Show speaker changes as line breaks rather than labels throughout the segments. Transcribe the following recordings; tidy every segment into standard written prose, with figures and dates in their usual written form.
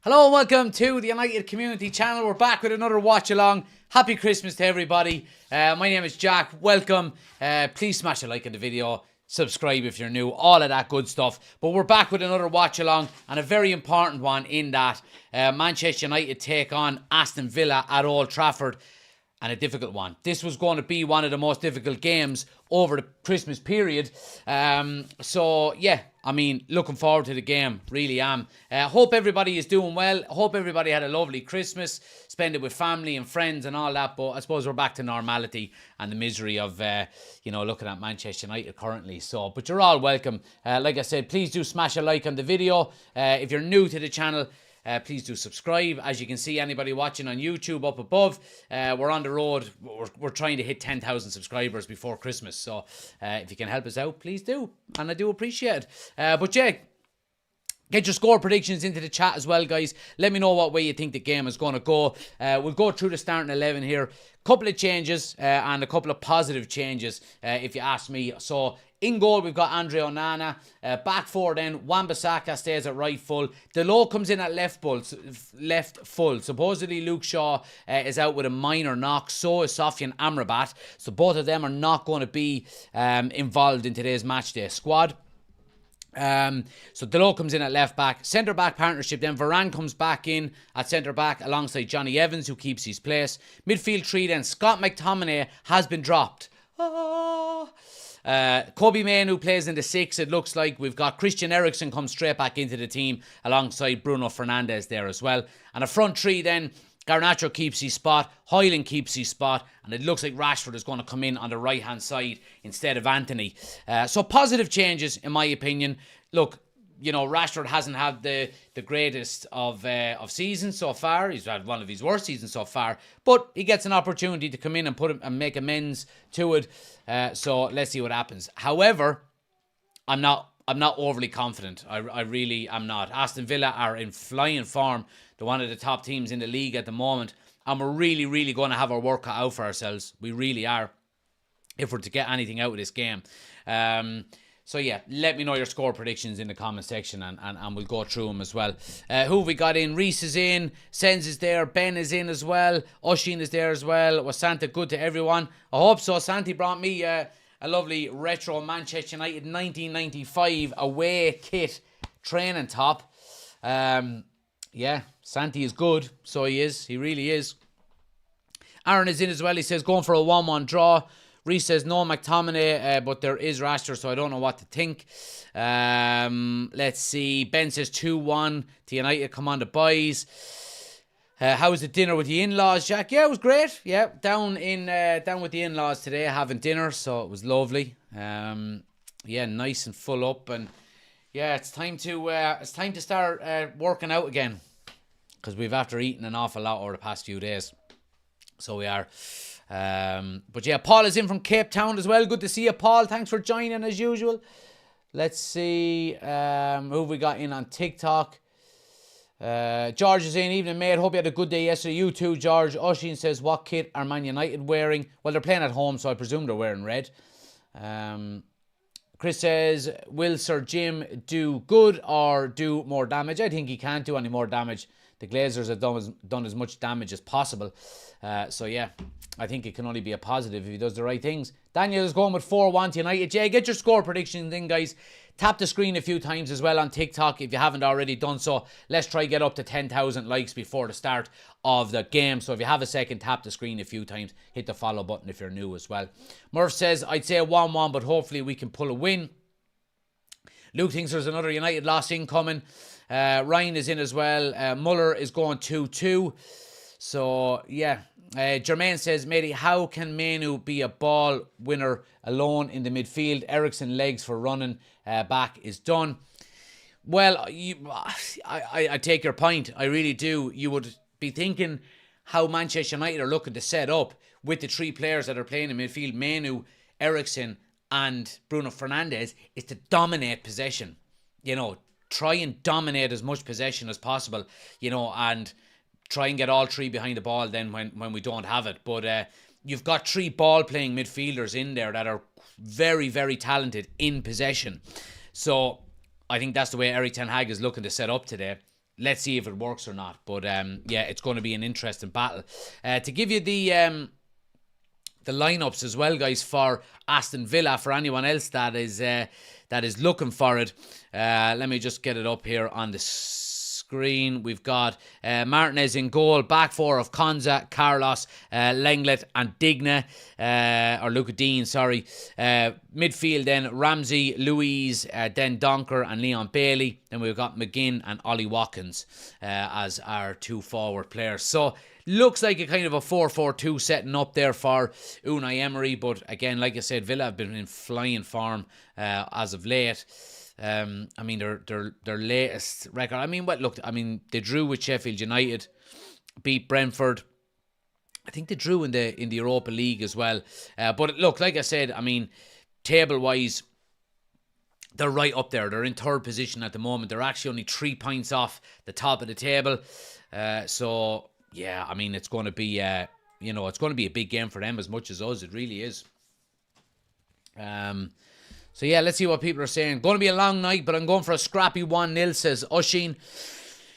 Hello and welcome to the United Community Channel. We're back with another watch along. Happy Christmas to everybody. My name is Jack. Welcome. Please smash a like on the video. Subscribe if you're new. All of that good stuff. But we're back with another watch along and a very important one in that Manchester United take on Aston Villa at Old Trafford. And a difficult one. This was going to be one of the most difficult games over the Christmas period. Looking forward to the game. Really am. Hope everybody is doing well. Hope everybody had a lovely Christmas. Spend it with family and friends and all that. But I suppose we're back to normality and the misery of, looking at Manchester United currently. But you're all welcome. Like I said, please do smash a like on the video. If you're new to the channel, please do subscribe. As you can see, anybody watching on YouTube up above, we're on the road. We're trying to hit 10,000 subscribers before Christmas. So if you can help us out, please do. And I do appreciate it. Get your score predictions into the chat as well, guys. Let me know what way you think the game is going to go. We'll go through the starting 11 here. Couple of changes and a couple of positive changes, if you ask me. So in goal, we've got Andre Onana. Back four then, Wan-Bissaka stays at right full. Delo comes in at left full. Supposedly Luke Shaw is out with a minor knock. So is Sofian Amrabat. So both of them are not going to be involved in today's matchday squad. So Delo comes in at left back. Centre back partnership then. Varane comes back in at centre back alongside Johnny Evans, who keeps his place. Midfield three then. Scott McTominay has been dropped. Kobe Mainoo plays in the 6. It looks like we've got Christian Eriksen come straight back into the team alongside Bruno Fernandes there as well. And a front three then. Garnacho keeps his spot, Hojlund keeps his spot, and it looks like Rashford is going to come in on the right-hand side instead of Anthony. So positive changes, in my opinion. Look, Rashford hasn't had the greatest of seasons so far. He's had one of his worst seasons so far, but he gets an opportunity to come in and put him and make amends to it. So let's see what happens. However, I'm not overly confident. I really am not. Aston Villa are in flying form. They're one of the top teams in the league at the moment. And we're really, really going to have our work cut out for ourselves. We really are. If we're to get anything out of this game. Let me know your score predictions in the comment section and we'll go through them as well. Who have we got in? Reese is in. Sens is there. Ben is in as well. Oshin is there as well. Was Santa good to everyone? I hope so. Santi brought me a lovely retro Manchester United 1995 away kit training top. Santi is good. So he is. He really is. Aaron is in as well. He says going for a 1-1 draw. Reese says no McTominay, but there is Rashford, so I don't know what to think. Let's see. Ben says 2-1 to United. Come on, the boys. How was the dinner with the in-laws, Jack? Yeah, it was great. Yeah, down with the in-laws today, having dinner, so it was lovely. Nice and full up, and yeah, it's time to start working out again, because we've after eating an awful lot over the past few days. So we are. Paul is in from Cape Town as well. Good to see you, Paul. Thanks for joining as usual. Let's see who have we got in on TikTok. George is in. Evening, mate. Hope you had a good day yesterday. You too, George. Oshin says, what kit are Man United wearing? Well, they're playing at home, so I presume they're wearing red. Chris says, will Sir Jim do good or do more damage? I think he can't do any more damage. The Glazers have done as much damage as possible. I think it can only be a positive if he does the right things. Daniel is going with 4-1 to United. Jay, get your score predictions in, guys. Tap the screen a few times as well on TikTok if you haven't already done so. Let's try get up to 10,000 likes before the start of the game. So if you have a second, tap the screen a few times. Hit the follow button if you're new as well. Murph says, I'd say 1-1, but hopefully we can pull a win. Luke thinks there's another United loss incoming. Ryan is in as well. Muller is going 2-2. So, yeah. Jermaine says, matey, how can Mainoo be a ball winner alone in the midfield? Eriksen legs for running back is done. Well, I take your point. I really do. You would be thinking how Manchester United are looking to set up with the three players that are playing in midfield, Mainoo, Eriksen and Bruno Fernandes, is to dominate possession. Try and dominate as much possession as possible, and try and get all three behind the ball then when we don't have it. But you've got three ball-playing midfielders in there that are very, very talented in possession. So I think that's the way Erik ten Hag is looking to set up today. let's see if it works or not. But yeah, it's going to be an interesting battle. To give you the lineups as well, guys, for Aston Villa, for anyone else that is looking for it. Let me just get it up here on the screen. We've got Martinez in goal, back four of Konza, Carlos, Lenglet and Digna, or Luca Dean, sorry. Midfield then Ramsey, Louise, then Donker and Leon Bailey. Then we've got McGinn and Ollie Watkins as our two forward players. So looks like a kind of a 4-4-2 setting up there for Unai Emery, but again, like I said, Villa have been in flying form as of late. I mean, their latest record. I mean, they drew with Sheffield United, beat Brentford. I think they drew in the Europa League as well. But look, like I said, I mean, table wise, they're right up there. They're in third position at the moment. They're actually only 3 points off the top of the table. So yeah, I mean, it's going to be it's going to be a big game for them as much as us. It really is. So yeah, let's see what people are saying. Going to be a long night, but I'm going for a scrappy 1-0, says Oshin.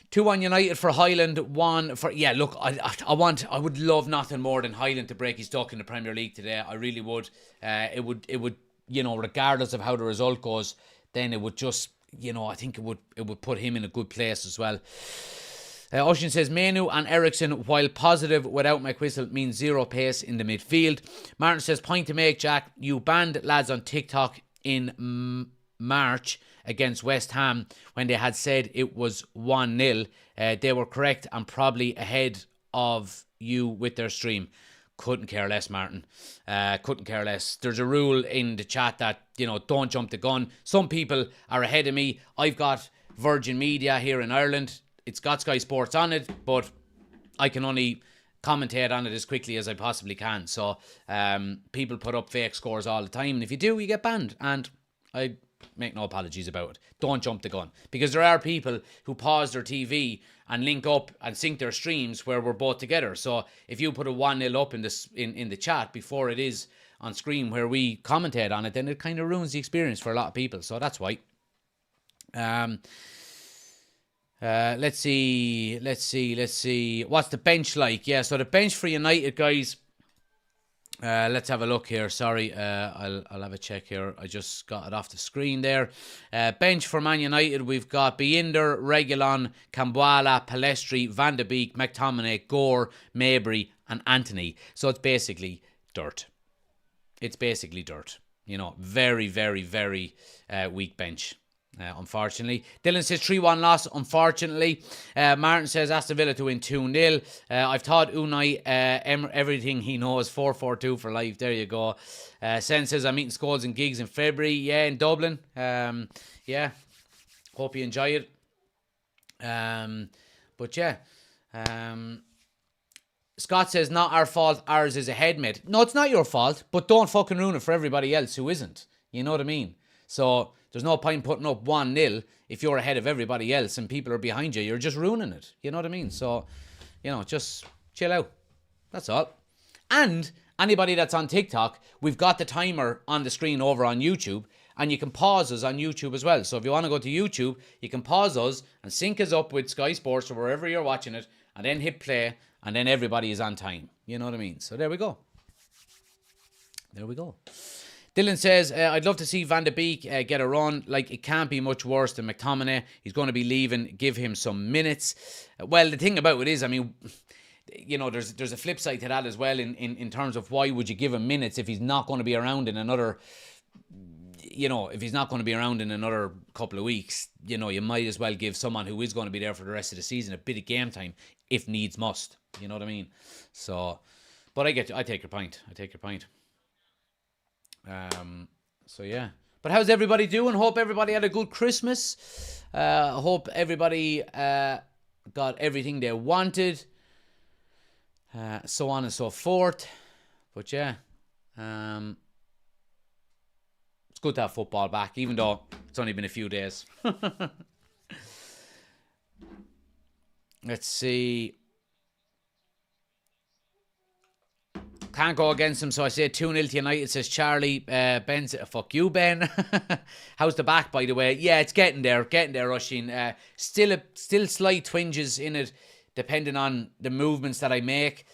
2-1 United for Hojlund, 1 for... Yeah, look, I would love nothing more than Hojlund to break his duck in the Premier League today. I really would. It would, regardless of how the result goes, then it would just, I think it would put him in a good place as well. Oshin says, Manu and Ericsson, while positive without McWhistle, means zero pace in the midfield. Martin says, point to make, Jack. You banned lads on TikTok in March against West Ham when they had said it was 1-0. They were correct and probably ahead of you with their stream. Couldn't care less, Martin. Couldn't care less. There's a rule in the chat that, don't jump the gun. Some people are ahead of me. I've got Virgin Media here in Ireland. It's got Sky Sports on it, but I can only commentate on it as quickly as I possibly can. So people put up fake scores all the time, and if you do, you get banned. And I make no apologies about it. Don't jump the gun, because there are people who pause their TV and link up and sync their streams where we're both together. So if you put a 1-0 up in the chat before it is on screen where we commentate on it, then it kind of ruins the experience for a lot of people. So that's why. Let's see. What's the bench like? Yeah, so the bench for United, guys. Let's have a look here. Sorry, I'll have a check here. I just got it off the screen there. Bench for Man United, we've got Binder, Reguilon, Cambuala, Palestri, Van de Beek, McTominay, Gore, Mabry, and Anthony. So it's basically dirt. Very, very, very weak bench. Unfortunately. Dylan says 3-1 loss, unfortunately. Martin says Aston Villa to win 2-0. I've taught Unai everything he knows. 4-4-2 for life. There you go. Sen says I'm meeting Scholes and gigs in February. Yeah, in Dublin. Yeah. Hope you enjoy it. But yeah. Scott says not our fault. Ours is ahead, mate. No, it's not your fault. But don't fucking ruin it for everybody else who isn't. You know what I mean? So there's no point putting up 1-0 if you're ahead of everybody else and people are behind you. You're just ruining it. You know what I mean? So, just chill out. That's all. And anybody that's on TikTok, we've got the timer on the screen over on YouTube, and you can pause us on YouTube as well. So if you want to go to YouTube, you can pause us and sync us up with Sky Sports or wherever you're watching it, and then hit play, and then everybody is on time. You know what I mean? So there we go. Dylan says, I'd love to see Van de Beek get a run. Like, it can't be much worse than McTominay. He's going to be leaving. Give him some minutes. Well, the thing about it is, I mean, there's a flip side to that as well in terms of why would you give him minutes if he's not going to be around in another, if he's not going to be around in another couple of weeks, you might as well give someone who is going to be there for the rest of the season a bit of game time if needs must. You know what I mean? So, but I take your point. So yeah, but how's everybody doing? Hope everybody had a good Christmas. Hope everybody got everything they wanted, so on and so forth. But yeah, it's good to have football back, even though it's only been a few days. Let's see. Can't go against them, so I say 2-0 to United, says Charlie. Ben said, fuck you, Ben. How's the back, by the way? Yeah, it's getting there, Roisin. Still slight twinges in it, depending on the movements that I make.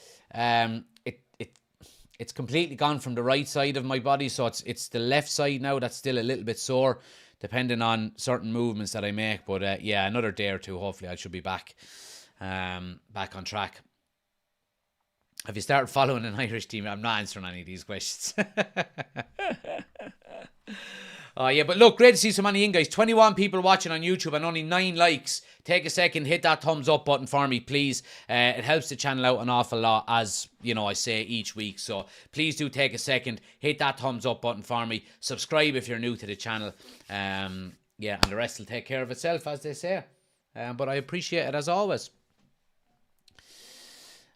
It's completely gone from the right side of my body, so it's the left side now that's still a little bit sore, depending on certain movements that I make. But yeah, another day or two, hopefully I should be back on track. Have you started following an Irish team? I'm not answering any of these questions. Oh, yeah, but look, great to see so many in, guys. 21 people watching on YouTube and only 9 likes. Take a second, hit that thumbs up button for me, please. It helps the channel out an awful lot, as you know, I say each week. So please do take a second, hit that thumbs up button for me. Subscribe if you're new to the channel. Yeah, and the rest will take care of itself, as they say. But I appreciate it as always.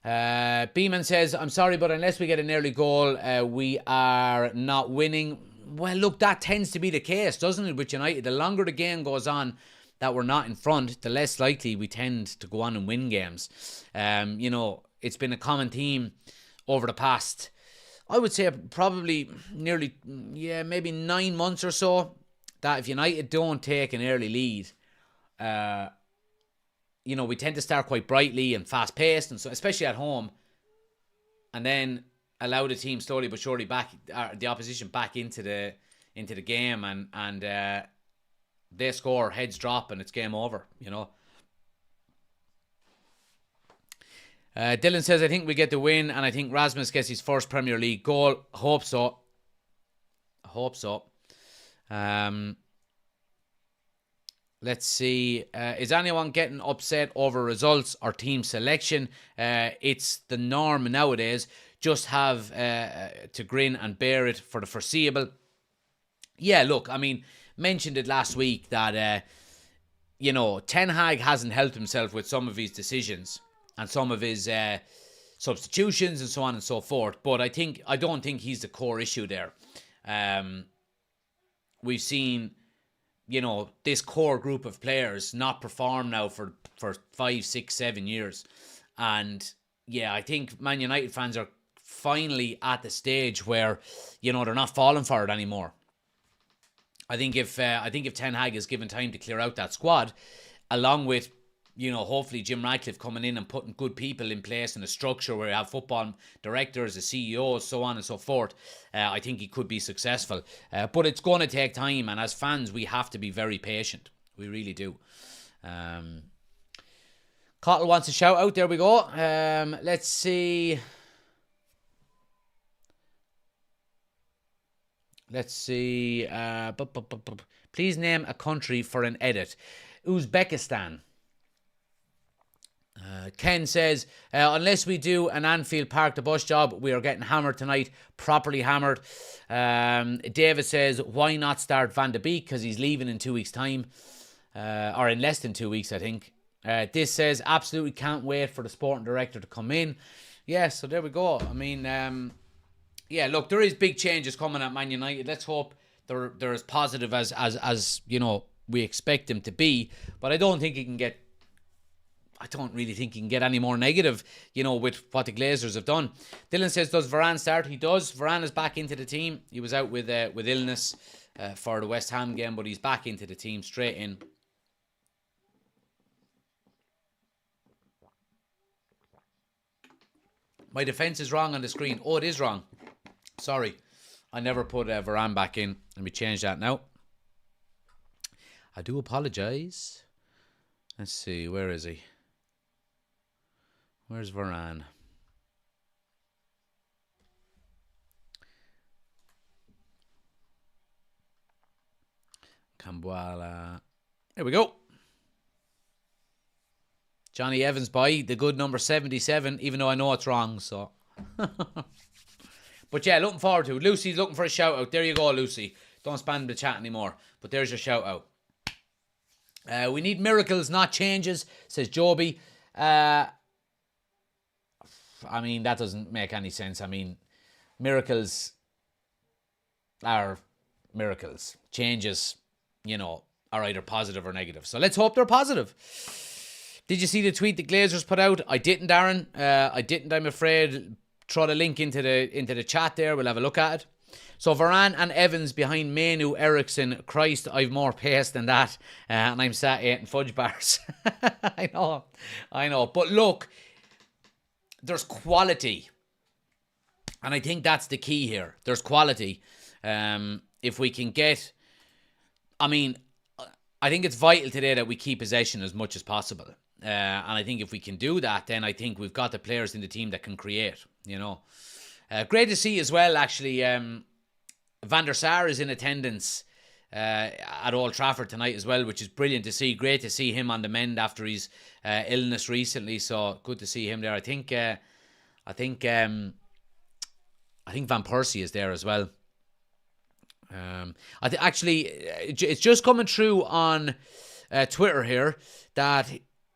Beeman says, I'm sorry, but unless we get an early goal, we are not winning. Well, look, that tends to be the case, doesn't it, with United? The longer the game goes on that we're not in front, the less likely we tend to go on and win games. You know, it's been a common theme over the past, I would say probably nearly, maybe 9 months or so, that if United don't take an early lead, you know, we tend to start quite brightly and fast-paced, and so especially at home, and then allow the team slowly but surely back, the opposition back into the game, and they score, heads drop, and it's game over, you know. Dylan says, I think we get the win, and I think Rasmus gets his first Premier League goal. Hope so. Let's see. Is anyone getting upset over results or team selection? It's the norm nowadays. Just have to grin and bear it for the foreseeable. Yeah, look, I mean, mentioned it last week that, you know, Ten Hag hasn't helped himself with some of his decisions and some of his substitutions and so on and so forth. But I don't think he's the core issue there. We've seen, you know, this core group of players not perform now for 5, 6, 7 years. And yeah, I think Man United fans are finally at the stage where, you know, they're not falling for it anymore. I think if Ten Hag is given time to clear out that squad, along with, you know, hopefully Jim Ratcliffe coming in and putting good people in place in a structure where you have football directors, the CEOs, so on and so forth, I think he could be successful. But it's going to take time, and as fans, we have to be very patient. We really do. Cottle wants a shout out. There we go. Let's see. Please name a country for an edit. Uzbekistan. Ken says, unless we do an Anfield Park the bus job, we are getting hammered tonight. Properly hammered. David says, why not start Van de Beek? Because he's leaving in 2 weeks' time. Or in less than 2 weeks, I think. This says, absolutely can't wait for the sporting director to come in. Yeah, so there we go. I mean, yeah, look, there is big changes coming at Man United. Let's hope they're as positive as you know, we expect them to be. But I don't really think he can get any more negative, you know, with what the Glazers have done. Dylan says, does Varane start? He does. Varane is back into the team. He was out with illness for the West Ham game, but he's back into the team, straight in. My defence is wrong on the screen. Oh, it is wrong. Sorry. I never put Varane back in. Let me change that now. I do apologise. Let's see. Where is he? Where's Varane? Cambuala. There we go. Johnny Evans by the good number 77, even though I know it's wrong, so. But yeah, looking forward to it. Lucy's looking for a shout out. There you go, Lucy. Don't spam the chat anymore. But there's your shout out. We need miracles, not changes, says Joby. I mean, that doesn't make any sense. I mean, miracles are miracles. Changes, you know, are either positive or negative. So let's hope they're positive. Did you see the tweet the Glazers put out? I didn't, Darren. I didn't, I'm afraid. throw the link into the chat there. We'll have a look at it. So Varane and Evans behind Manu, Ericsson. Christ, I've more pace than that. And I'm sat eating fudge bars. I know. But look, there's quality. And I think that's the key here. There's quality. If we can get... I mean, I think it's vital today that we keep possession as much as possible. And I think if we can do that, then I think we've got the players in the team that can create, you know. Great to see as well, actually, Van der Sar is in attendance at Old Trafford tonight as well, which is brilliant to see. Great to see him on the mend after his illness recently. So good to see him there. I think Van Persie is there as well. Actually, it's just coming through on Twitter here that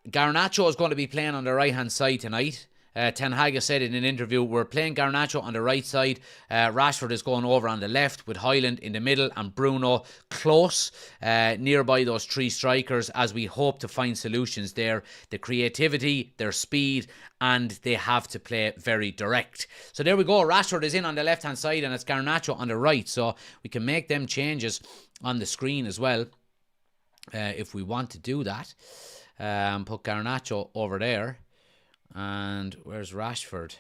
Garnacho is going to be playing on the right-hand side tonight. Ten Hag has said in an interview, we're playing Garnacho on the right side. Rashford is going over on the left with Hojlund in the middle and Bruno close nearby those three strikers as we hope to find solutions there. The creativity, their speed, and they have to play very direct. So there we go. Rashford is in on the left-hand side and it's Garnacho on the right. So we can make them changes on the screen as well if we want to do that. Put Garnacho over there. And where's Rashford?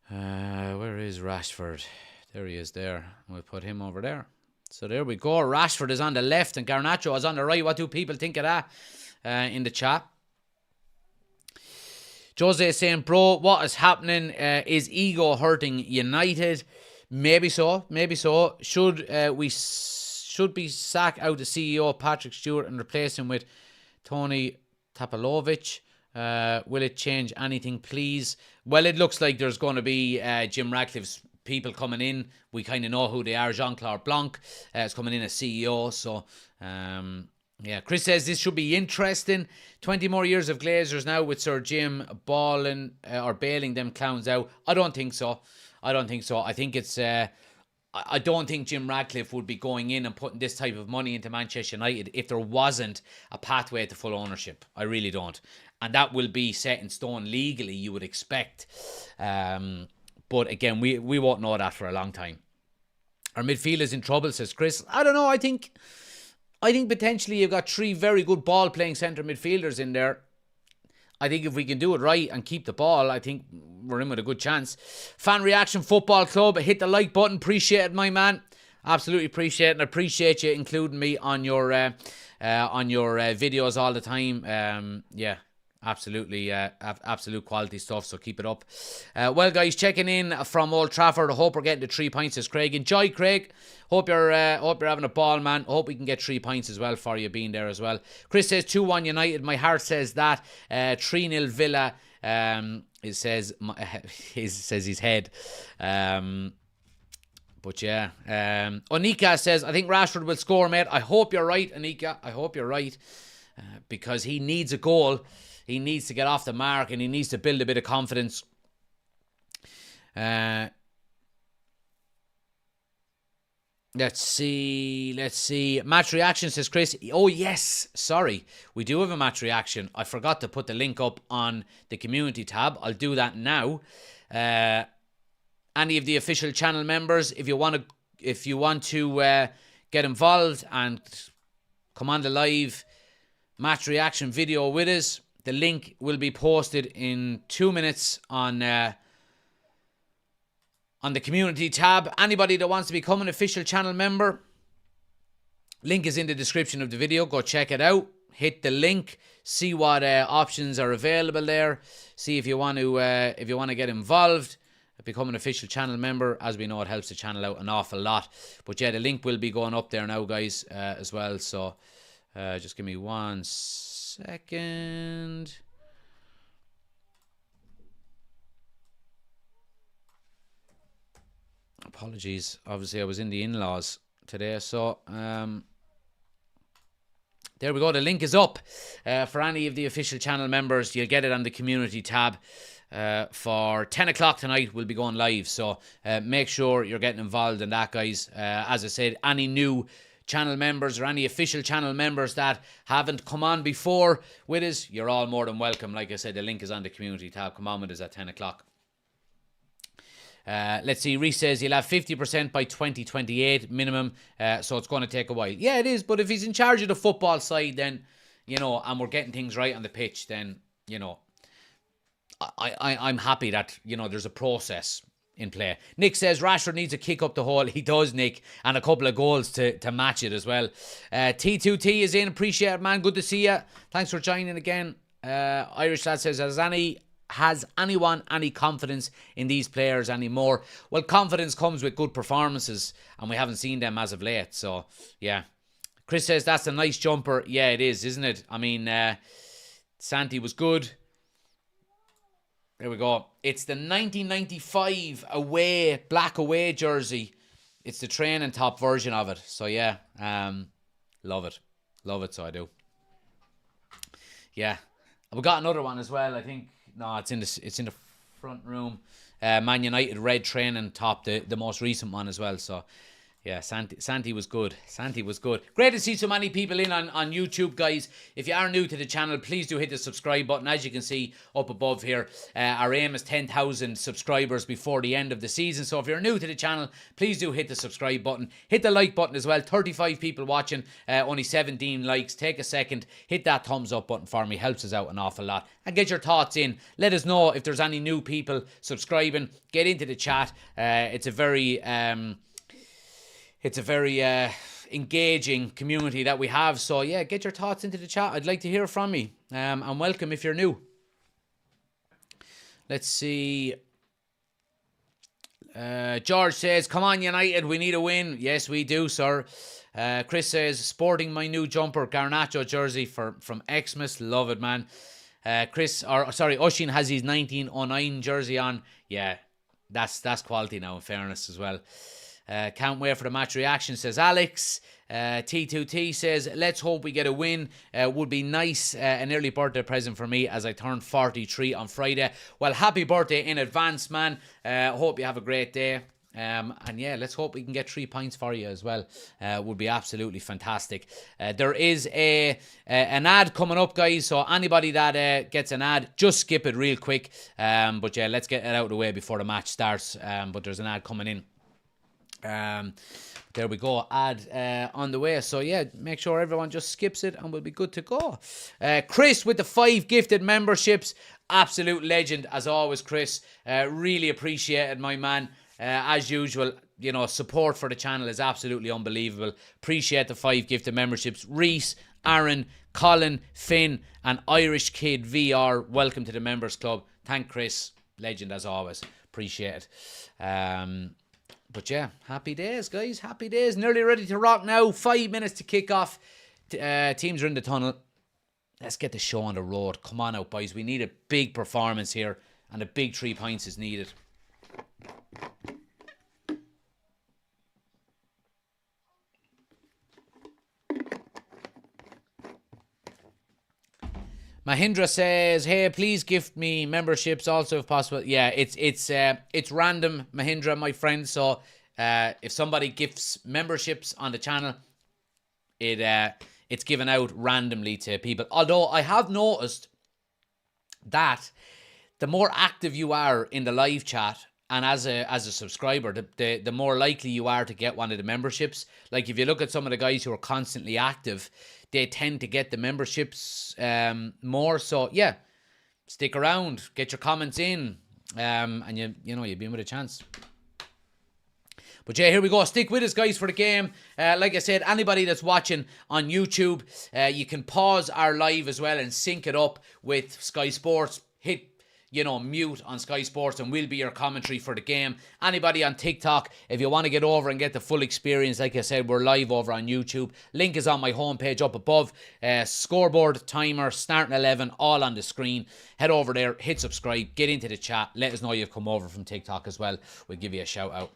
Where is Rashford? There he is there. We'll put him over there. So there we go. Rashford is on the left and Garnacho is on the right. What do people think of that in the chat? Jose is saying, bro, what is happening? Is ego hurting United? Maybe so. Should we sack out the CEO, Patrick Stewart, and replace him with Tony Tapalovic? Will it change anything, please? Well, it looks like there's going to be Jim Ratcliffe's people coming in. We kind of know who they are. Jean-Claude Blanc is coming in as CEO. So, yeah. Chris says this should be interesting. 20 more years of Glazers now with Sir Jim bailing them clowns out. I don't think so. I think it's... I don't think Jim Ratcliffe would be going in and putting this type of money into Manchester United if there wasn't a pathway to full ownership. I really don't. And that will be set in stone legally, you would expect. But again, we won't know that for a long time. Our midfielder's in trouble, says Chris. I don't know. I think potentially you've got three very good ball-playing centre midfielders in there. I think if we can do it right and keep the ball, I think we're in with a good chance. Fan Reaction Football Club, hit the like button. Appreciate it, my man. Absolutely appreciate it. And I appreciate you including me on your videos all the time. Yeah. Absolutely, absolute quality stuff, so keep it up. Well, guys, checking in from Old Trafford. I hope we're getting the 3 points, says Craig. Enjoy, Craig. Hope you're having a ball, man. Hope we can get 3 points as well for you being there as well. Chris says 2-1 United. My heart says that. 3-0 Villa. It says his head. But yeah. Onika says, I think Rashford will score, mate. I hope you're right, Onika. I hope you're right. Because he needs a goal. He needs to get off the mark and he needs to build a bit of confidence. Let's see. Match reaction, says Chris. Oh, yes. Sorry. We do have a match reaction. I forgot to put the link up on the community tab. I'll do that now. Any of the official channel members, if you want to get involved and come on the live match reaction video with us, the link will be posted in 2 minutes on the community tab. Anybody that wants to become an official channel member, link is in the description of the video. Go check it out. Hit the link. See what options are available there. See if you want to get involved. Become an official channel member. As we know, it helps the channel out an awful lot. But yeah, the link will be going up there now, guys, as well. So just give me 1 second. Apologies. Obviously, I was in the in-laws today. So there we go. The link is up for any of the official channel members. You'll get it on the community tab. For 10 o'clock tonight, we'll be going live. So make sure you're getting involved in that, guys. As I said, any new channel members or any official channel members that haven't come on before with us, you're all more than welcome. Like I said, the link is on the community tab. Come on with us at 10 o'clock. Let's see, Reese says he'll have 50% by 2028 minimum, so it's going to take a while. Yeah, it is, but if he's in charge of the football side, then, and we're getting things right on the pitch, then, I'm happy that, there's a process in play. Nick says Rashford needs a kick up the hole. He does, Nick, and a couple of goals to match it as well. T2T is in. Appreciate it, man. Good to see you. Thanks for joining again. Irish lad says, has anyone any confidence in these players anymore? Well, confidence comes with good performances, and we haven't seen them as of late. So, yeah. Chris says that's a nice jumper. Yeah, it is, isn't it? I mean, Santi was good. There we go. It's the 1995 black away jersey. It's the training top version of it. So yeah, love it. Love it, so I do. Yeah. We got another one as well, I think. No, it's in the front room. Man United red training top, the most recent one as well. So yeah, Santi was good. Santi was good. Great to see so many people in on YouTube, guys. If you are new to the channel, please do hit the subscribe button. As you can see up above here, our aim is 10,000 subscribers before the end of the season. So if you're new to the channel, please do hit the subscribe button. Hit the like button as well. 35 people watching, only 17 likes. Take a second, hit that thumbs up button for me. Helps us out an awful lot. And get your thoughts in. Let us know if there's any new people subscribing. Get into the chat. It's a very engaging community that we have. So yeah, get your thoughts into the chat. I'd like to hear from you. And welcome if you're new. Let's see. George says, come on United, we need a win. Yes, we do, sir. Chris says, sporting my new jumper, Garnacho jersey from Xmas. Love it, man. Oshin has his 1909 jersey on. Yeah, that's quality now, in fairness as well. Can't wait for the match reaction, says Alex. T2T says, let's hope we get a win. Would be nice. An early birthday present for me as I turn 43 on Friday. Well, happy birthday in advance, man. Hope you have a great day. And yeah, let's hope we can get 3 points for you as well. Would be absolutely fantastic. There is an ad coming up, guys. So anybody that gets an ad, just skip it real quick. But yeah, let's get it out of the way before the match starts. But there's an ad coming in. There we go, ad on the way. So yeah, make sure everyone just skips it and we'll be good to go. Chris with the 5 gifted memberships. Absolute legend as always, Chris. Really appreciate it, my man. As usual, support for the channel is absolutely unbelievable. Appreciate the 5 gifted memberships. Reese, Aaron, Colin, Finn and Irish Kid VR. Welcome to the members club. Thank Chris. Legend as always. Appreciate it. But yeah, happy days, guys. Happy days. Nearly ready to rock now. 5 minutes to kick off. Teams are in the tunnel. Let's get the show on the road. Come on out, boys. We need a big performance here. And a big 3 points is needed. Mahindra says, hey, please gift me memberships also if possible. Yeah, it's random, Mahindra, my friend. So if somebody gifts memberships on the channel, it's given out randomly to people. Although I have noticed that the more active you are in the live chat and as a subscriber, the more likely you are to get one of the memberships. Like if you look at some of the guys who are constantly active, they tend to get the memberships more. So yeah, stick around, get your comments in, and you'll be in with a chance. But yeah, here we go. Stick with us, guys, for the game. Like I said, anybody that's watching on YouTube, you can pause our live as well and sync it up with Sky Sports. Hit mute on Sky Sports and we'll be your commentary for the game. Anybody on TikTok, if you want to get over and get the full experience, like I said, we're live over on YouTube. Link is on my homepage up above. Scoreboard, timer, starting 11, all on the screen. Head over there, hit subscribe, get into the chat. Let us know you've come over from TikTok as well. We'll give you a shout out.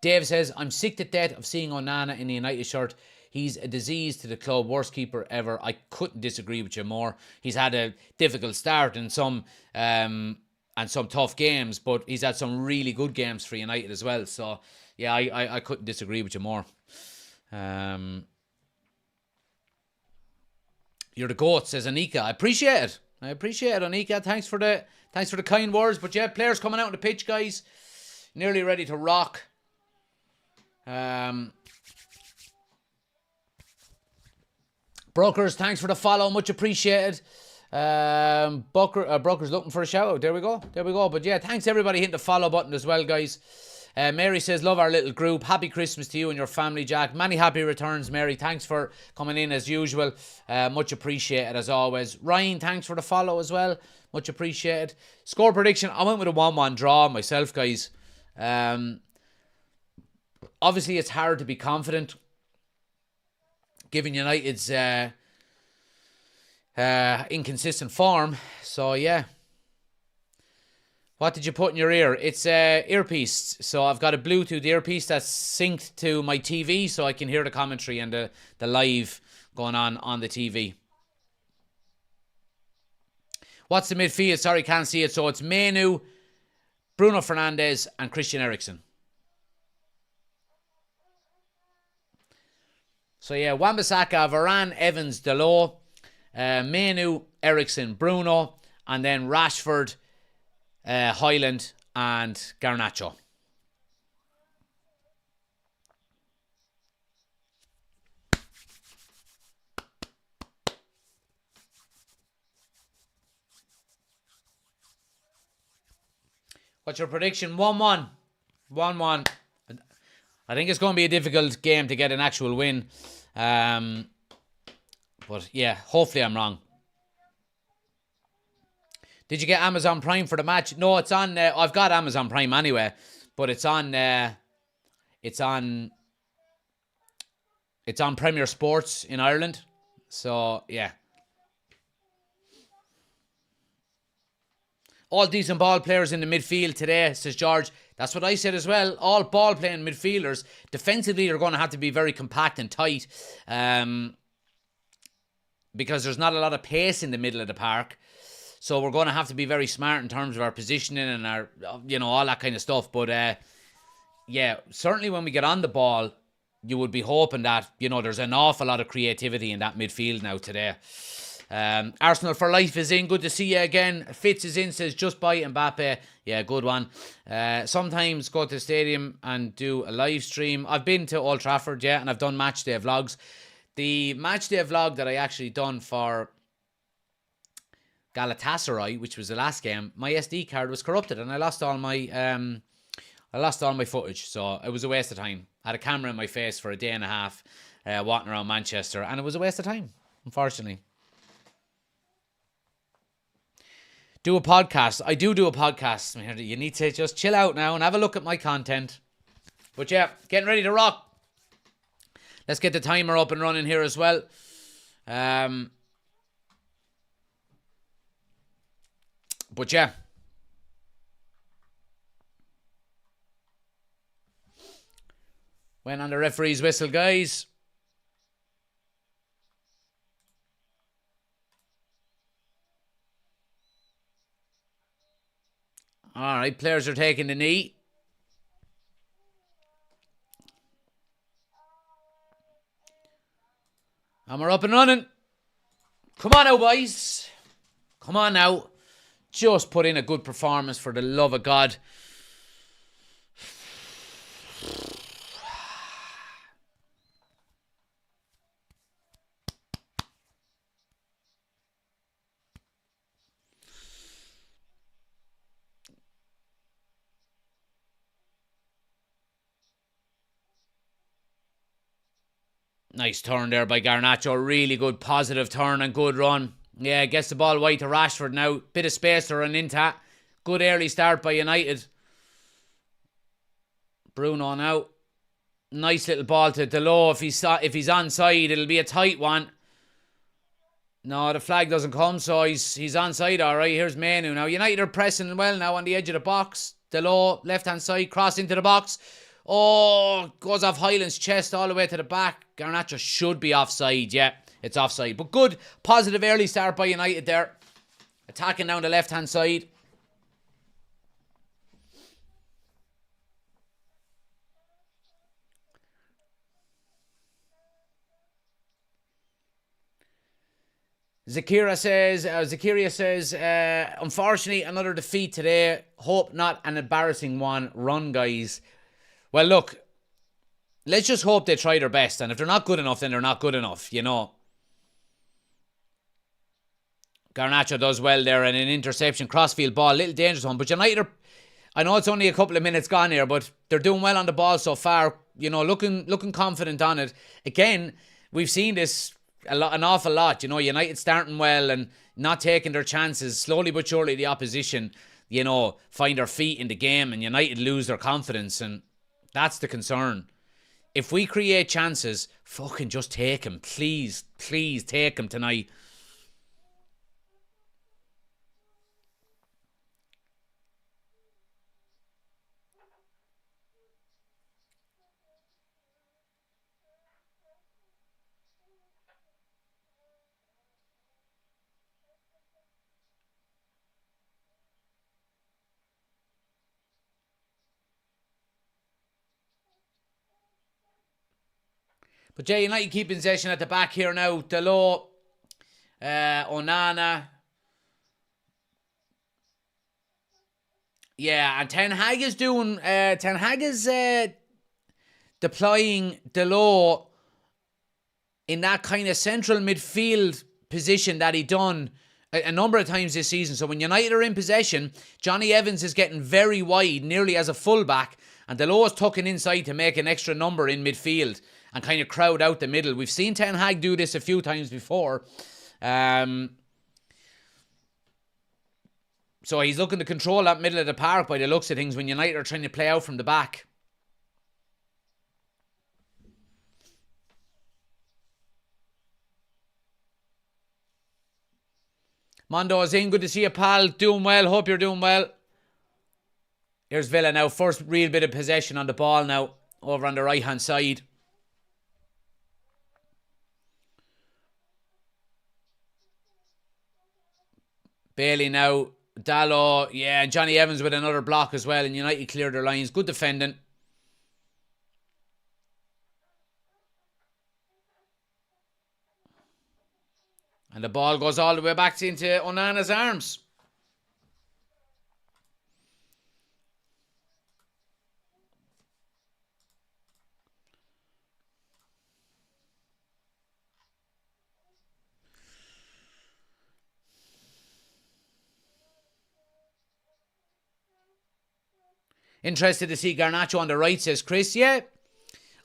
Dave says, I'm sick to death of seeing Onana in the United shirt. He's a disease to the club, worst keeper ever. I couldn't disagree with you more. He's had a difficult start in some tough games, but he's had some really good games for United as well. So yeah, I couldn't disagree with you more. You're the GOAT, says Anika. I appreciate it, Anika. Thanks for the Thanks for the kind words. But yeah, players coming out on the pitch, guys. Nearly ready to rock. Brokers, thanks for the follow. Much appreciated. Brokers looking for a shout out. There we go. But yeah, thanks everybody hitting the follow button as well, guys. Mary says, love our little group. Happy Christmas to you and your family, Jack. Many happy returns, Mary. Thanks for coming in as usual. Much appreciated as always. Ryan, thanks for the follow as well. Much appreciated. Score prediction, I went with a 1-1 draw myself, guys. Obviously, it's hard to be confident given United's inconsistent form. So, yeah. What did you put in your ear? It's earpiece. So I've got a Bluetooth earpiece that's synced to my TV so I can hear the commentary and the live going on the TV. What's the midfield? Sorry, can't see it. So it's Manu, Bruno Fernandes and Christian Eriksen. So yeah, Wan-Bissaka, Varane, Evans, Dalot, Manu, Eriksen, Bruno, and then Rashford, Hojlund and Garnacho. What's your prediction? 1-1. 1-1. I think it's going to be a difficult game to get an actual win. But yeah, hopefully I'm wrong. Did you get Amazon Prime for the match? No, it's on. I've got Amazon Prime anyway, but it's on. It's on Premier Sports in Ireland. So yeah, all decent ball players in the midfield today, says George. That's what I said as well. All ball playing midfielders. Defensively, you're going to have to be very compact and tight, because there's not a lot of pace in the middle of the park. So we're going to have to be very smart in terms of our positioning and our, all that kind of stuff. But yeah, certainly when we get on the ball, you would be hoping that, there's an awful lot of creativity in that midfield now today. Arsenal for life is in. Good to see you again. Fitz is in, says just buy Mbappe. Yeah, good one. Sometimes go to the stadium and do a live stream. I've been to Old Trafford, yeah, and I've done match day vlogs. The match day vlog that I actually done for Galatasaray, which was the last game, my SD card was corrupted and I lost all my footage, so it was a waste of time. I had a camera in my face for a day and a half walking around Manchester, and it was a waste of time, unfortunately. Do a podcast. I do a podcast. You need to just chill out now and have a look at my content. But yeah, getting ready to rock. Let's get the timer up and running here as well. But yeah. When on the referee's whistle, guys. Alright, players are taking the knee. And we're up and running. Come on now, boys. Come on now. Just put in a good performance for the love of God. Nice turn there by Garnacho. Really good positive turn and good run. Yeah, gets the ball wide to Rashford now. Bit of space to run into. Good early start by United. Bruno now. Nice little ball to Dalot. If he's onside, it'll be a tight one. No, the flag doesn't come, so he's onside, all right. Here's Manu now. United are pressing well now on the edge of the box. Dalot, left-hand side, cross into the box. Oh, goes off Hojlund's chest all the way to the back. Garnacho should be offside, yeah. It's offside. But good, positive early start by United there. Attacking down the left-hand side. Zakaria says, unfortunately, another defeat today. Hope not an embarrassing one. Run, guys. Well, look, let's just hope they try their best. And if they're not good enough, then they're not good enough, you know. Garnacho does well there and an interception. Crossfield ball, little dangerous one. But United are, I know it's only a couple of minutes gone here, but they're doing well on the ball so far. You know, looking confident on it. Again, we've seen this an awful lot. You know, United starting well and not taking their chances. Slowly but surely the opposition, you know, find their feet in the game and United lose their confidence. And that's the concern. If we create chances, fucking just take them. Please, please take them tonight. But yeah, United keep possession at the back here now. Delo, Onana. Yeah, and Ten Hag is deploying Delo in that kind of central midfield position that he done a number of times this season. So when United are in possession, Johnny Evans is getting very wide, nearly as a fullback, and Delo is tucking inside to make an extra number in midfield and kind of crowd out the middle. We've seen Ten Hag do this a few times before. So he's looking to control that middle of the park by the looks of things when United are trying to play out from the back. Mondo is in. Good to see you, pal. Doing well. Hope you're doing well. Here's Villa now. First real bit of possession on the ball now. Over on the right-hand side. Bailey now. Dallo. Yeah, and Johnny Evans with another block as well. And United cleared their lines. Good defending. And the ball goes all the way back into Onana's arms. Interested to see Garnacho on the right, says Chris. Yeah,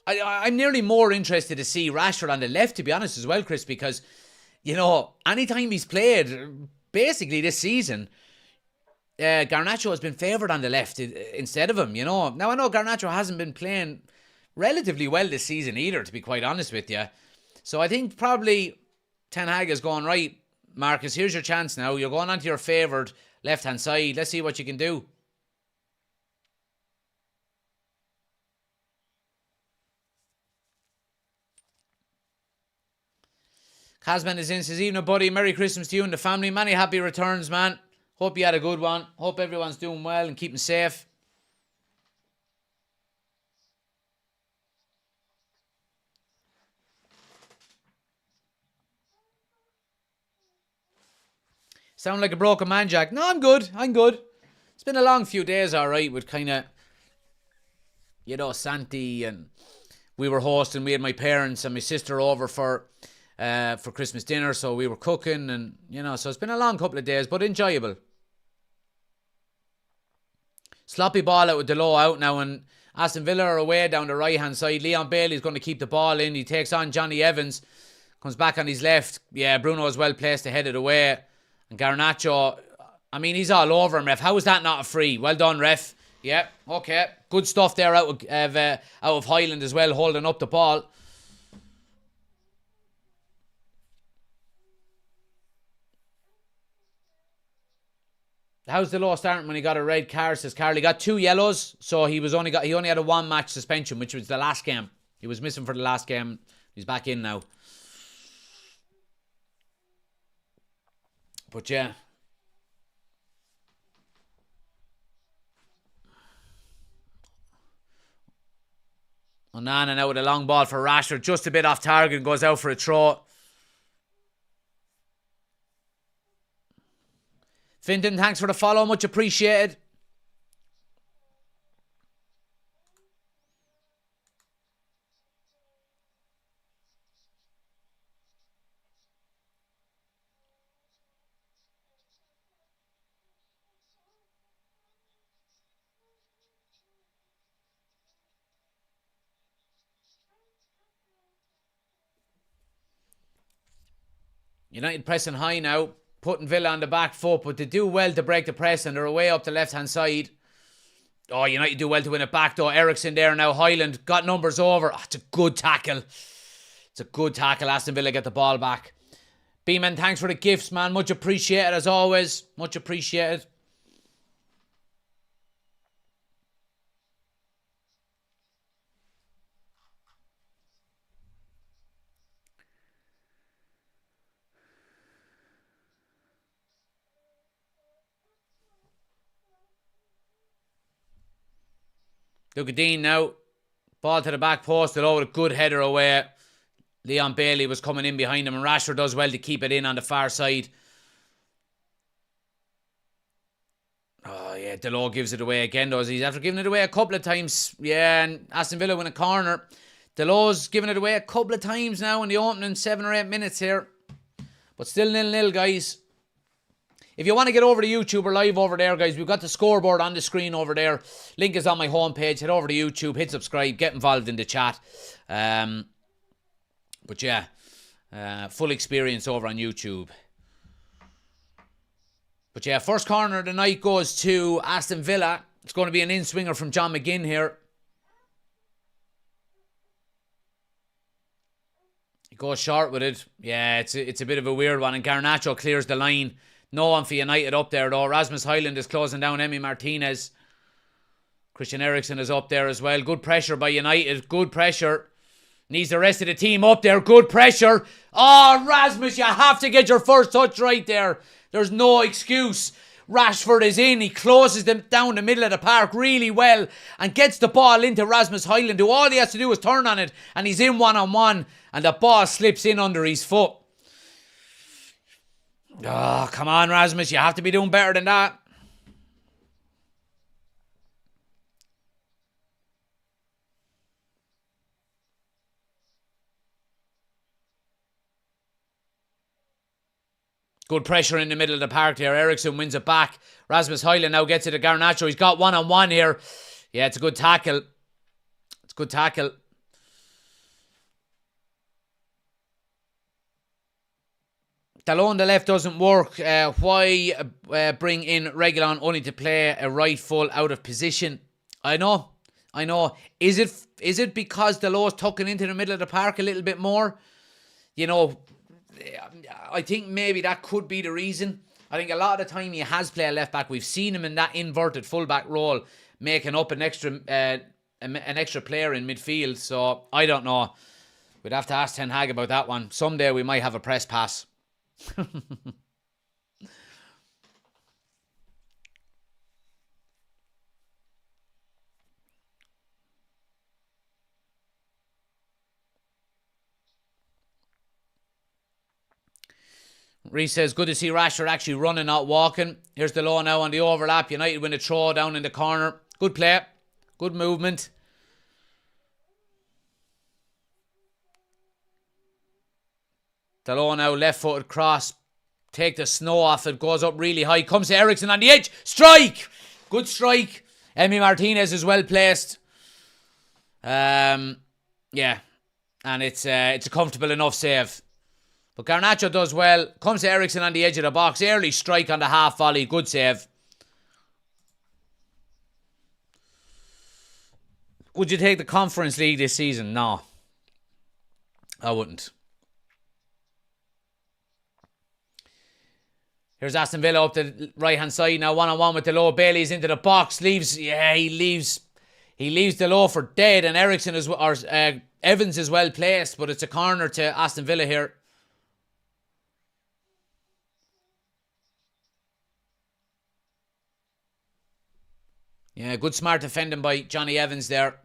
I'm nearly more interested to see Rashford on the left, to be honest, as well, Chris, because, you know, anytime he's played, basically this season, Garnacho has been favoured on the left instead of him, you know. Now, I know Garnacho hasn't been playing relatively well this season either, to be quite honest with you. So I think probably Ten Hag is going, right, Marcus, here's your chance now. You're going onto your favoured left-hand side. Let's see what you can do. Kazman is in, says, evening, buddy. Merry Christmas to you and the family. Many happy returns, man. Hope you had a good one. Hope everyone's doing well and keeping safe. Sound like a broken man, Jack. No, I'm good. It's been a long few days, all right, with kind of, you know, Santi, and we were hosting. We had my parents and my sister over for Christmas dinner, so we were cooking, and, you know, so it's been a long couple of days, but enjoyable. Sloppy ball out with Delo out now, and Aston Villa are away down the right-hand side. Leon Bailey's going to keep the ball in. He takes on Johnny Evans, comes back on his left. Yeah, Bruno is well placed to head it away. And Garnacho, I mean, he's all over him, ref. How is that not a free? Well done, ref. Yeah, okay. Good stuff there out of Hojlund as well, holding up the ball. How's the law starting when he got a red card, says Carl? He got 2 yellows, so he only had a 1-match suspension, which was the last game. He was missing for the last game. He's back in now. But yeah. Onana now with a long ball for Rashford, just a bit off target and goes out for a throw. Finton, thanks for the follow. Much appreciated. United pressing high now, putting Villa on the back foot, but they do well to break the press and they're away up the left-hand side. Oh, United do well to win it back though. Ericsson there now. Hojlund got numbers over. Oh, it's a good tackle. It's a good tackle. Aston Villa get the ball back. B-Man, thanks for the gifts, man. Much appreciated as always. Much appreciated. Dean now. Ball to the back post. With a good header away. Leon Bailey was coming in behind him, and Rashford does well to keep it in on the far side. Oh, yeah. Delors gives it away again, does he? After giving it away a couple of times. Yeah, and Aston Villa win a corner. Delors giving it away a couple of times now in the opening 7 or 8 minutes here. But still 0-0, guys. If you want to get over to YouTube, we're live over there, guys. We've got the scoreboard on the screen over there. Link is on my homepage. Head over to YouTube, hit subscribe, get involved in the chat. But yeah, full experience over on YouTube. But yeah, first corner of the night goes to Aston Villa. It's going to be an in-swinger from John McGinn here. He goes short with it. Yeah, it's a bit of a weird one. And Garnacho clears the line. No one for United up there though. Rasmus Hojlund is closing down Emi Martinez. Christian Eriksen is up there as well. Good pressure by United. Good pressure. Needs the rest of the team up there. Good pressure. Oh, Rasmus, you have to get your first touch right there. There's no excuse. Rashford is in. He closes them down the middle of the park really well and gets the ball into Rasmus Hojlund, who all he has to do is turn on it, and he's in one-on-one, and the ball slips in under his foot. Oh, come on, Rasmus. You have to be doing better than that. Good pressure in the middle of the park there. Eriksen wins it back. Rasmus Hojlund now gets it to Garnacho. He's got one-on-one here. Yeah, it's a good tackle. It's a good tackle. Delors on the left doesn't work. Why bring in Reguilon only to play a right full out of position? I know. Is it because Delors tucking into the middle of the park a little bit more? You know, I think maybe that could be the reason. I think a lot of the time he has played left back. We've seen him in that inverted fullback role, making up an extra player in midfield. So I don't know. We'd have to ask Ten Hag about that one. Someday we might have a press pass. Reece says, good to see Rashford actually running, not walking. Here's the low now on the overlap. United win a throw down in the corner. Good play. Good movement. Delors now left-footed cross. Take the snow off it. Goes up really high. Comes to Eriksen on the edge. Strike! Good strike. Emi Martinez is well placed. Yeah. And it's a comfortable enough save. But Garnacho does well. Comes to Eriksen on the edge of the box. Early strike on the half volley. Good save. Would you take the Conference League this season? No. I wouldn't. Here's Aston Villa up the right-hand side now. One-on-one with Delors. Bailey's into the box. He leaves Delors for dead. And Eriksen Evans is well placed. But it's a corner to Aston Villa here. Yeah, good smart defending by Johnny Evans there.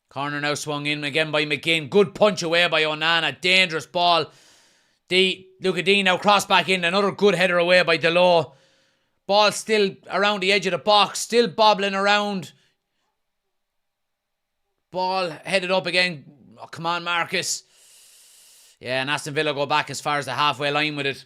Corner now swung in again by McGinn. Good punch away by Onana. Dangerous ball. Luca D now cross back in. Another good header away by Delo. Ball still around the edge of the box. Still bobbling around. Ball headed up again. Oh, come on, Marcus. Yeah, and Aston Villa go back as far as the halfway line with it.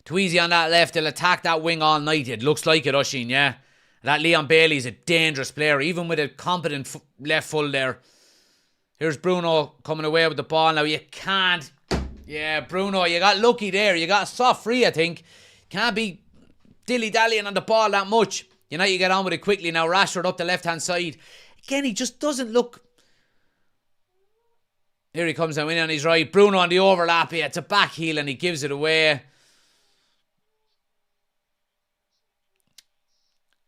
Tweezy on that left. They'll attack that wing all night. It looks like it, Oisín, yeah. That Leon Bailey's a dangerous player, even with a competent left full there. Here's Bruno coming away with the ball. Now you can't. Yeah, Bruno, you got lucky there. You got a soft free, I think. Can't be dilly-dallying on the ball that much. United get on with it quickly now. Rashford up the left-hand side. Again, he just doesn't look... Here he comes now in on his right. Bruno on the overlap. Yeah, it's a back heel and he gives it away.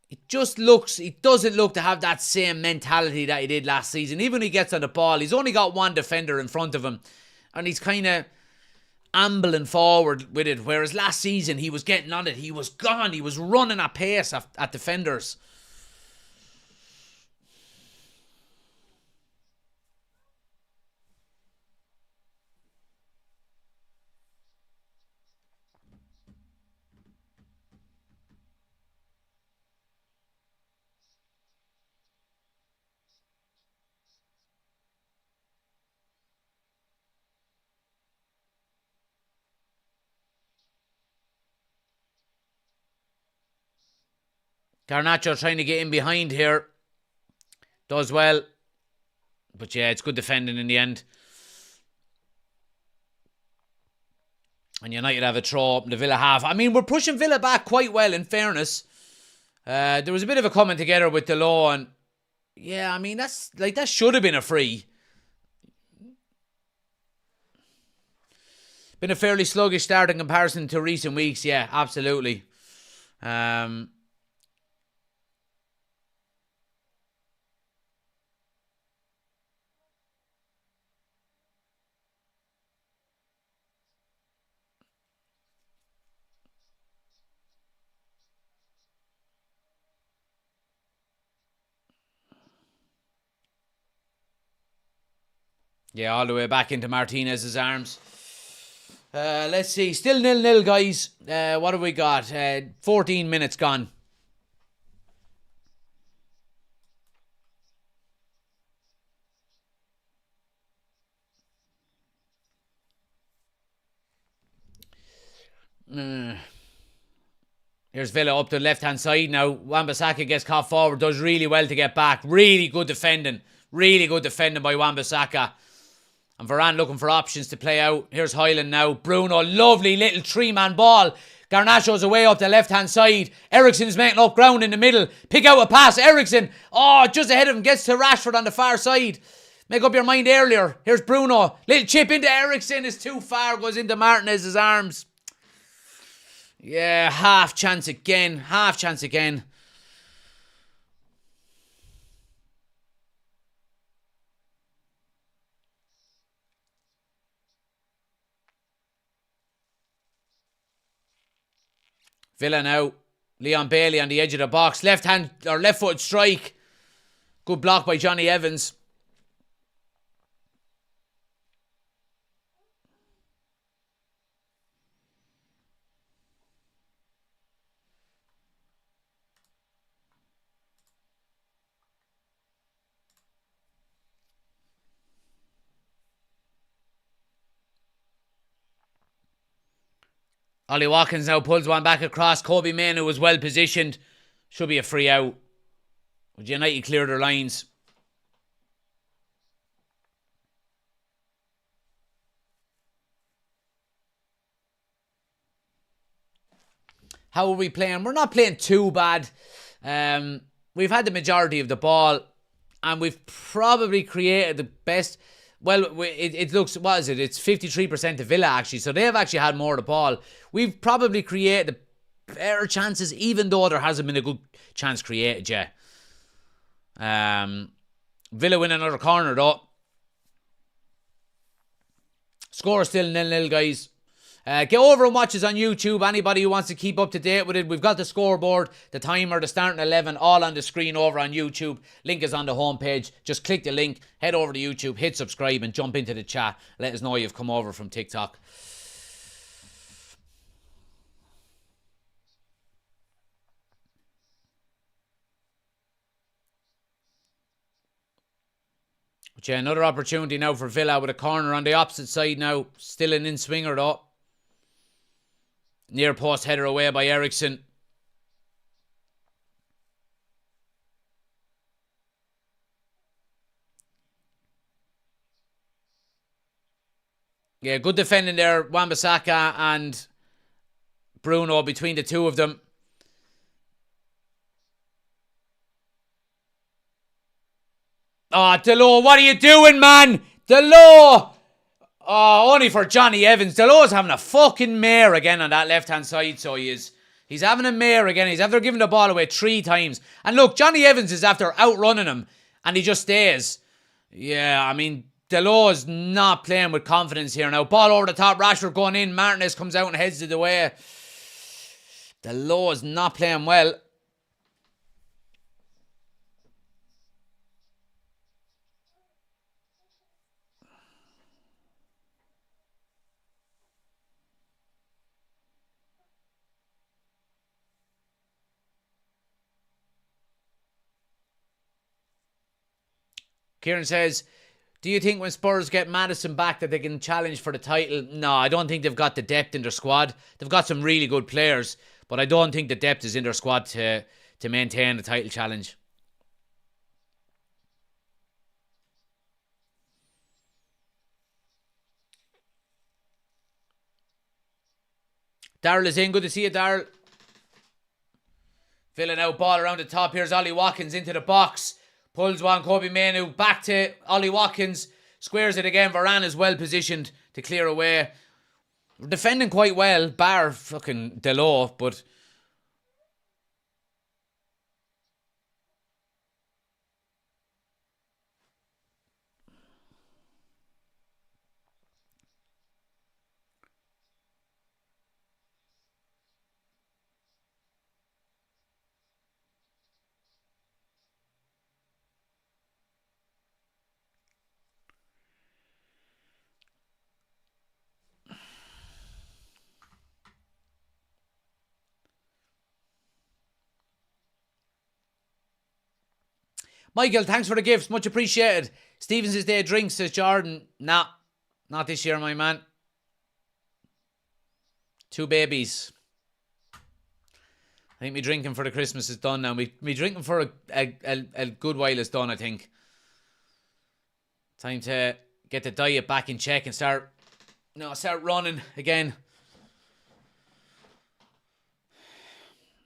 It just looks... He doesn't look to have that same mentality that he did last season. Even when he gets on the ball, he's only got one defender in front of him. And he's kind of ambling forward with it. Whereas last season, he was getting on it. He was gone. He was running at pace at defenders. Garnacho trying to get in behind here. Does well. But yeah, it's good defending in the end. And United have a throw up in the Villa half. I mean, we're pushing Villa back quite well, in fairness. There was a bit of a coming together with Delo, and yeah, I mean, that should have been a free. Been a fairly sluggish start in comparison to recent weeks. Yeah, absolutely. Yeah, all the way back into Martinez's arms. Let's see. Still 0-0, guys. What have we got? 14 minutes gone. Here's Villa up the left-hand side now. Wan-Bissaka gets caught forward. Does really well to get back. Really good defending. Really good defending by Wan-Bissaka. And Varane looking for options to play out. Here's Hojlund now. Bruno, lovely little three-man ball. Garnacho's away up the left-hand side. Eriksen's making up ground in the middle. Pick out a pass. Eriksen, just ahead of him. Gets to Rashford on the far side. Make up your mind earlier. Here's Bruno. Little chip into Eriksen. Is too far. Goes into Martinez's arms. Yeah, half chance again. Half chance again. Villa now. Leon Bailey on the edge of the box. Left foot strike. Good block by Johnny Evans. Ollie Watkins now pulls one back across. Kobe Mainoo was well positioned. Should be a free out. Would United clear their lines? How are we playing? We're not playing too bad. We've had the majority of the ball, and we've probably created the best. Well, it looks, what is it? It's 53% to Villa, actually. So they have actually had more of the ball. We've probably created the better chances, even though there hasn't been a good chance created yet. Villa win another corner, though. Score is still 0-0, guys. Get over and watch us on YouTube. Anybody who wants to keep up to date with it, we've got the scoreboard, the timer, the starting 11, all on the screen over on YouTube. Link is on the homepage. Just click the link, head over to YouTube, hit subscribe, and jump into the chat. Let us know you've come over from TikTok. But yeah, another opportunity now for Villa with a corner on the opposite side now. Still an in-swinger though. Near post header away by Eriksson. Yeah, good defending there. Wan-Bissaka and Bruno between the two of them. Oh, Delo, what are you doing, man? Delo! Oh, only for Johnny Evans. Delo's having a fucking mare again on that left-hand side, so he is. He's having a mare again. He's after giving the ball away 3 times. And look, Johnny Evans is after outrunning him, and he just stays. Yeah, I mean, Delo is not playing with confidence here now. Ball over the top, Rashford going in. Martinez comes out and heads it away. Delo is not playing well. Kieran says, do you think when Spurs get Maddison back that they can challenge for the title? No, I don't think they've got the depth in their squad. They've got some really good players, but I don't think the depth is in their squad to maintain the title challenge. Daryl is in. Good to see you, Daryl. Filling out ball around the top. Here's Ollie Watkins into the box. Pulls one, Kobe Mainoo back to Ollie Watkins. Squares it again. Varane is well positioned to clear away. We're defending quite well, bar fucking Delo, but... Michael, thanks for the gifts. Much appreciated. Stevens' Day drinks, says Jordan. Nah, not this year, my man. 2 babies. I think me drinking for the Christmas is done now. Me drinking for a good while is done, I think. Time to get the diet back in check and start running again.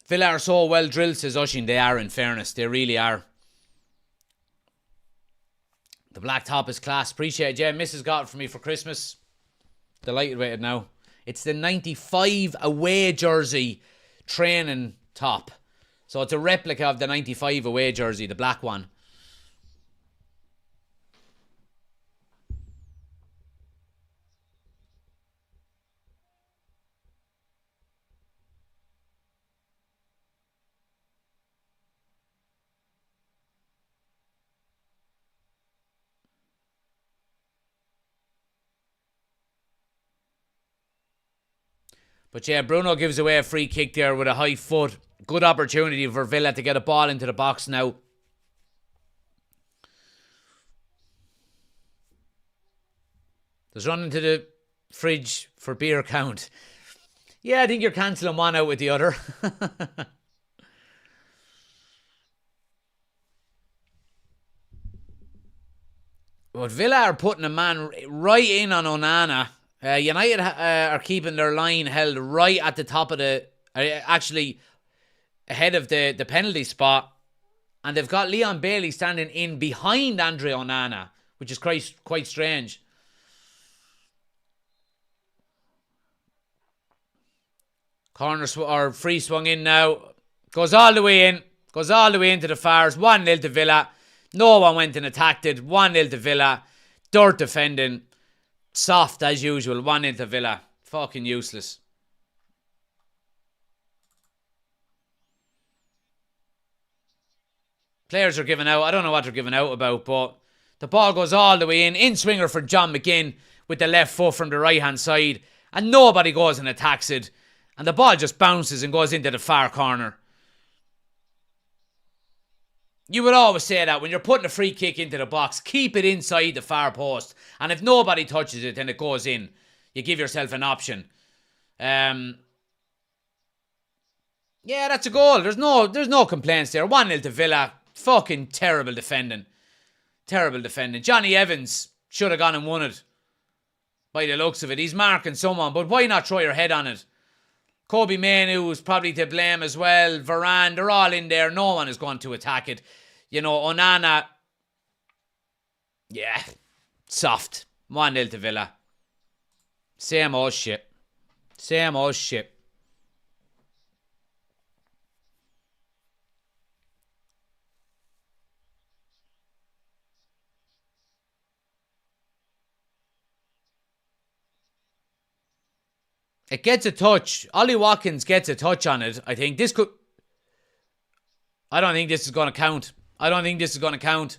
Villa are so well drilled, says Oshin. They are, in fairness. They really are. The black top is class. Appreciate it. Yeah, Mrs. got it for me for Christmas. Delighted with it now. It's the 95 away jersey training top. So it's a replica of the 95 away jersey, the black one. But yeah, Bruno gives away a free kick there with a high foot. Good opportunity for Villa to get a ball into the box now. There's running to the fridge for beer count. Yeah, I think you're cancelling one out with the other. But Villa are putting a man right in on Onana. United are keeping their line held right at the top of the... actually, ahead of the penalty spot. And they've got Leon Bailey standing in behind Andre Onana, which is quite strange. Corner or free swung in now. Goes all the way in. Goes all the way into the fars. 1-0 to Villa. No one went and attacked it. 1-0 to Villa. Dirt defending. Soft as usual. 1-0 to Villa. Fucking useless. Players are giving out. I don't know what they're giving out about, but the ball goes all the way in swinger for John McGinn with the left foot from the right-hand side, and nobody goes and attacks it, and the ball just bounces and goes into the far corner. You would always say that when you're putting a free kick into the box, keep it inside the far post, and if nobody touches it, then it goes in. You give yourself an option. Yeah, that's a goal. There's no complaints there. 1-0 to Villa. Fucking terrible defending. Terrible defending. Johnny Evans should have gone and won it. By the looks of it. He's marking someone, but why not throw your head on it? Kobe Mainoo was probably to blame as well. Varane, they're all in there. No one is going to attack it. You know, Onana. Yeah. Soft. 1-0 to Villa. Same old shit. Same old shit. It gets a touch. Ollie Watkins gets a touch on it. I think this could... I don't think this is going to count. I don't think this is going to count.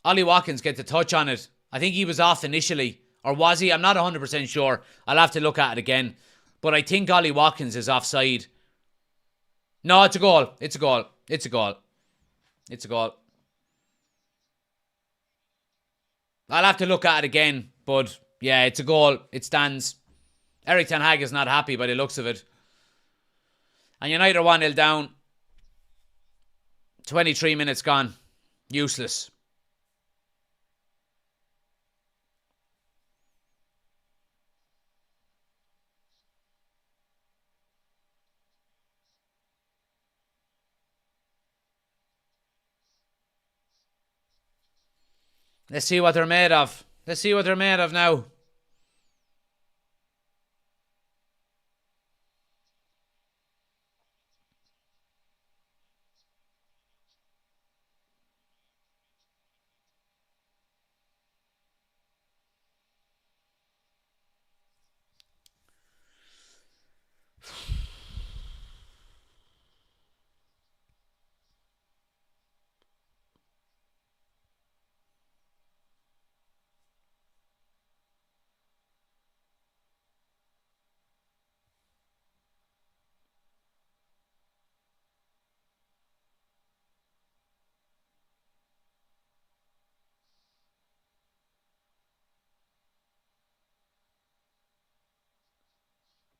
Ollie Watkins gets a touch on it. I think he was off initially. Or was he? I'm not 100% sure. I'll have to look at it again. But I think Ollie Watkins is offside. No, it's a goal. It's a goal. It's a goal. It's a goal. I'll have to look at it again. But yeah, it's a goal. It stands. Erik ten Hag is not happy by the looks of it. And United are 1-0 down. 23 minutes gone. Useless. Let's see what they're made of. Let's see what they're made of now.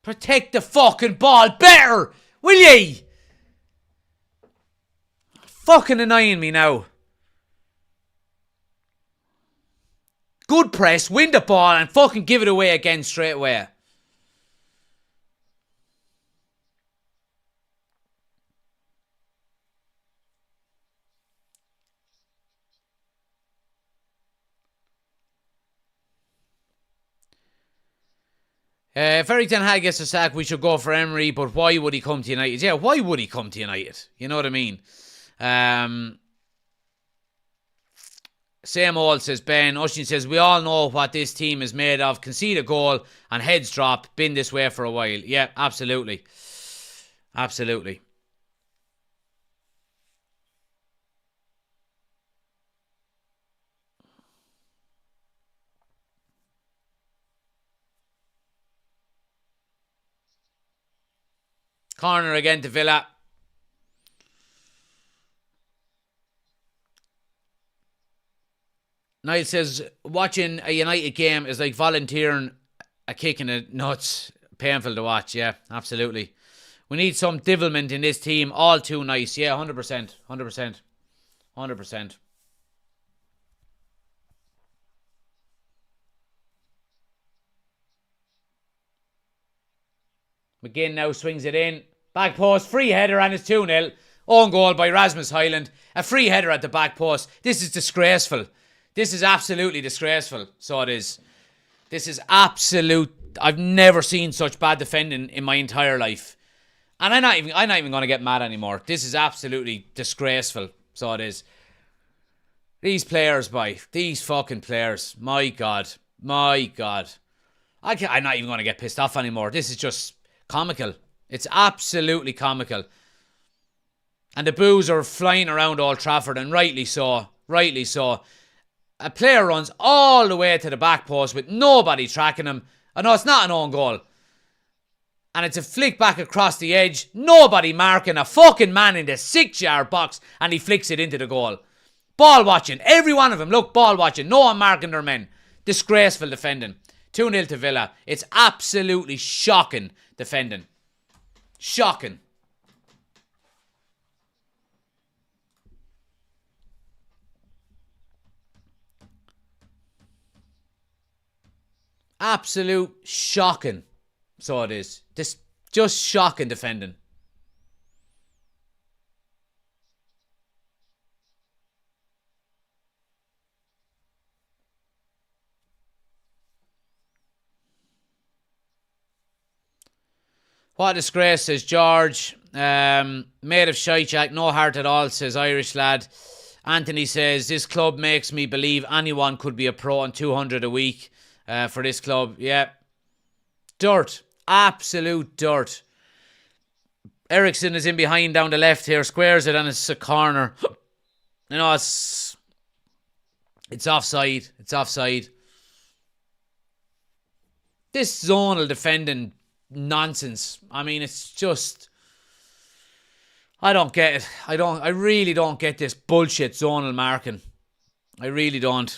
Protect the fucking ball better, will ye? Fucking annoying me now. Good press, win the ball and fucking give it away again straight away. If Erik ten Hag gets a sack, we should go for Emery, but why would he come to United? Yeah, why would he come to United? You know what I mean? Same old, says Ben. Ushin says, we all know what this team is made of. Concede a goal and heads drop. Been this way for a while. Yeah, absolutely. Absolutely. Corner again to Villa. Niall says, watching a United game is like volunteering a kick in the nuts. Painful to watch, yeah, absolutely. We need some devilment in this team. All too nice, yeah, 100%. 100%. 100%. McGinn now swings it in. Back post, free header, and it's 2-0. Own goal by Rasmus Hojlund. A free header at the back post. This is disgraceful. This is absolutely disgraceful. So it is. This is absolute. I've never seen such bad defending in my entire life. And I'm not even going to get mad anymore. This is absolutely disgraceful. So it is. These players, boy. These fucking players. My God. My God. I'm not even going to get pissed off anymore. This is just comical. It's absolutely comical. And the boos are flying around Old Trafford, and rightly so. Rightly so. A player runs all the way to the back post with nobody tracking him. I know it's not an own goal. And it's a flick back across the edge. Nobody marking a fucking man in the 6-yard box, and he flicks it into the goal. Ball watching. Every one of them, look, ball watching. No one marking their men. Disgraceful defending. 2-0 to Villa. It's absolutely shocking defending. Shocking. Absolute shocking. So it is. This just shocking defending. What a disgrace, says George. Made of shite, no heart at all, says Irish lad. Anthony says, this club makes me believe anyone could be a pro on 200 a week for this club. Yeah. Dirt. Absolute dirt. Ericsson is in behind down the left here, squares it, and it's a corner. You know, it's offside. It's offside. This zonal defending nonsense. I mean, it's just, I don't get it. I really don't get this bullshit zonal marking. I really don't.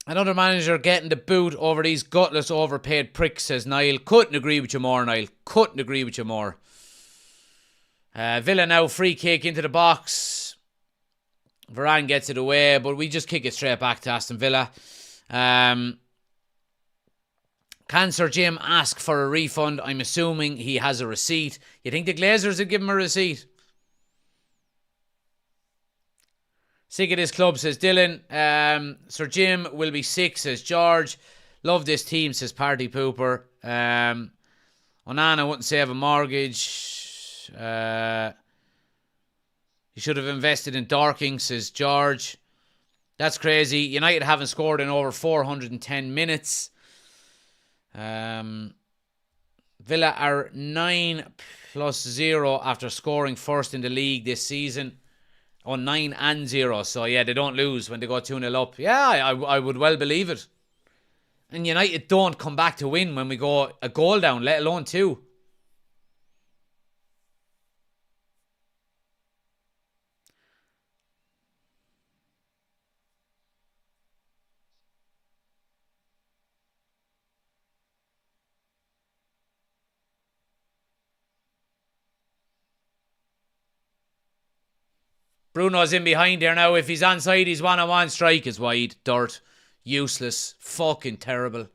Another manager getting the boot over these gutless overpaid pricks, says Niall. Couldn't agree with you more, Niall. Couldn't agree with you more. Villa now free kick into the box. Varane gets it away, but we just kick it straight back to Aston Villa. Can Sir Jim ask for a refund? I'm assuming he has a receipt. You think the Glazers would give him a receipt? Sick of this club, says Dylan. Sir Jim will be sick, says George. Love this team, says Party Pooper. Onana wouldn't save a mortgage. He should have invested in Dorking, says George. That's crazy. United haven't scored in over 410 minutes. Villa are 9+0 after scoring first in the league this season. 9-0. So, yeah, they don't lose when they go 2-0 up. Yeah, I would well believe it. And United don't come back to win when we go a goal down, let alone 2. Bruno's in behind there now. If he's onside, he's one-on-one. Strike is wide. Dirt. Useless. Fucking terrible.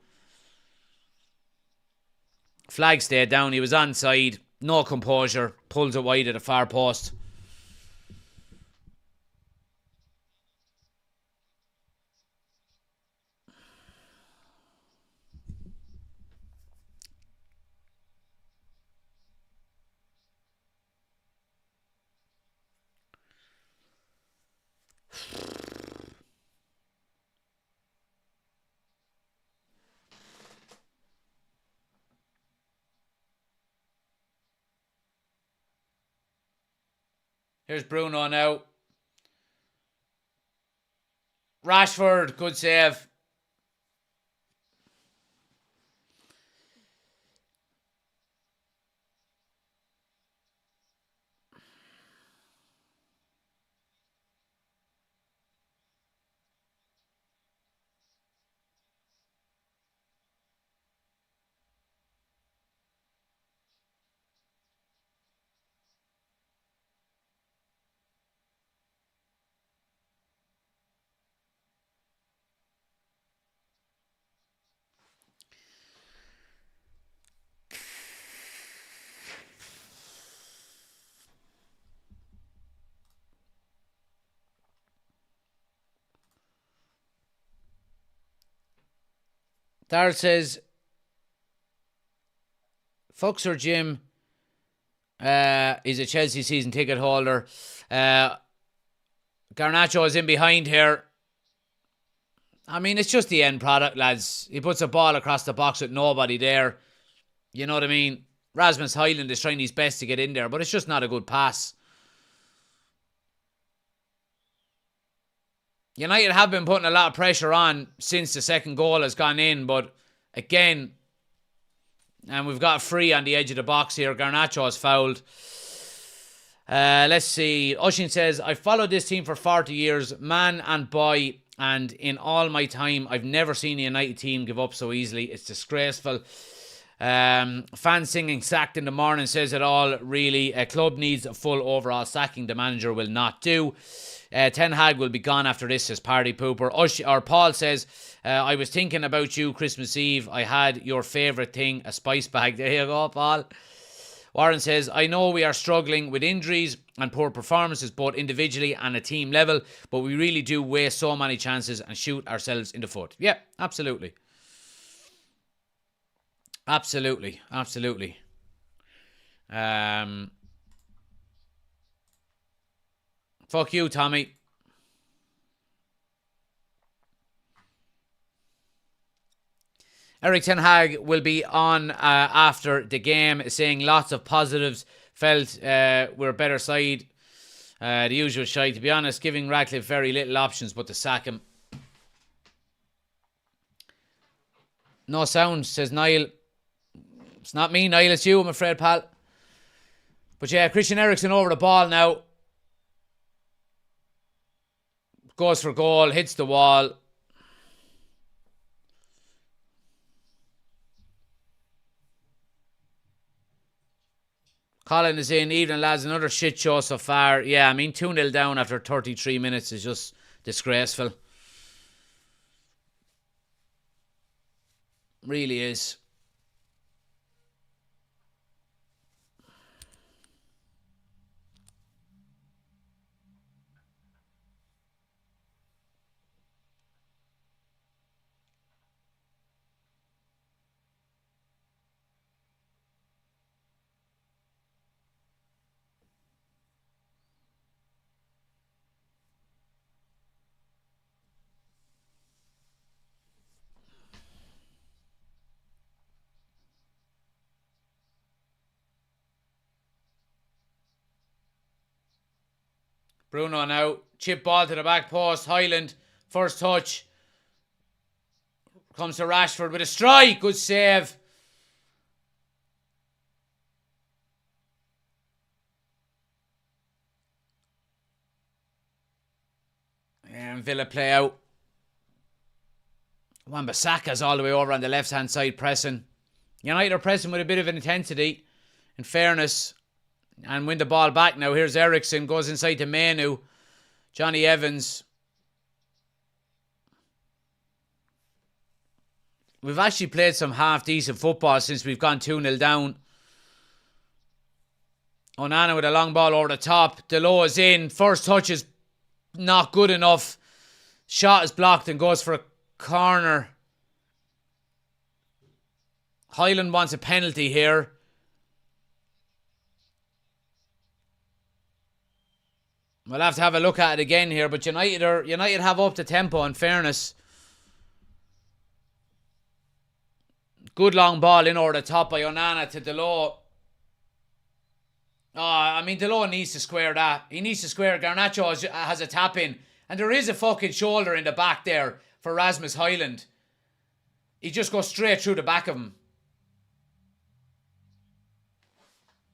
Flag stayed down. He was onside. No composure. Pulls it wide at the far post. Here's Bruno now. Rashford, good save. Darrell says, fuck Sir Jim. He's a Chelsea season ticket holder. Garnacho is in behind here. I mean, it's just the end product, lads. He puts a ball across the box with nobody there. You know what I mean? Rasmus Hojlund is trying his best to get in there, but it's just not a good pass. United have been putting a lot of pressure on since the second goal has gone in, but again, and we've got free on the edge of the box here. Garnacho has fouled. Let's see. Oshin says, I followed this team for 40 years, man and boy, and in all my time, I've never seen a United team give up so easily. It's disgraceful. Fans singing sacked in the morning says it all, really. A club needs a full overall sacking. The manager will not do. Ten Hag will be gone after this, says Party Pooper. Paul says, I was thinking about you Christmas Eve. I had your favourite thing, a spice bag. There you go, Paul. Warren says, I know we are struggling with injuries and poor performances both individually and at team level, but we really do waste so many chances and shoot ourselves in the foot. Yeah, absolutely. Absolutely. Fuck you, Tommy. Erik Ten Hag will be on after the game, saying lots of positives. Felt we're a better side. The usual shite. To be honest, giving Radcliffe very little options but to sack him. No sound, says Niall. It's not me, Niall, it's you, I'm afraid, pal. But yeah, Christian Eriksen over the ball now. Goes for goal, hits the wall. Colin is in. Evening, lads. Another shit show so far. Yeah, I mean, 2-0 down after 33 minutes is just disgraceful. Really is. Bruno now. Chip ball to the back post. Hojlund. First touch. Comes to Rashford with a strike. Good save. And Villa play out. Wan-Bissaka's all the way over on the left-hand side pressing. United are pressing with a bit of an intensity, in fairness, and win the ball back now. Here's Eriksen, goes inside to Manu. Johnny Evans. We've actually played some half-decent football since we've gone 2-0 down. Onana with a long ball over the top. Delo is in. First touch is not good enough. Shot is blocked and goes for a corner. Hojlund wants a penalty here. We'll have to have a look at it again here, but United have up the tempo, in fairness. Good long ball in over the top by Onana to Delo. Oh, I mean, Delo needs to square that. He needs to square. Garnacho has a tap in. And there is a fucking shoulder in the back there for Rasmus Hojlund. He just goes straight through the back of him.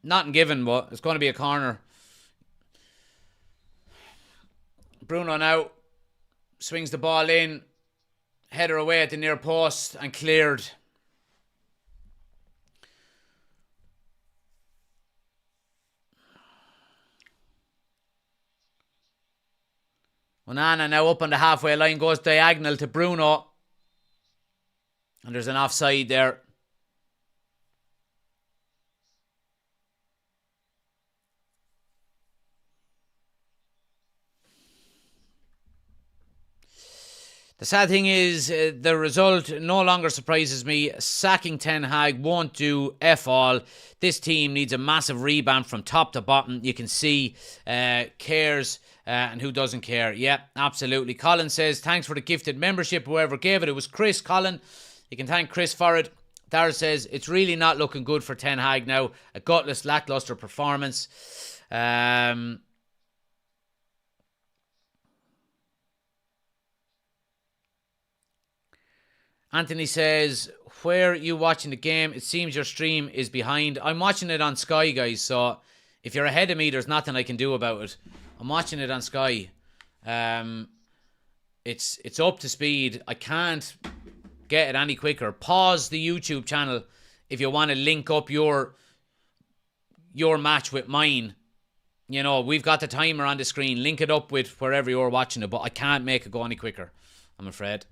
Nothing given, but it's going to be a corner. Bruno now swings the ball in. Header away at the near post and cleared. Onana now up on the halfway line, goes diagonal to Bruno. And there's an offside there. The sad thing is, the result no longer surprises me. Sacking Ten Hag won't do F all. This team needs a massive revamp from top to bottom. You can see cares and who doesn't care. Yeah, absolutely. Colin says, thanks for the gifted membership. Whoever gave it, it was Chris. Colin, you can thank Chris for it. Darrell says, it's really not looking good for Ten Hag now. A gutless, lackluster performance. Anthony says, where are you watching the game? It seems your stream is behind. I'm watching it on Sky, guys, so if you're ahead of me, there's nothing I can do about it. I'm watching it on Sky. It's up to speed. I can't get it any quicker. Pause the YouTube channel if you want to link up your match with mine. You know, we've got the timer on the screen. Link it up with wherever you're watching it, but I can't make it go any quicker, I'm afraid.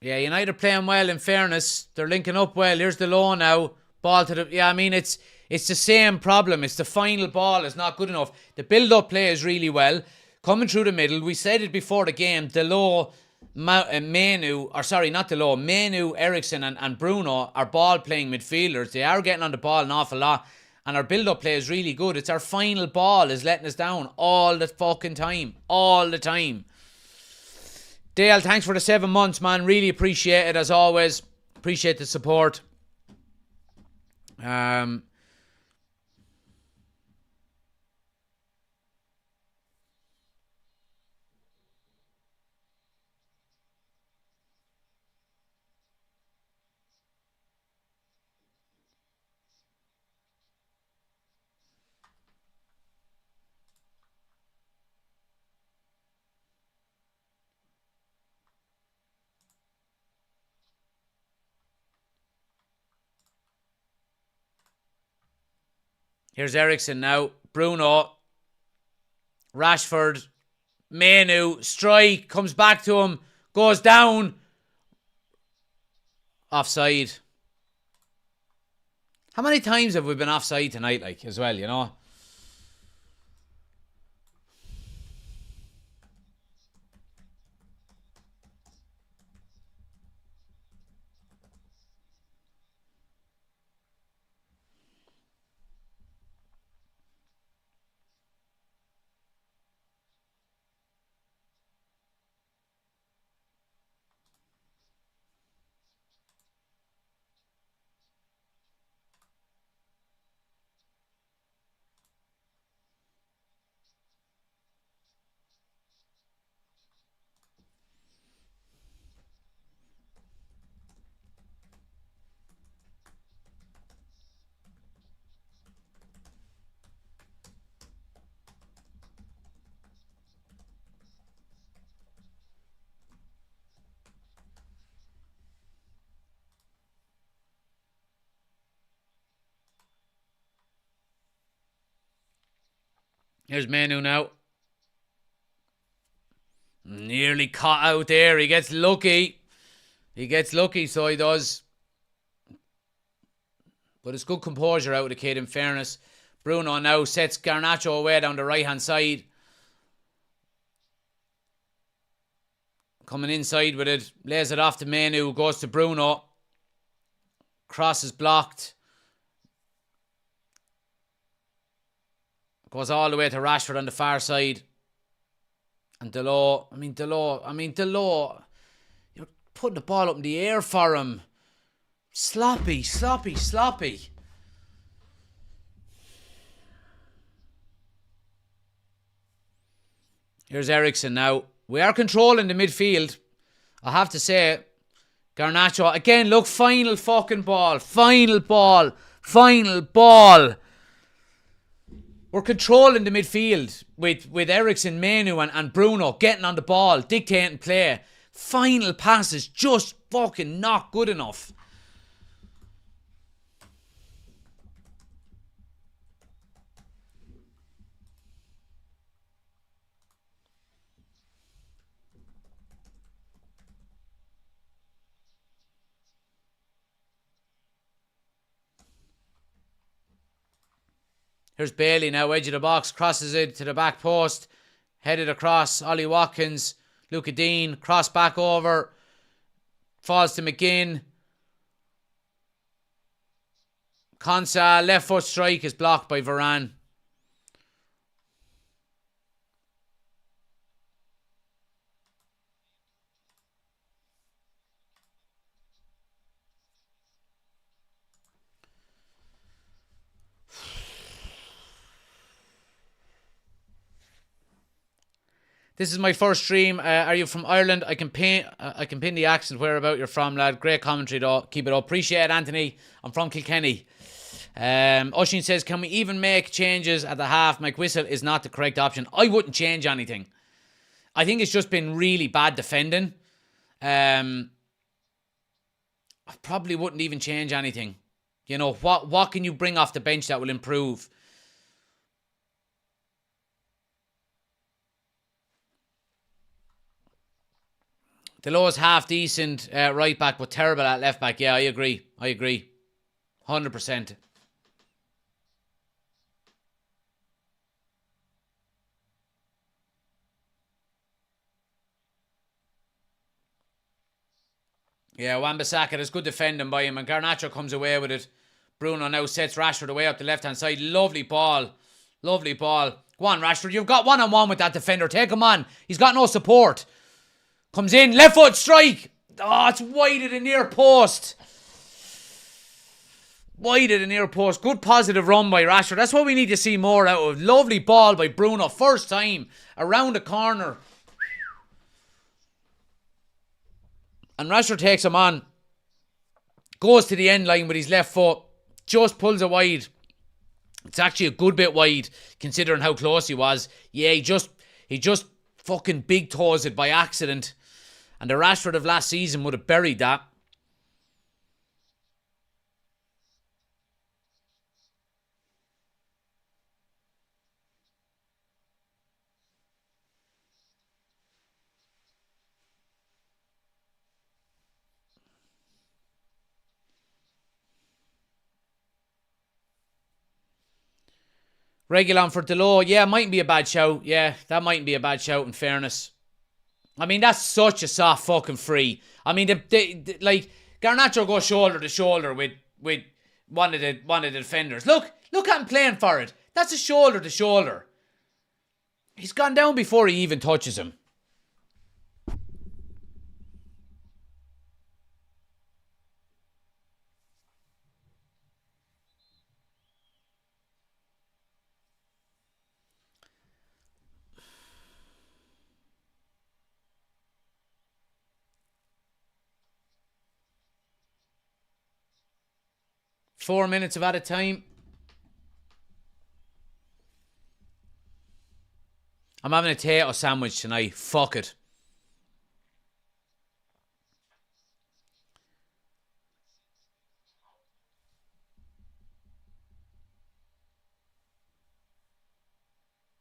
Yeah, United are playing well, in fairness. They're linking up well. Here's the low now. Ball to the... Yeah, I mean, it's the same problem. It's the final ball is not good enough. The build-up play is really well. Coming through the middle, we said it before the game, Manu, Eriksson and Bruno are ball-playing midfielders. They are getting on the ball an awful lot, and our build-up play is really good. It's our final ball is letting us down all the fucking time. All the time. Dale, thanks for the 7 months, man. Really appreciate it, as always. Appreciate the support. Here's Eriksson now. Bruno. Rashford. Manu. Strike. Comes back to him. Goes down. Offside. How many times have we been offside tonight, like, as well, you know? Here's Manu now. Nearly caught out there. He gets lucky. He gets lucky, so he does. But it's good composure out of the kid, in fairness. Bruno now sets Garnacho away down the right-hand side. Coming inside with it. Lays it off to Manu. Goes to Bruno. Cross is blocked. Goes all the way to Rashford on the far side. And Delors. You're putting the ball up in the air for him. Sloppy. Here's Eriksson now. We are controlling the midfield, I have to say. Garnacho. Again, look, final fucking ball. Final ball. We're controlling the midfield with Eriksson, Manu and Bruno getting on the ball, dictating play. Final passes just fucking not good enough. Here's Bailey now, edge of the box, crosses it to the back post, headed across, Ollie Watkins, Luca Dean, cross back over, falls to McGinn. Konsa, left foot strike is blocked by Varane. This is my first stream. Are you from Ireland? I can pin the accent where about you're from, lad. Great commentary though. Keep it up. Appreciate it, Anthony. I'm from Kilkenny. Oshin says, can we even make changes at the half? Mike Whistle is not the correct option. I wouldn't change anything. I think it's just been really bad defending. I probably wouldn't even change anything. You know, what can you bring off the bench that will improve? Delo's half decent right back, but terrible at left back. Yeah, I agree. 100%. Yeah, Wan-Bissaka, there's good defending by him, and Garnacho comes away with it. Bruno now sets Rashford away up the left-hand side. Lovely ball. Go on, Rashford. You've got one-on-one with that defender. Take him on. He's got no support. Comes in, left foot strike. Oh, it's wide of the near post. Good positive run by Rashford. That's what we need to see more out of. Lovely ball by Bruno. First time around the corner. And Rashford takes him on. Goes to the end line with his left foot. Just pulls it wide. It's actually a good bit wide considering how close he was. Yeah, he just fucking big toes it by accident. And the Rashford of last season would have buried that. Regulon for Delo. Yeah, mightn't be a bad shout. Yeah, that mightn't be a bad shout in fairness. I mean, that's such a soft fucking free. I mean, like Garnacho goes shoulder to shoulder with one of the defenders. Look at him playing for it. That's a shoulder to shoulder. He's gone down before he even touches him. Four minutes of added time. I'm having a potato sandwich tonight. Fuck it.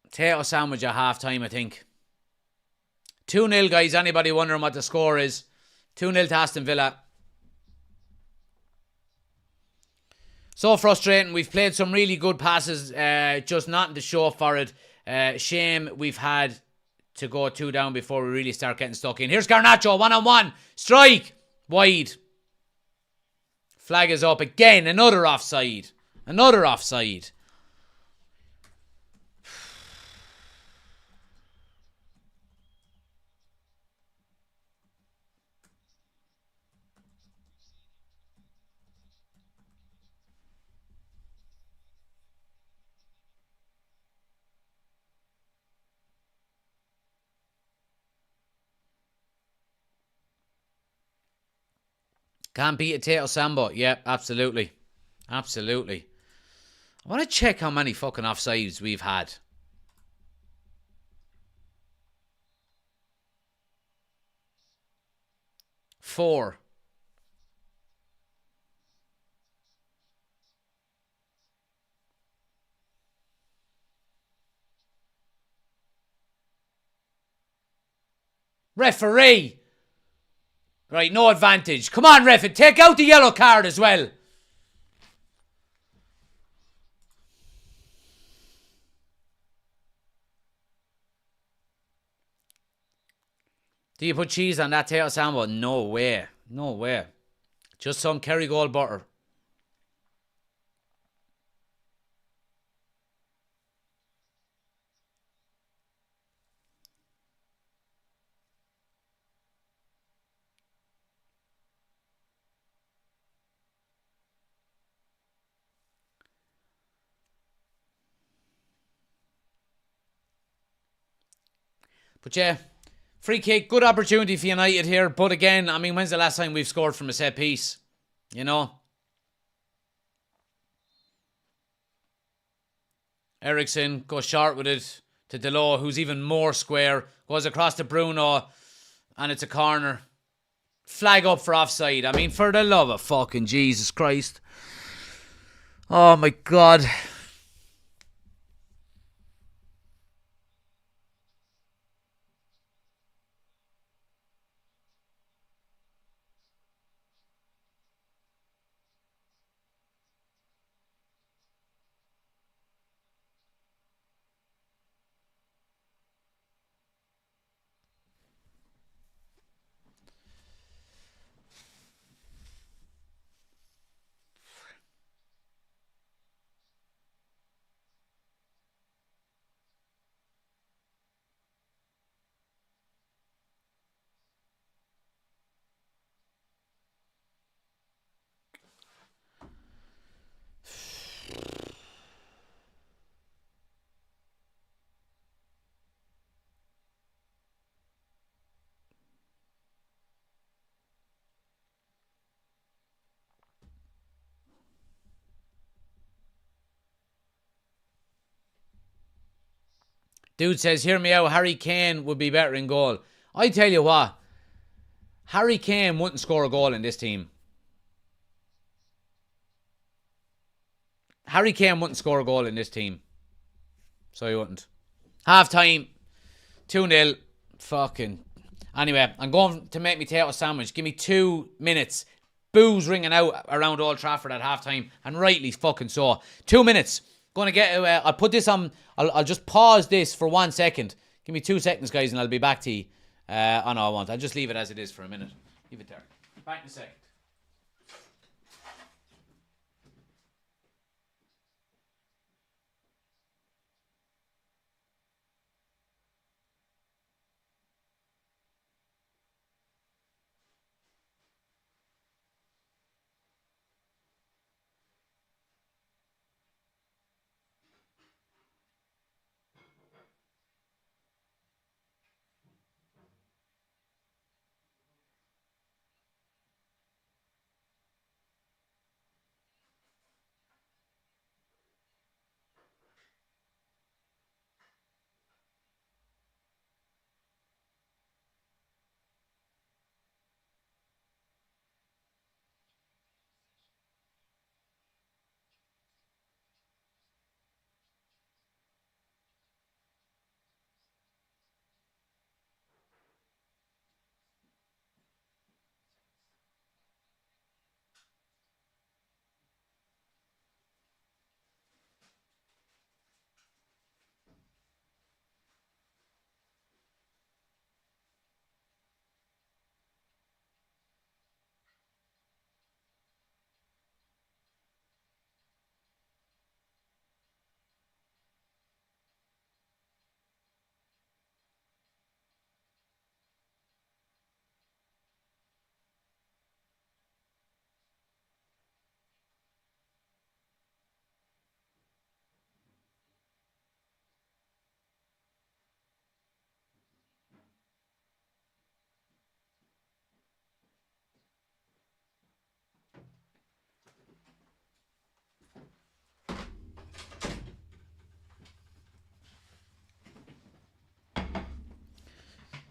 Potato sandwich at half time, I think. 2-0, guys. Anybody wondering what the score is? 2-0 to Aston Villa. So frustrating. We've played some really good passes, just nothing to show for it. Shame we've had to go 2 down before we really start getting stuck in. Here's Garnacho, one-on-one. Strike. Wide. Flag is up again. Another offside. Can't beat a Tato Sambo. Yep, absolutely. I want to check how many fucking offsides we've had. 4. Referee. Right, no advantage. Come on, ref. Take out the yellow card as well. Do you put cheese on that potato sandwich? No way. No way. Just some Kerrygold butter. But yeah, free kick, good opportunity for United here. But again, I mean, when's the last time we've scored from a set piece? You know? Ericsson goes short with it to Delo, who's even more square. Goes across to Bruno, and it's a corner. Flag up for offside. I mean, for the love of fucking Jesus Christ. Oh my God. Dude says, hear me out, Harry Kane would be better in goal. I tell you what, Harry Kane wouldn't score a goal in this team. Harry Kane wouldn't score a goal in this team. So he wouldn't. Half time, 2-0. Fucking. Anyway, I'm going to make me potato sandwich. Give me 2 minutes. Boos ringing out around Old Trafford at half time. And rightly fucking so. 2 minutes. Going to get, I'll put this on, I'll just pause this for 1 second. Give me 2 seconds, guys, and I'll be back to you. Oh no, I won't. I'll just leave it as it is for a minute. Leave it there. Back in a second.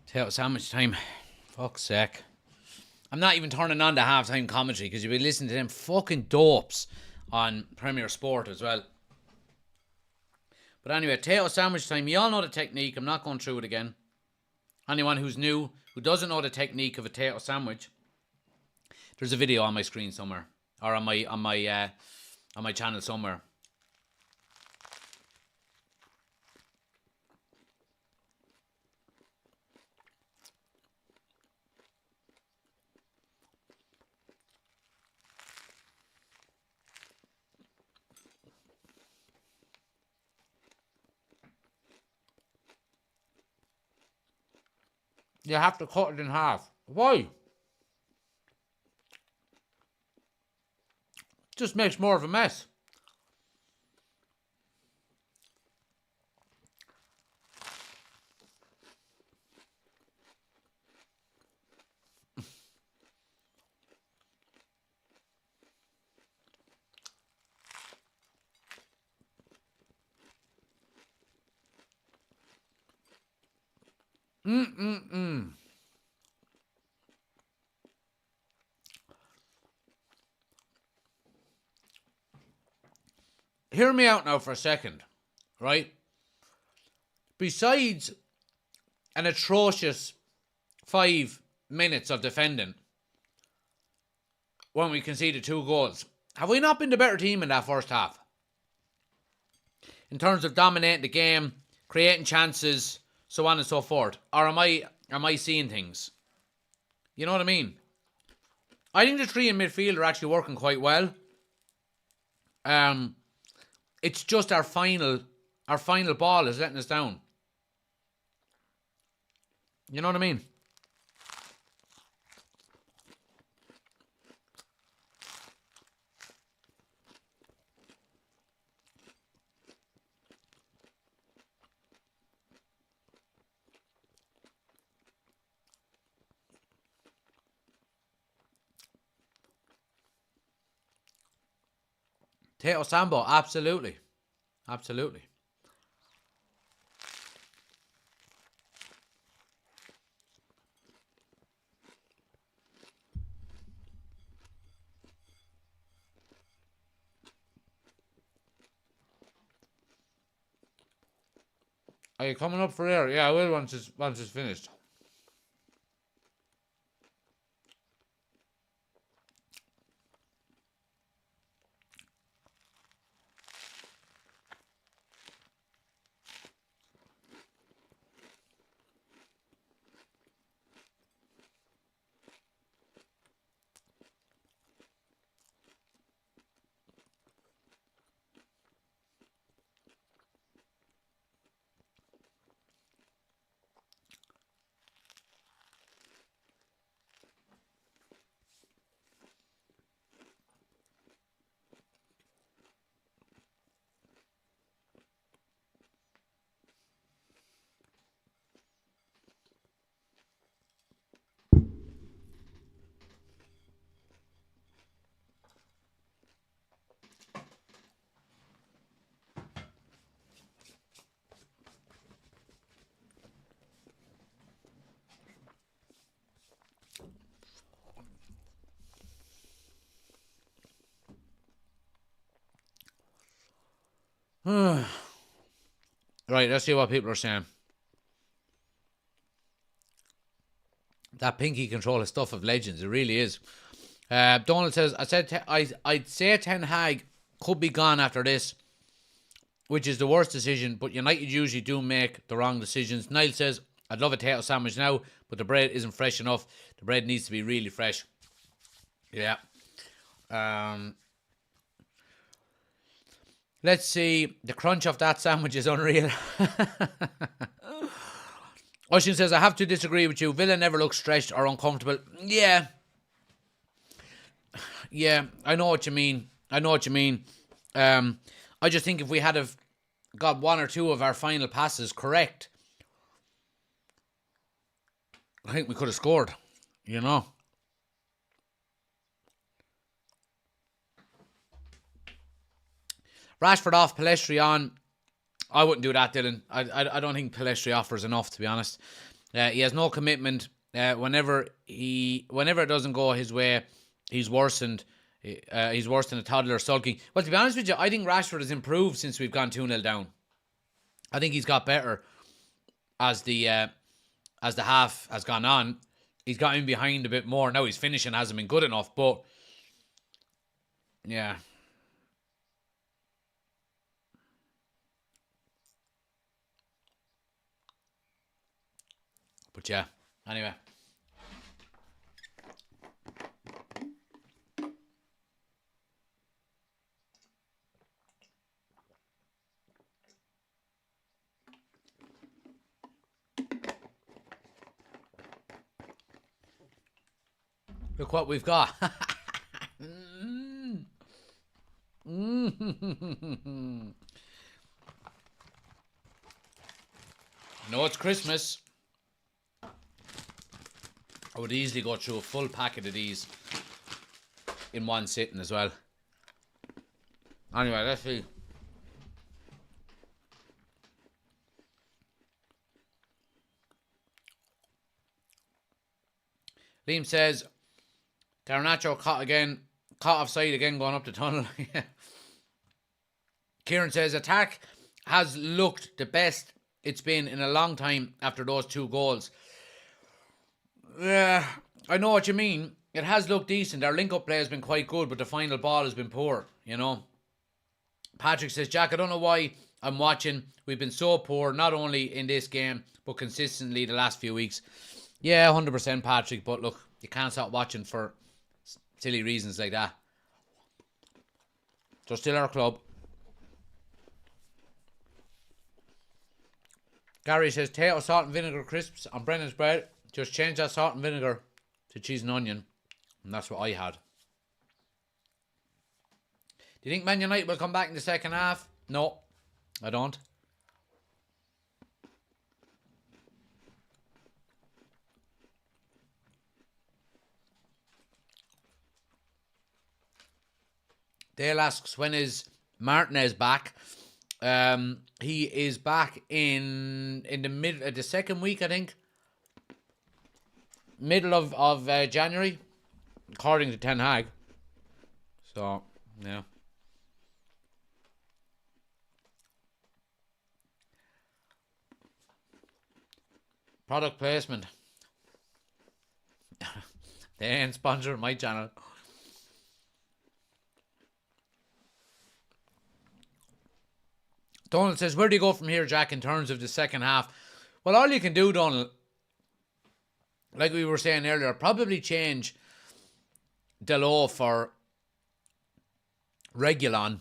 Potato sandwich time. Fuck's sake. I'm not even turning on the halftime commentary because you'll be listening to them fucking dopes on Premier Sport as well. But anyway, potato sandwich time. You all know the technique. I'm not going through it again. Anyone who's new, who doesn't know the technique of a potato sandwich, there's a video on my screen somewhere, or on my channel somewhere. You have to cut it in half. Why? Just makes more of a mess. Hear me out now for a second, right? Besides an atrocious 5 minutes of defending when we conceded 2 goals, have we not been the better team in that first half? In terms of dominating the game, creating chances, so on and so forth. Or am I seeing things? You know what I mean? I think the 3 in midfield are actually working quite well. It's just our final ball is letting us down. You know what I mean? Teo Sambo, absolutely. Absolutely. Are you coming up for air? Yeah, I will once it's finished. Right, let's see what people are saying. That pinky control is stuff of legends. It really is. Donald says, I'd say Ten Hag could be gone after this, which is the worst decision, but United usually do make the wrong decisions. Niall says, I'd love a potato sandwich now, but the bread isn't fresh enough. The bread needs to be really fresh. Yeah. Let's see. The crunch of that sandwich is unreal. Ocean says, I have to disagree with you. Villa never looks stretched or uncomfortable. Yeah. Yeah, I know what you mean. I just think if we had have got 1 or 2 of our final passes correct, I think we could have scored, you know. Rashford off, Pelestri on. I wouldn't do that, Dylan. I don't think Pelestri offers enough, to be honest. He has no commitment. Whenever it doesn't go his way, he's worsened. He's worse than a toddler sulking. Well, to be honest with you, I think Rashford has improved since we've gone 2-0 down. I think he's got better as the half has gone on. He's got in behind a bit more. Now his finishing hasn't been good enough, but yeah. But yeah, anyway. Look what we've got. No, it's Christmas. I would easily go through a full packet of these in one sitting as well. Anyway, let's see. Liam says, Garnacho caught offside again going up the tunnel. Kieran says, attack has looked the best it's been in a long time after those 2 goals. Yeah, I know what you mean. It has looked decent. Our link-up play has been quite good, but the final ball has been poor, you know. Patrick says, Jack, I don't know why I'm watching. We've been so poor, not only in this game, but consistently the last few weeks. Yeah, 100% Patrick, but look, you can't stop watching for silly reasons like that. They're still our club. Gary says, potato, salt and vinegar crisps on Brennan's bread. Just change that salt and vinegar to cheese and onion. And that's what I had. Do you think Man United will come back in the second half? No, I don't. Dale asks, when is Martinez back? He is back in the second week, I think. Middle of January, according to Ten Hag. So, yeah. Product placement. They ain't sponsoring my channel. Donald says, where do you go from here, Jack, in terms of the second half? Well, all you can do, Donald, like we were saying earlier, probably change Delo for Reguilon.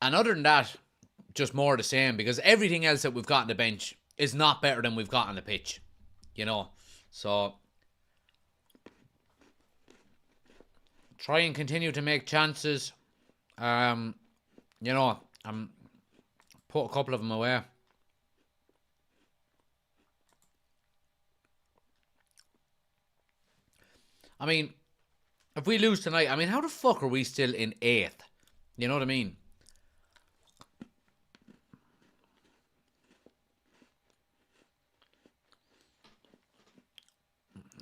And other than that, just more of the same, because everything else that we've got on the bench is not better than we've got on the pitch. You know, so try and continue to make chances. You know, put a couple of them away. I mean, if we lose tonight, I mean, how the fuck are we still in 8th? You know what I mean?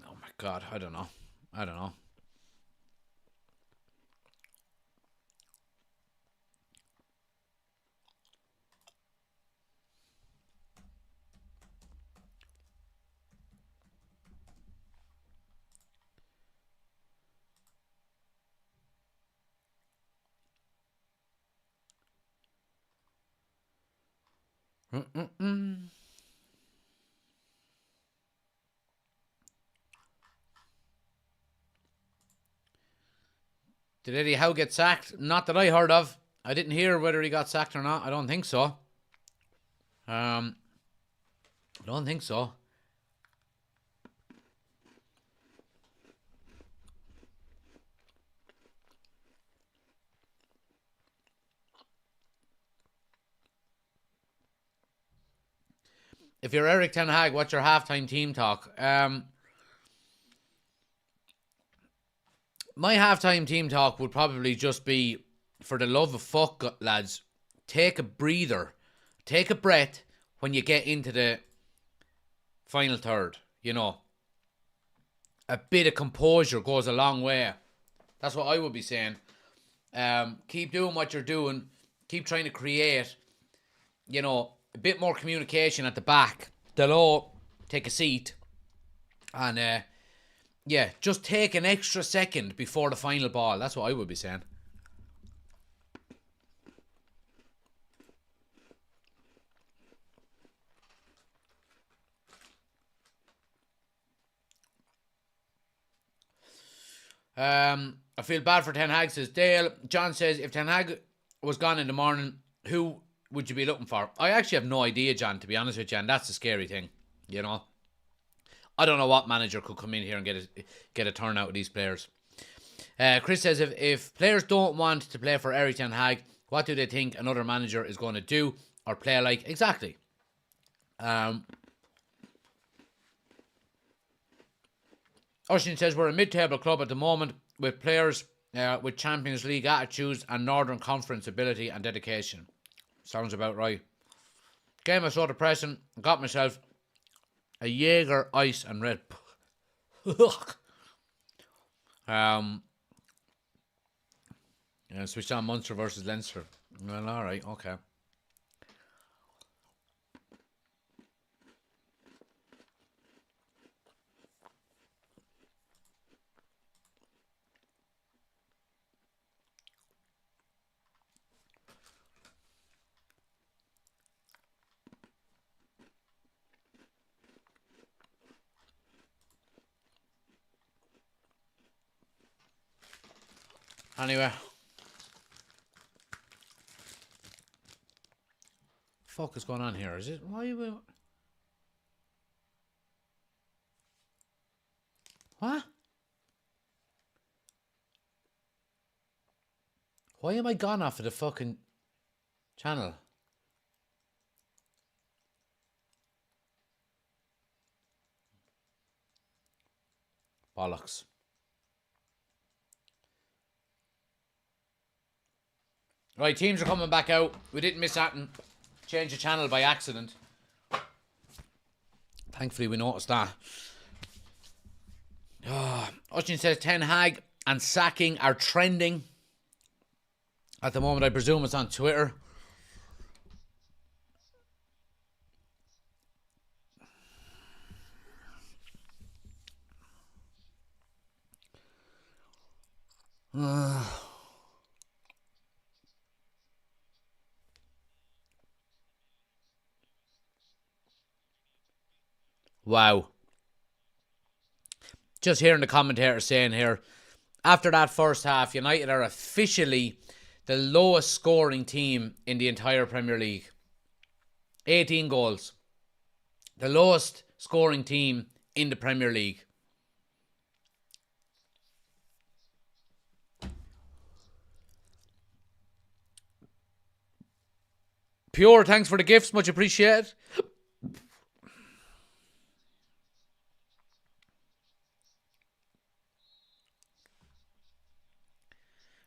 Oh my God, I don't know. Did Eddie Howe get sacked? Not that I heard of. I didn't hear whether he got sacked or not. I don't think so. I don't think so. If you're Eric Ten Hag, what's your halftime team talk? My halftime team talk would probably just be, for the love of fuck, lads, take a breather. Take a breath when you get into the final third. You know, a bit of composure goes a long way. That's what I would be saying. Keep doing what you're doing. Keep trying to create, you know, a bit more communication at the back. Delo, take a seat. And, yeah, just take an extra second before the final ball. That's what I would be saying. I feel bad for Ten Hag, says Dale. John says, if Ten Hag was gone in the morning, who would you be looking for? I actually have no idea, John, to be honest with you, and that's the scary thing, you know. I don't know what manager could come in here and get a turnout of these players. Chris says, if players don't want to play for Erik ten Hag, what do they think another manager is going to do or play like? Exactly. Oshin says, we're a mid-table club at the moment with players with Champions League attitudes and Northern Conference ability and dedication. Sounds about right. Game was so depressing. Got myself a Jaeger, ice and Red Bull. Switched on Munster versus Leinster. Well, alright, okay. Anyway. Fuck is going on here? Is it? Why are you... What? Why am I gone off of the fucking channel? Bollocks. Right, teams are coming back out. We didn't miss that and change the channel by accident. Thankfully, we noticed that. Oshin says Ten Hag and sacking are trending. At the moment, I presume it's on Twitter. Wow. Just hearing the commentator saying here, after that first half, United are officially the lowest scoring team in the entire Premier League. 18 goals. The lowest scoring team in the Premier League. Pure, thanks for the gifts. Much appreciated.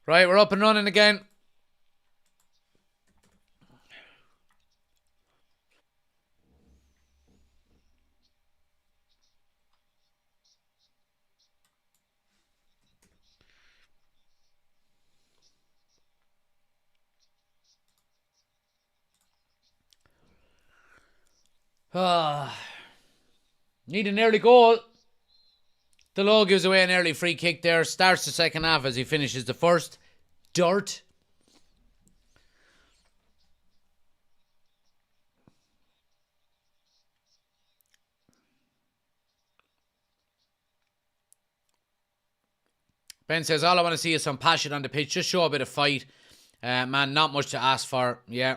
Right, we're up and running again. Need an early goal. Delo gives away an early free kick there. Starts the second half as he finishes the first. Dirt. Ben says, all I want to see is some passion on the pitch. Just show a bit of fight. Man, not much to ask for. Yeah.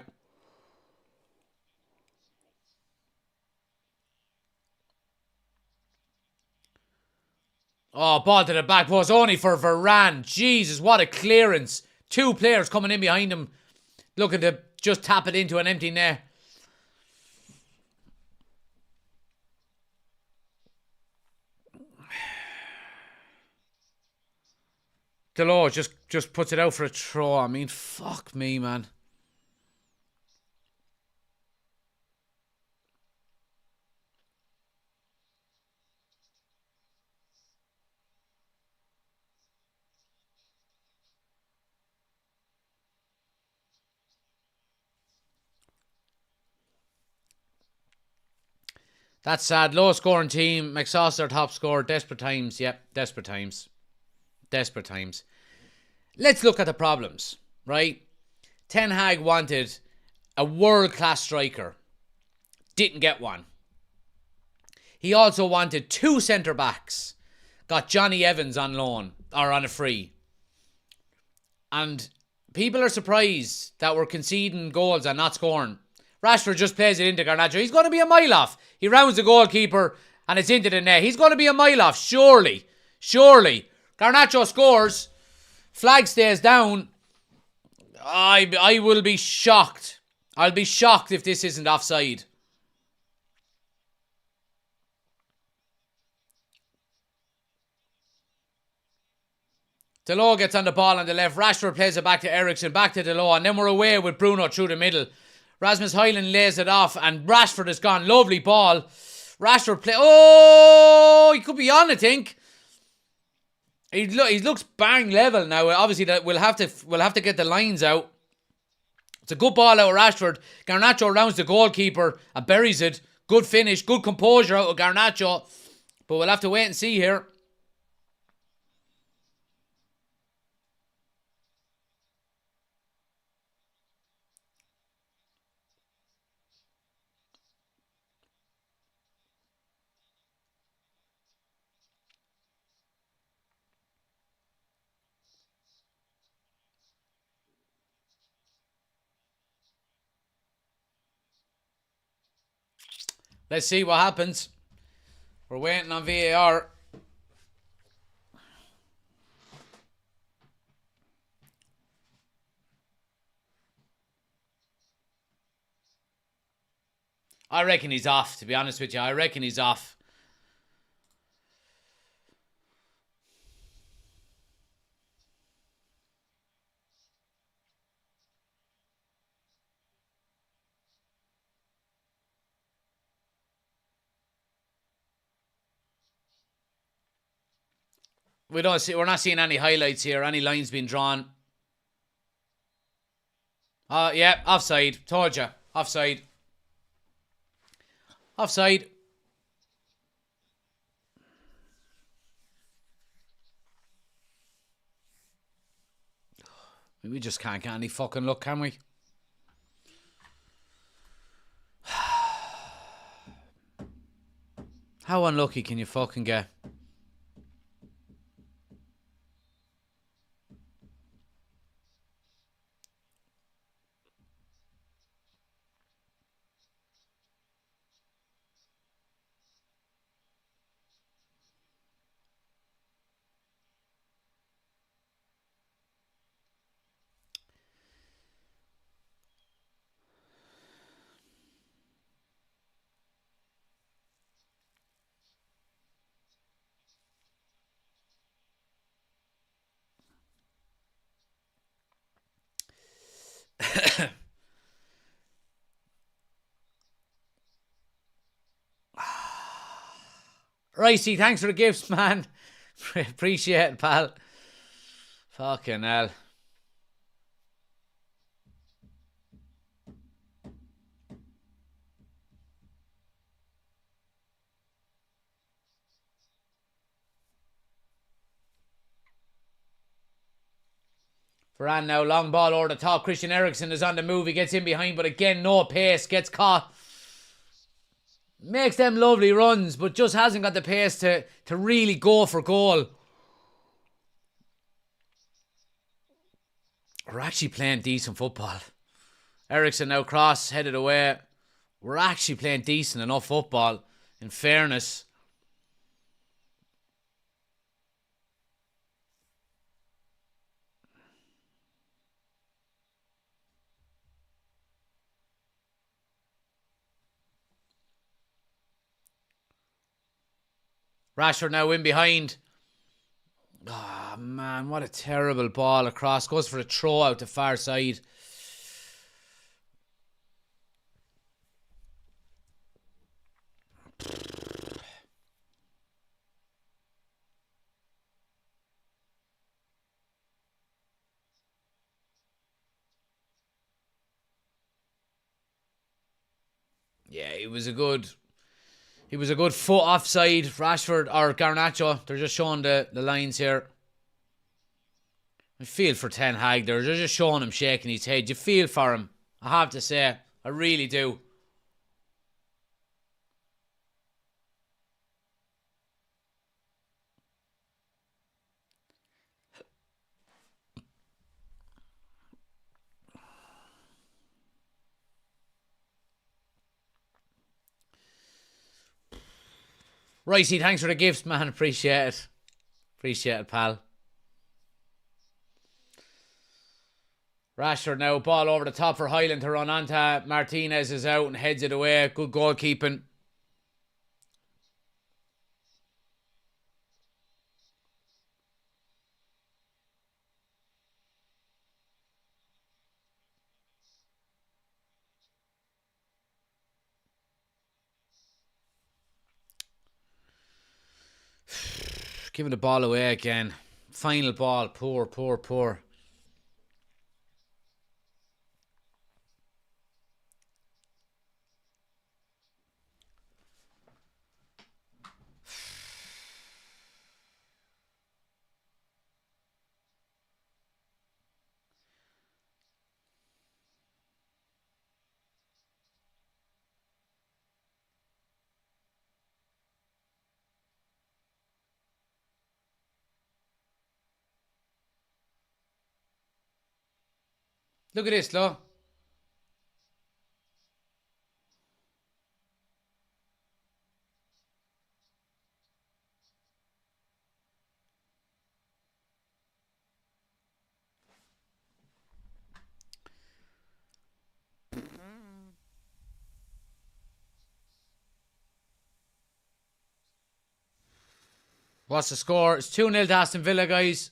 Oh, ball to the back post, only for Varane. Jesus, what a clearance. Two players coming in behind him, looking to just tap it into an empty net. Delo just puts it out for a throw. I mean, fuck me, man. That's sad. Low scoring team. McSaucer top scorer. Desperate times. Yep, desperate times. Desperate times. Let's look at the problems, right? Ten Hag wanted a world-class striker. Didn't get one. He also wanted two centre-backs. Got Johnny Evans on loan, or on a free. And people are surprised that we're conceding goals and not scoring. Rashford just plays it into Garnacho. He's going to be a mile off. He rounds the goalkeeper And it's into the net. He's going to be a mile off, surely. Surely. Garnacho scores. Flag stays down. I will be shocked. I'll be shocked if this isn't offside. Disallowed gets on the ball on the left. Rashford plays it back to Eriksen, back to Disallowed, and then we're away with Bruno through the middle. Rasmus Hojlund lays it off, and Rashford has gone. Lovely ball. Rashford play. Oh, he could be on, I think. He looks bang level now. Obviously, that we'll have to get the lines out. It's a good ball out of Rashford. Garnacho rounds the goalkeeper and buries it. Good finish, good composure out of Garnacho. But we'll have to wait and see here. Let's see what happens. We're waiting on VAR. I reckon he's off, to be honest with you. I reckon he's off. We're not seeing any highlights here, any lines being drawn. Yeah, offside. Told you. Offside. Offside. We just can't get any fucking luck, can we? How unlucky can you fucking get? Ricey, thanks for the gifts, man. Appreciate it, pal. Fucking hell. Varane now, long ball over the top. Christian Eriksen is on the move. He gets in behind, but again, no pace. Gets caught. Makes them lovely runs, but just hasn't got the pace to really go for goal. We're actually playing decent football. Eriksen now cross, headed away. We're actually playing decent enough football, in fairness. Rashford now in behind. Oh, man, what a terrible ball across. Goes for a throw out the far side. Yeah, it was a good foot offside. Rashford or Garnacho. They're just showing the lines here. I feel for Ten Hag. They're just showing him shaking his head. You feel for him. I have to say. I really do. Ricey, thanks for the gifts, man. Appreciate it. Appreciate it, pal. Rashford now, ball over the top for Hojlund to run onto. Martinez is out and heads it away. Good goalkeeping. Giving the ball away again. Final ball. Poor, poor, poor. Look at this, look. What's the score? It's 2-0 to Aston Villa, guys.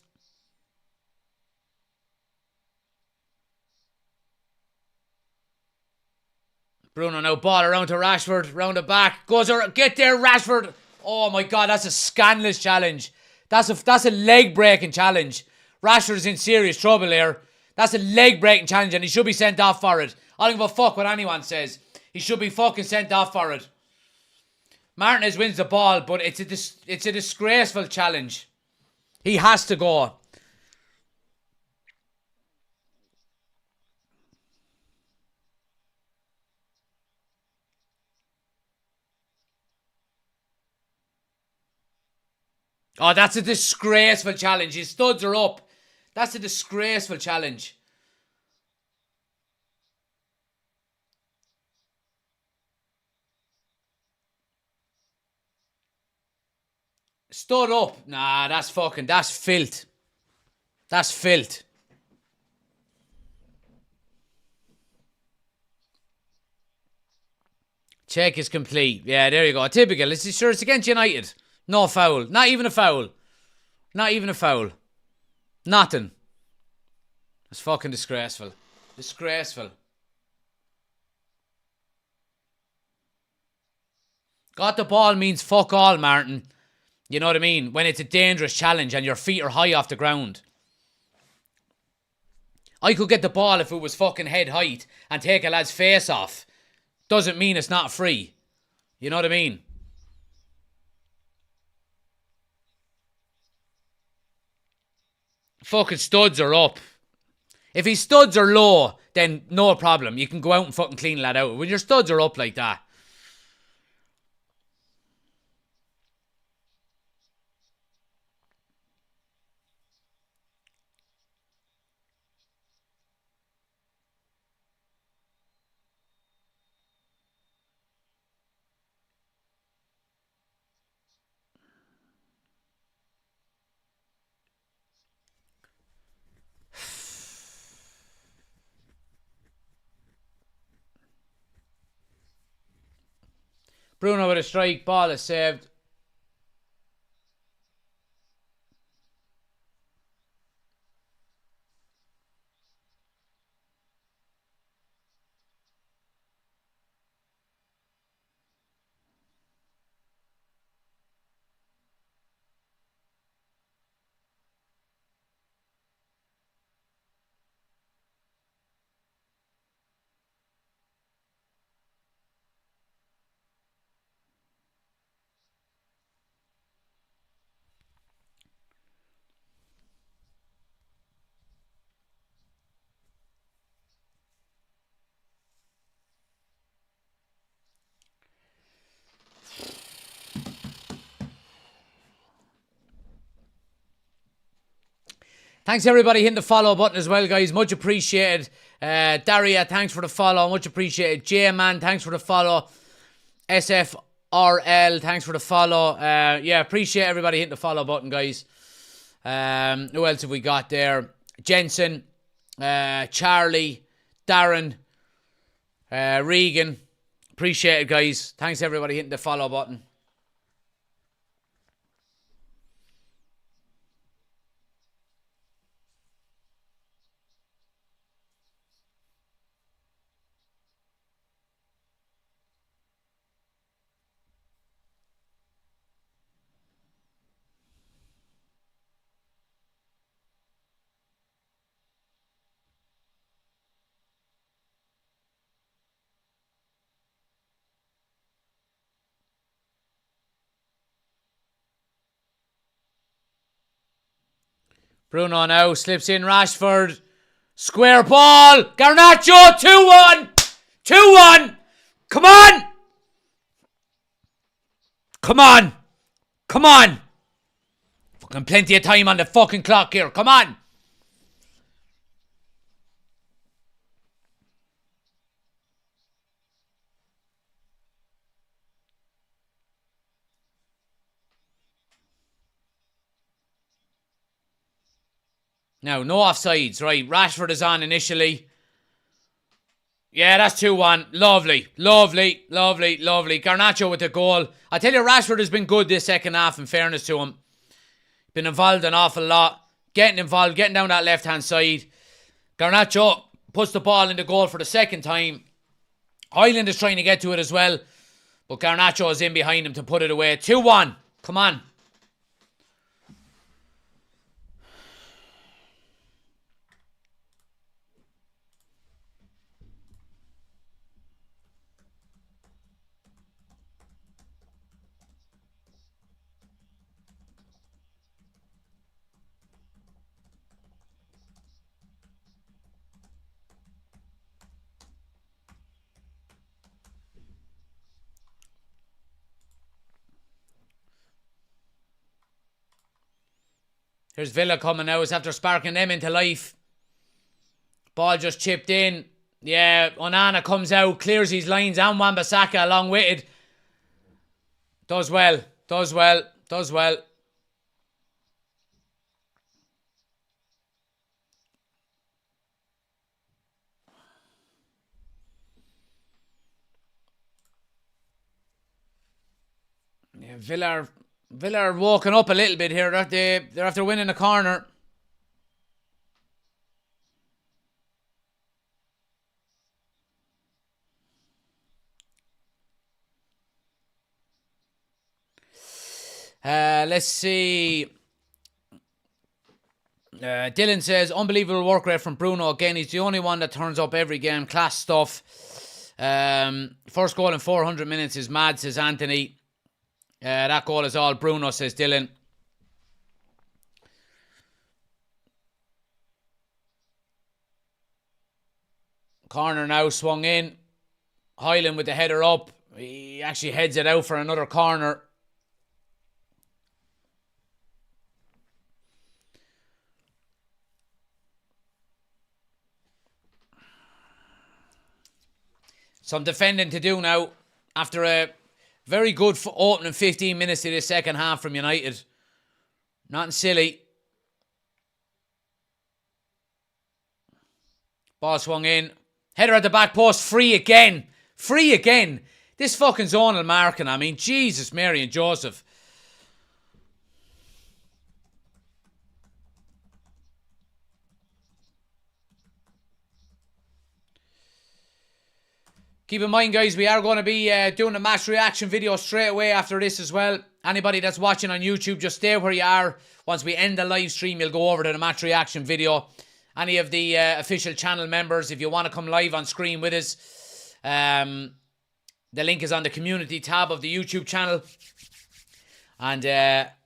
Bruno now, ball around to Rashford, round the back, goes around, get there Rashford. Oh my God, that's a scandalous challenge. That's a leg breaking challenge. Rashford is in serious trouble here. That's a leg breaking challenge and he should be sent off for it. I don't give a fuck what anyone says. He should be fucking sent off for it. Martinez wins the ball, but it's a disgraceful challenge. He has to go. Oh, that's a disgraceful challenge. His studs are up. That's a disgraceful challenge. Stood up. Nah, that's filth. That's filth. Check is complete. Yeah, there you go. Typical. It's against United. No foul. Not even a foul. Not even a foul. Nothing. It's fucking disgraceful. Disgraceful. Got the ball means fuck all, Martin. You know what I mean? When it's a dangerous challenge and your feet are high off the ground. I could get the ball if it was fucking head height and take a lad's face off. Doesn't mean it's not free. You know what I mean? Fucking studs are up. If his studs are low, then no problem. You can go out and fucking clean that out. When your studs are up like that. Bruno with a strike. Ball is saved. Thanks everybody hitting the follow button as well, guys. Much appreciated. Daria, thanks for the follow. Much appreciated. J-Man, thanks for the follow. SF RL, thanks for the follow. Yeah, appreciate everybody hitting the follow button, guys. Who else have we got there? Jensen, Charlie, Darren, Regan. Appreciate it, guys. Thanks everybody hitting the follow button. Bruno now slips in Rashford. Square ball. Garnacho 2-1. 2-1. Come on. Come on. Come on. Fucking plenty of time on the fucking clock here. Come on. Now, no offsides, right? Rashford is on initially. Yeah, that's 2-1. Lovely, lovely, lovely, lovely. Garnacho with the goal. I tell you, Rashford has been good this second half, in fairness to him. Been involved an awful lot. Getting involved, getting down that left-hand side. Garnacho puts the ball in the goal for the second time. Hojlund is trying to get to it as well. But Garnacho is in behind him to put it away. 2-1. Come on. Here's Villa coming now. It's after sparking them into life. Ball just chipped in. Yeah, Onana comes out, clears his lines, and Wan-Bissaka along with it. Does well. Does well. Does well. Yeah, Villa are walking up a little bit here. They're after winning the corner. Let's see. Dylan says, unbelievable work rate from Bruno. Again, he's the only one that turns up every game. Class stuff. First goal in 400 minutes is mad, says Anthony. That goal is all Bruno, says Dylan. Corner now swung in. Hojlund with the header up. He actually heads it out for another corner. Some defending to do now after a very good opening 15 minutes of the second half from United. Nothing silly. Ball swung in. Header at the back post. Free again. Free again. This fucking zonal marking. I mean, Jesus, Mary and Joseph. Keep in mind, guys, we are going to be doing a match reaction video straight away after this as well. Anybody that's watching on YouTube, just stay where you are. Once we end the live stream, you'll go over to the match reaction video. Any of the official channel members, if you want to come live on screen with us, the link is on the community tab of the YouTube channel. And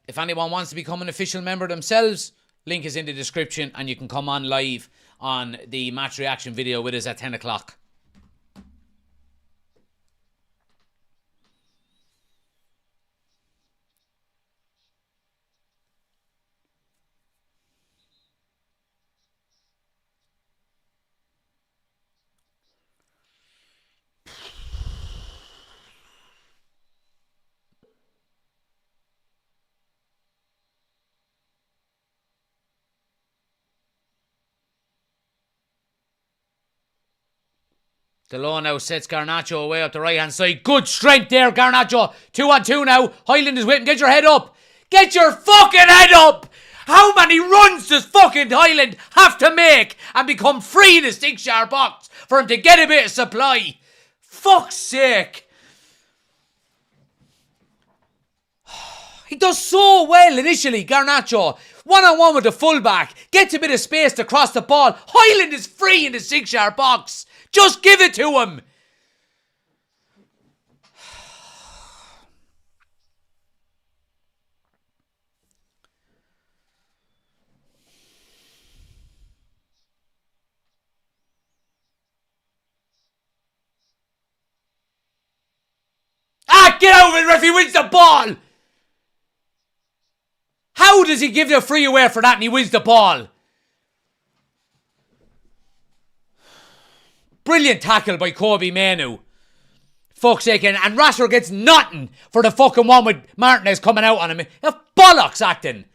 if anyone wants to become an official member themselves, link is in the description and you can come on live on the match reaction video with us at 10 o'clock. Delon now sets Garnacho away up the right-hand side. Good strength there, Garnacho. 2-on-2 now. Hojlund is waiting. Get your head up. Get your fucking head up! How many runs does fucking Hojlund have to make and become free in the 6-yard box for him to get a bit of supply? Fuck's sake. He does so well initially, Garnacho. One-on-one with the fullback. Gets a bit of space to cross the ball. Hojlund is free in the 6-yard box. Just give it to him. Get out of it, referee wins the ball! How does he give the free away for that and he wins the ball? Brilliant tackle by Kobe Manu. Fuck's sake, and Rashford gets nothing for the fucking one with Martinez coming out on him. That's bollocks acting.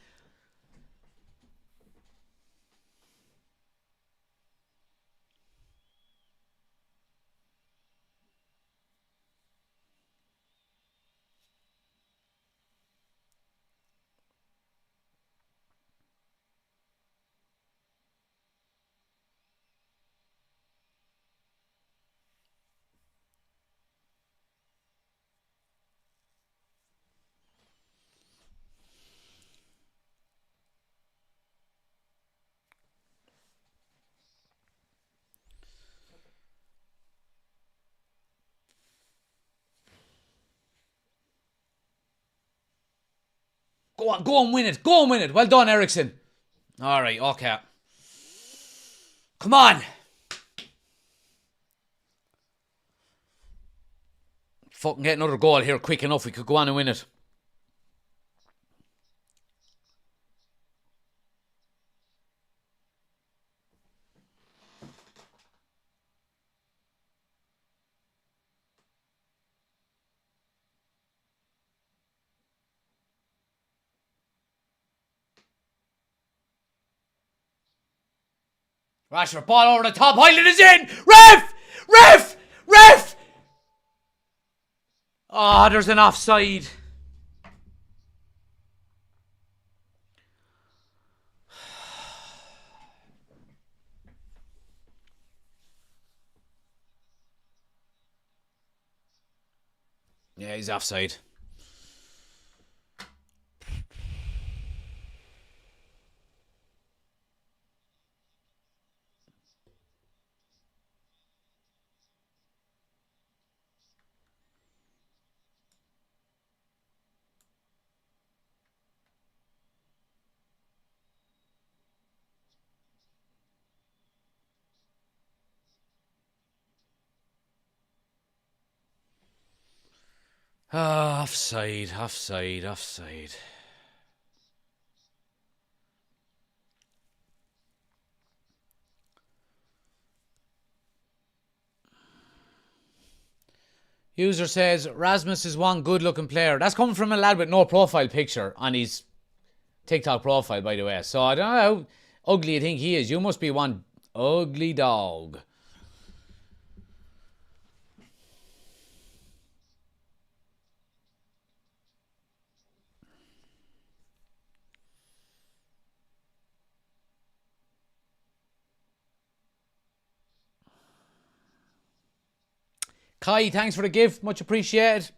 Go on, win it. Go and win it. Well done, Ericsson. Alright, okay. Come on. Fucking get another goal here quick enough. We could go on and win it. Rashford, ball over the top. Hojlund is in. Ref! Ref! Ref! Oh, there's an offside. Yeah, he's offside. Offside, offside, offside. User says, Rasmus is one good looking player. That's coming from a lad with no profile picture on his TikTok profile, by the way. So I don't know how ugly you think he is. You must be one ugly dog. Kai, thanks for the gift. Much appreciated.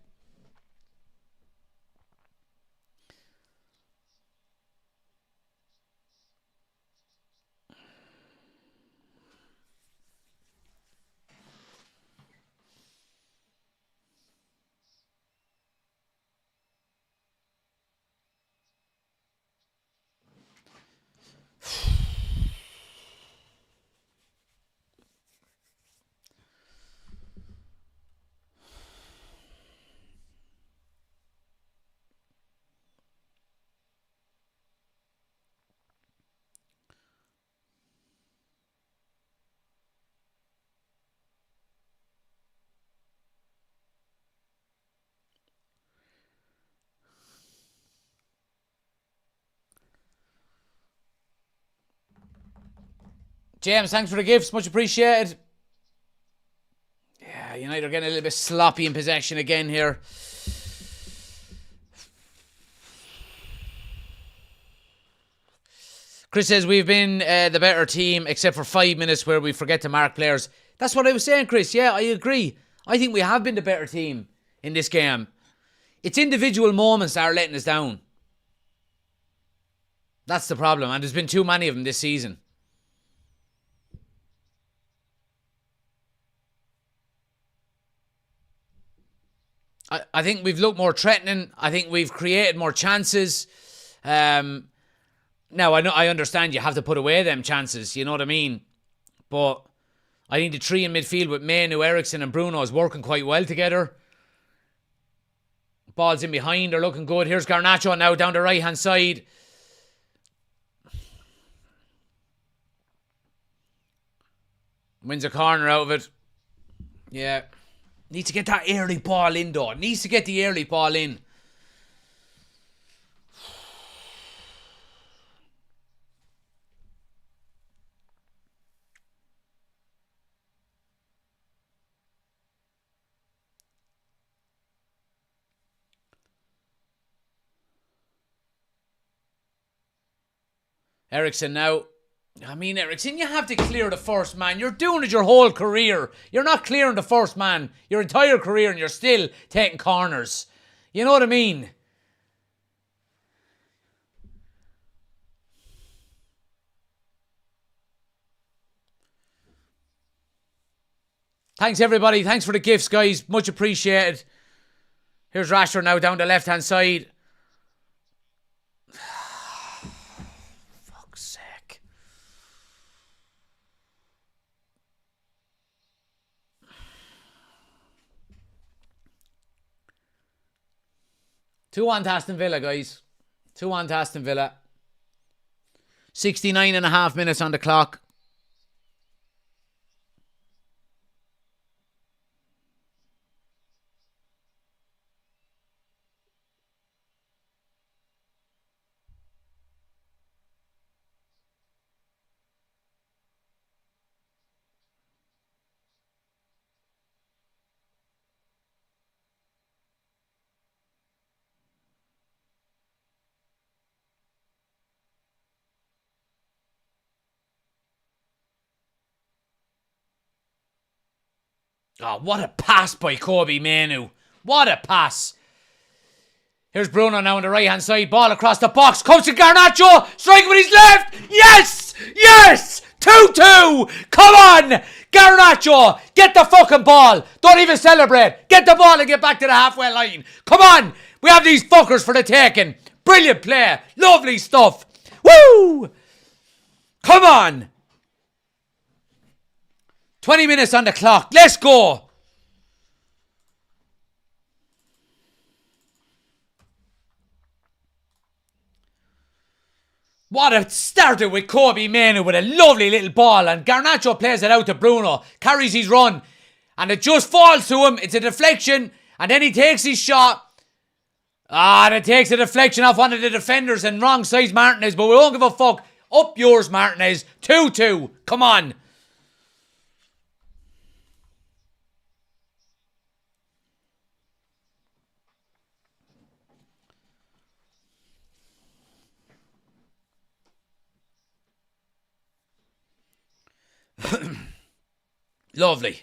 James, thanks for the gifts. Much appreciated. United are getting a little bit sloppy in possession again here. Chris says we've been the better team except for 5 minutes where we forget to mark players. That's what I was saying, Chris. Yeah, I agree. I think we have been the better team in this game. It's individual moments that are letting us down. That's the problem, and there's been too many of them this season. I think we've looked more threatening. I think we've created more chances. Now, I understand you have to put away them chances, you know what I mean? But I think the three in midfield with Manu, Eriksson and Bruno is working quite well together. Balls in behind are looking good. Here's Garnacho now down the right-hand side. Wins a corner out of it. Yeah. Needs to get that early ball in, though. Needs to get the early ball in. Eriksson now. I mean, Eriksson, you have to clear the first man. You're doing it your whole career. You're not clearing the first man your entire career and you're still taking corners. You know what I mean? Thanks, everybody. Thanks for the gifts, guys. Much appreciated. Here's Rashford now down the left-hand side. Fuck's sake. Two on to Aston Villa, guys. 2-1 to Aston Villa. 69.5 minutes on the clock. Oh, what a pass by Kobe Manu. What a pass. Here's Bruno now on the right-hand side. Ball across the box. Comes to Garnacho. Strike with his left. Yes! Yes! 2-2. Come on. Garnacho. Get the fucking ball. Don't even celebrate. Get the ball and get back to the halfway line. Come on. We have these fuckers for the taking. Brilliant play. Lovely stuff. Woo! Come on. 20 minutes on the clock. Let's go. What a started with Kobe Manu with a lovely little ball, and Garnacho plays it out to Bruno, carries his run, and it just falls to him. It's a deflection, and then he takes his shot. And it takes a deflection off one of the defenders and wrong size Martinez, but we won't give a fuck. Up yours, Martinez. 2-2. Come on. Lovely.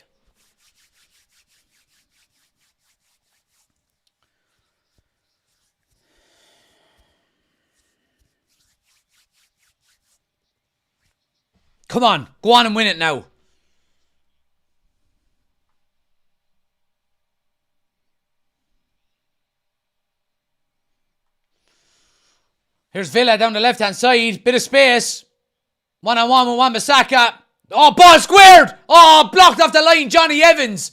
Come on, go on and win it now. Here's Villa down the left-hand side. Bit of space. One-on-one with Wan-Bissaka. Oh, ball squared. Oh, blocked off the line. Johnny Evans.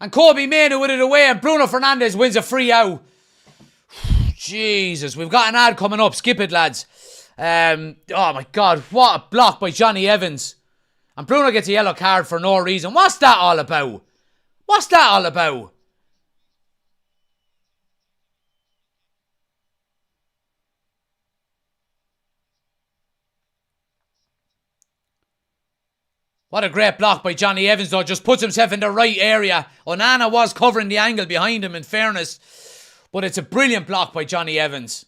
And Kobe Manu with it away. And Bruno Fernandes wins a free out. Jesus, we've got an ad coming up. Skip it, lads. Oh, my God. What a block by Johnny Evans. And Bruno gets a yellow card for no reason. What's that all about? What's that all about? What a great block by Johnny Evans, though. Just puts himself in the right area. Onana was covering the angle behind him, in fairness. But it's a brilliant block by Johnny Evans.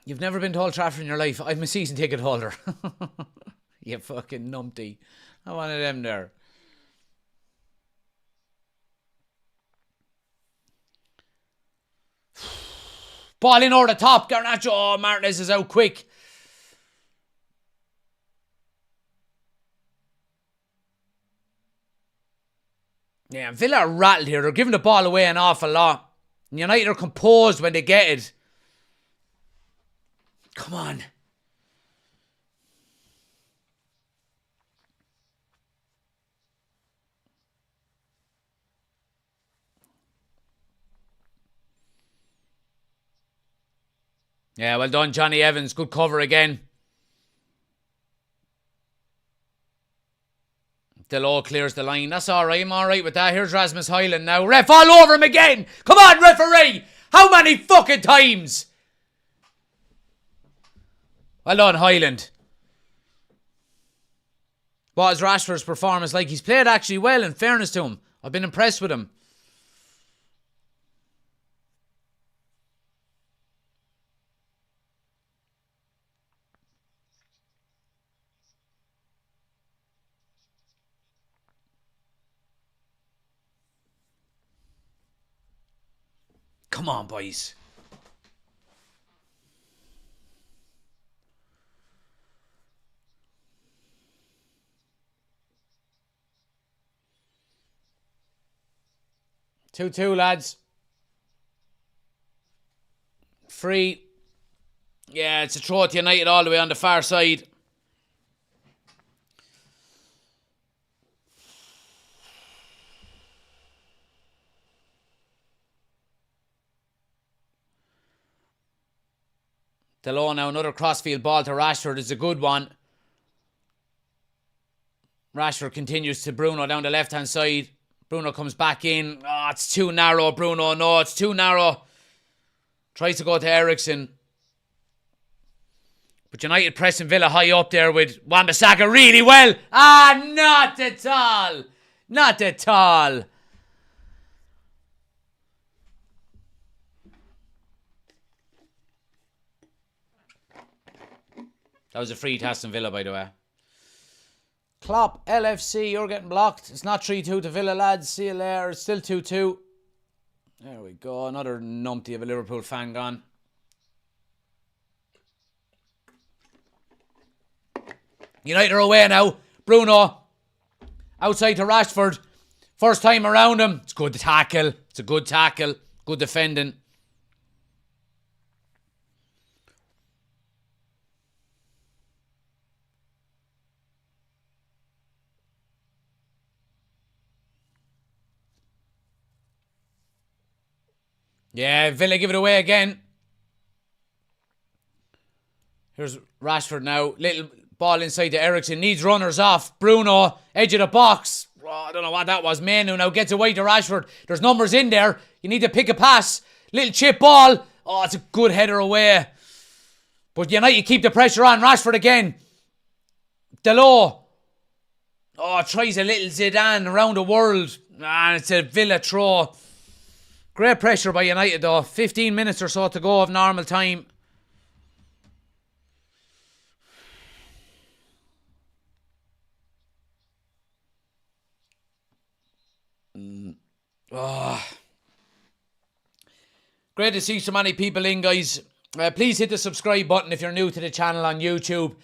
You've never been to Old Trafford in your life. I'm a season ticket holder. You fucking numpty. I wanted them there. Ball in over the top. Garnacho. Oh, Martinez is out quick. Yeah, Villa are rattled here. They're giving the ball away an awful lot. United are composed when they get it. Come on. Yeah, well done, Johnny Evans. Good cover again. Delot clears the line. That's all right. I'm all right with that. Here's Rasmus Hojlund now. Ref all over him again. Come on, referee. How many fucking times? Well done, Hojlund. What is Rashford's performance like? He's played actually well, in fairness to him. I've been impressed with him. Come on, boys. Two, lads. Free. Yeah, it's a throw to United all the way on the far side. Delon now, another crossfield ball to Rashford is a good one. Rashford continues to Bruno down the left-hand side. Bruno comes back in. Oh, it's too narrow, Bruno. No, it's too narrow. Tries to go to Eriksen. But United pressing Villa high up there with Wan-Bissaka really well. Ah, not at all. Not at all. That was a free to Aston Villa, by the way. Klopp, LFC, you're getting blocked. It's not 3-2 to Villa, lads. See you later. It's still 2-2. There we go. Another numpty of a Liverpool fan gone. United are away now. Bruno. Outside to Rashford. First time around him. It's good tackle. It's a good tackle. Good defending. Yeah, Villa give it away again. Here's Rashford now. Little ball inside to Eriksen. Needs runners off. Bruno, edge of the box. Oh, I don't know what that was. Manu now gets away to Rashford. There's numbers in there. You need to pick a pass. Little chip ball. Oh, it's a good header away. But United keep the pressure on. Rashford again. Delot. Oh, tries a little Zidane around the world. And it's a Villa throw. Great pressure by United though. 15 minutes or so to go of normal time. Oh. Great to see so many people in, guys. Please hit the subscribe button if you're new to the channel on YouTube.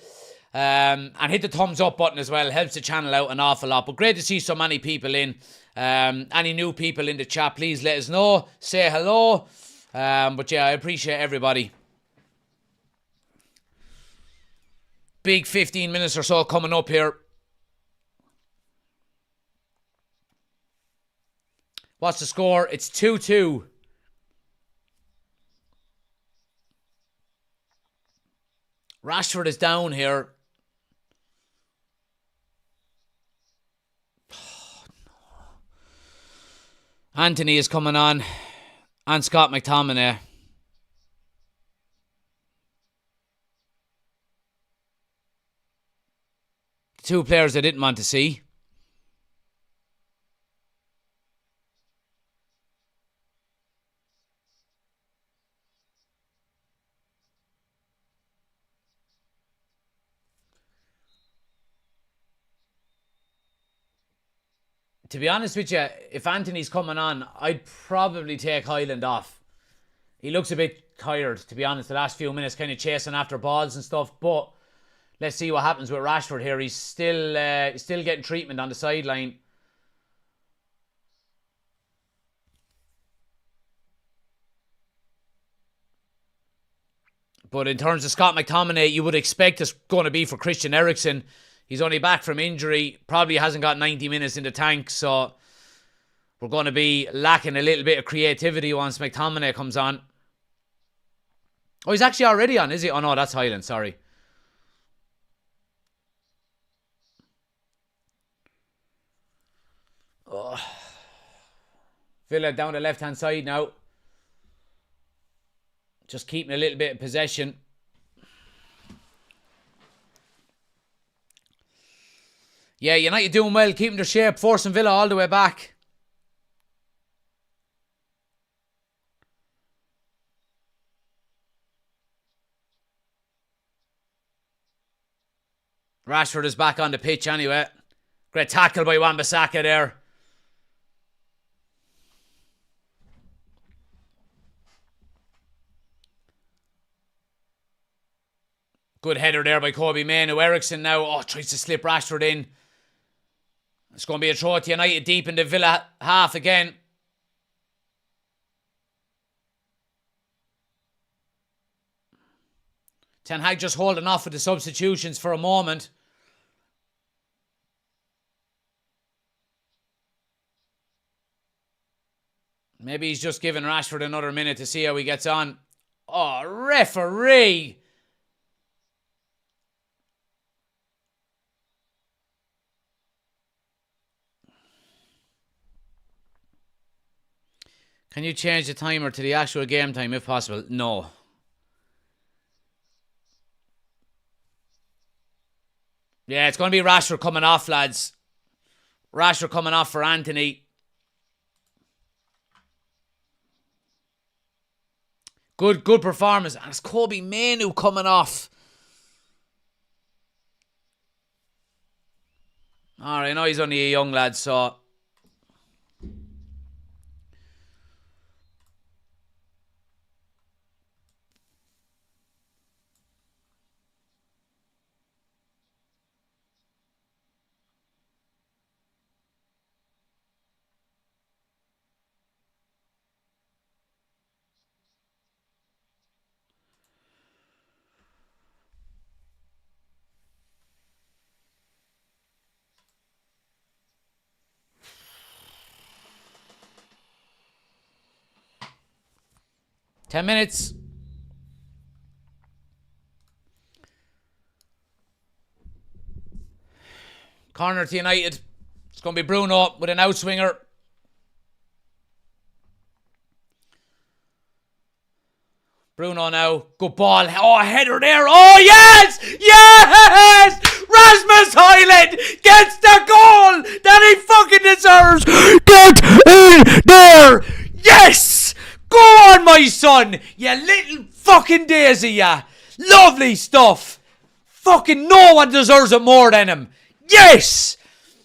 And hit the thumbs up button as well. Helps the channel out an awful lot. But great to see so many people in. Any new people in the chat, please let us know. Say hello. But yeah, I appreciate everybody. Big 15 minutes or so coming up here. What's the score? It's 2-2. Rashford is down here. Oh, no. Anthony is coming on. And Scott McTominay. Two players I didn't want to see. To be honest with you, if Anthony's coming on, I'd probably take Hojlund off. He looks a bit tired, to be honest, the last few minutes, kind of chasing after balls and stuff. But let's see what happens with Rashford here. He's still getting treatment on the sideline. But in terms of Scott McTominay, you would expect it's going to be for Christian Eriksen. He's only back from injury. Probably hasn't got 90 minutes in the tank. So we're going to be lacking a little bit of creativity once McTominay comes on. Oh, he's actually already on, is he? Oh, no, that's Hojlund. Sorry. Oh. Villa down the left-hand side now. Just keeping a little bit of possession. Yeah, United doing well, keeping their shape, forcing Villa all the way back. Rashford is back on the pitch anyway. Great tackle by Wan-Bissaka there. Good header there by Kobe Mainoo. Eriksen now, tries to slip Rashford in. It's going to be a throw to United deep in the Villa half again. Ten Hag just holding off with the substitutions for a moment. Maybe he's just giving Rashford another minute to see how he gets on. Oh, referee! Can you change the timer to the actual game time if possible? No. Yeah, it's going to be Rashford coming off, lads. Rashford coming off for Anthony. Good performance. And it's Kobe Mainoo coming off. Alright, I know he's only a young lad, so... Ten minutes. Corner to United. It's going to be Bruno with an outswinger. Bruno now. Good ball. Oh, a header there. Oh, yes! Yes! Rasmus Hojlund gets the goal that he fucking deserves. Get in there. Yes! Go on, my son. You little fucking daisy, ya. Lovely stuff. Fucking no one deserves it more than him. Yes!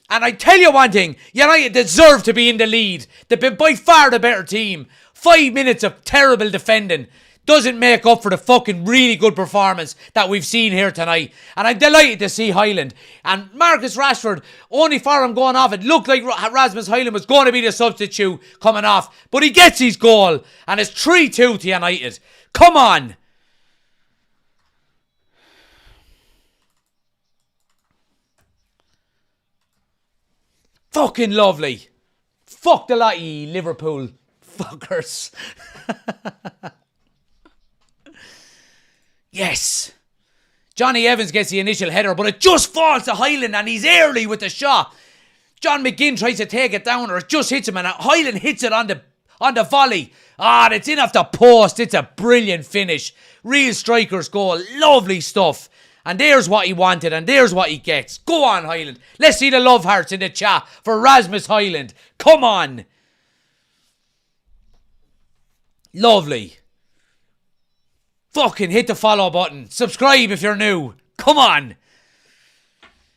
And I tell you one thing, United deserve to be in the lead. They've been by far the better team. 5 minutes of terrible defending doesn't make up for the fucking really good performance that we've seen here tonight. And I'm delighted to see Hojlund. And Marcus Rashford, only for him going off, it looked like Rasmus Hojlund was going to be the substitute coming off. But he gets his goal. And it's 3-2 to United. Come on. Fucking lovely. Fuck the lot of ye Liverpool fuckers. Yes. Johnny Evans gets the initial header, but it just falls to Hojlund and he's early with the shot. John McGinn tries to take it down or it just hits him and Hojlund hits it on the volley. And it's in off the post. It's a brilliant finish. Real striker's goal. Lovely stuff. And there's what he wanted, and there's what he gets. Go on, Hojlund. Let's see the love hearts in the chat for Rasmus Hojlund. Come on. Lovely. Fucking hit the follow button. Subscribe if you're new. Come on.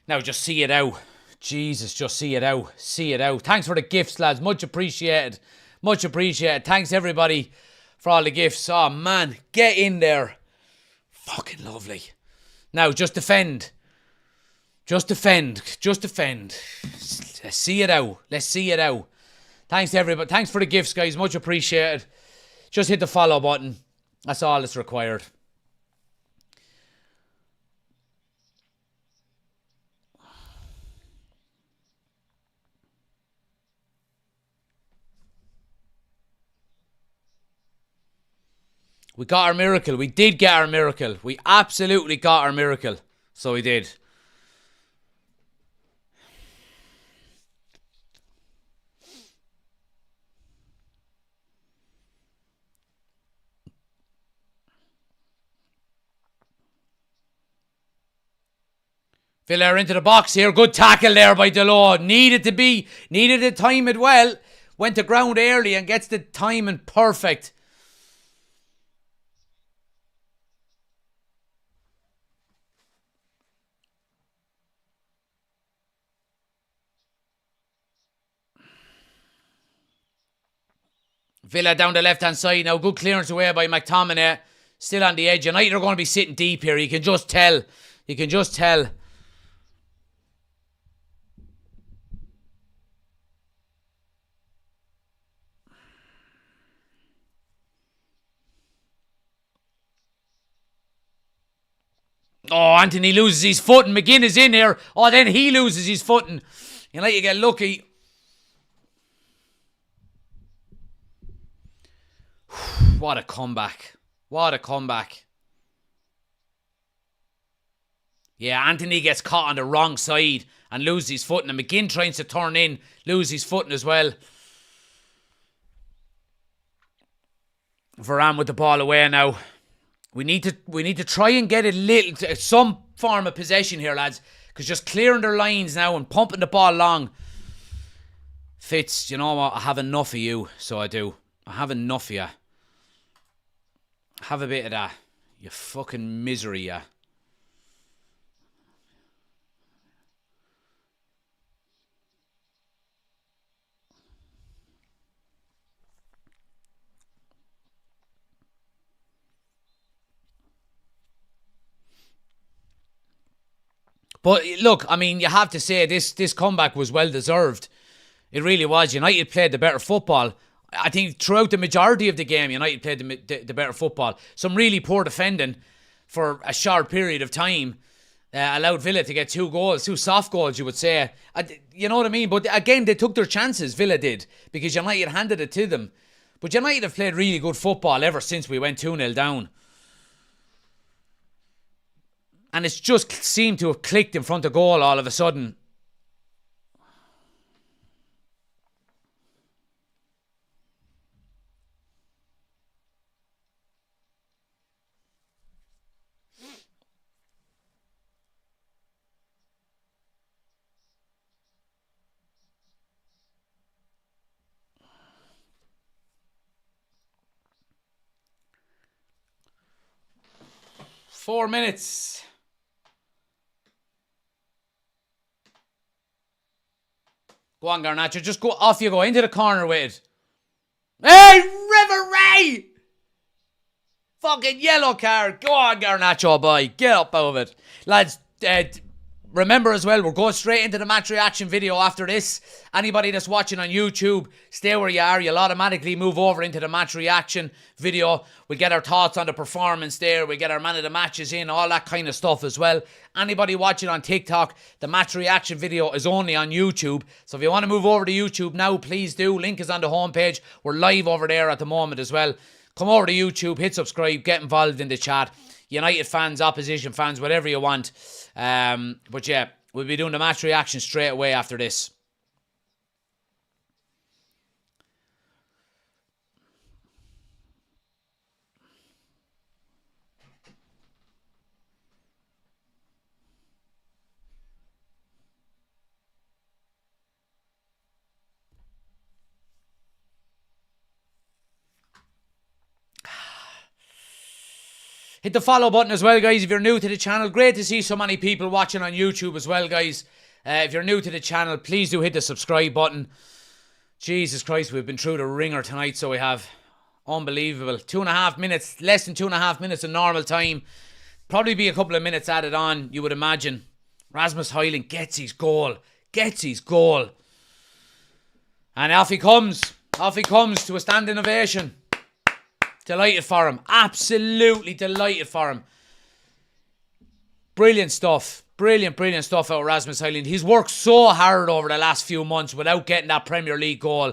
Now just see it out. Jesus, just see it out. See it out. Thanks for the gifts, lads. Much appreciated. Much appreciated. Thanks, everybody, for all the gifts. Oh, man. Get in there. Fucking lovely. Now, just defend. Just defend. Just defend. Let's see it out. Let's see it out. Thanks to everybody. Thanks for the gifts, guys. Much appreciated. Just hit the follow button. That's all that's required. We got our miracle. We did get our miracle. We absolutely got our miracle. So we did. Villa are into the box here. Good tackle there by Disallowed. Needed to time it well. Went to ground early and gets the timing perfect. Villa down the left-hand side now. Good clearance away by McTominay. Still on the edge. United are going to be sitting deep here. You can just tell. You can just tell. Oh, Anthony loses his foot and McGinn is in here. Oh, then he loses his footing. United get lucky. What a comeback. What a comeback. Yeah, Anthony gets caught on the wrong side and loses his footing. And McGinn tries to turn in, loses his footing as well. Varane with the ball away now. We need to try and get some form of possession here, lads. Because just clearing their lines now and pumping the ball long. Fitz, you know what? I have enough of you. So I do. I have enough of you. Have a bit of that. You fucking misery, yeah. But look, I mean, you have to say this comeback was well deserved. It really was. United played the better football. I think throughout the majority of the game, United played the better football. Some really poor defending for a short period of time allowed Villa to get 2 goals, 2 soft goals, you would say. You know what I mean? But again, they took their chances, Villa did, because United handed it to them. But United have played really good football ever since we went 2-0 down. And it's just seemed to have clicked in front of goal all of a sudden. Four minutes. Go on, Garnacho. Just go off you go. Into the corner with it. Hey, River Ray! Fucking yellow card. Go on, Garnacho, boy. Get up out of it. Lads, remember as well, we're going straight into the match reaction video after this. Anybody that's watching on YouTube, stay where you are. You'll automatically move over into the match reaction video. We'll get our thoughts on the performance there. We'll get our man of the matches in, all that kind of stuff as well. Anybody watching on TikTok, the match reaction video is only on YouTube. So if you want to move over to YouTube now, please do. Link is on the homepage. We're live over there at the moment as well. Come over to YouTube, hit subscribe, get involved in the chat. United fans, opposition fans, whatever you want. But yeah, we'll be doing the match reaction straight away after this. Hit the follow button as well, guys, if you're new to the channel. Great to see so many people watching on YouTube as well, guys. If you're new to the channel, please do hit the subscribe button. Jesus Christ, we've been through the ringer tonight, so we have. Unbelievable. 2.5 minutes, less than 2.5 minutes in normal time. Probably be a couple of minutes added on, you would imagine. Rasmus Hojlund gets his goal. And off he comes to a standing ovation. Delighted for him. Absolutely delighted for him. Brilliant stuff. Brilliant stuff out of Rasmus Hojlund. He's worked so hard over the last few months without getting that Premier League goal.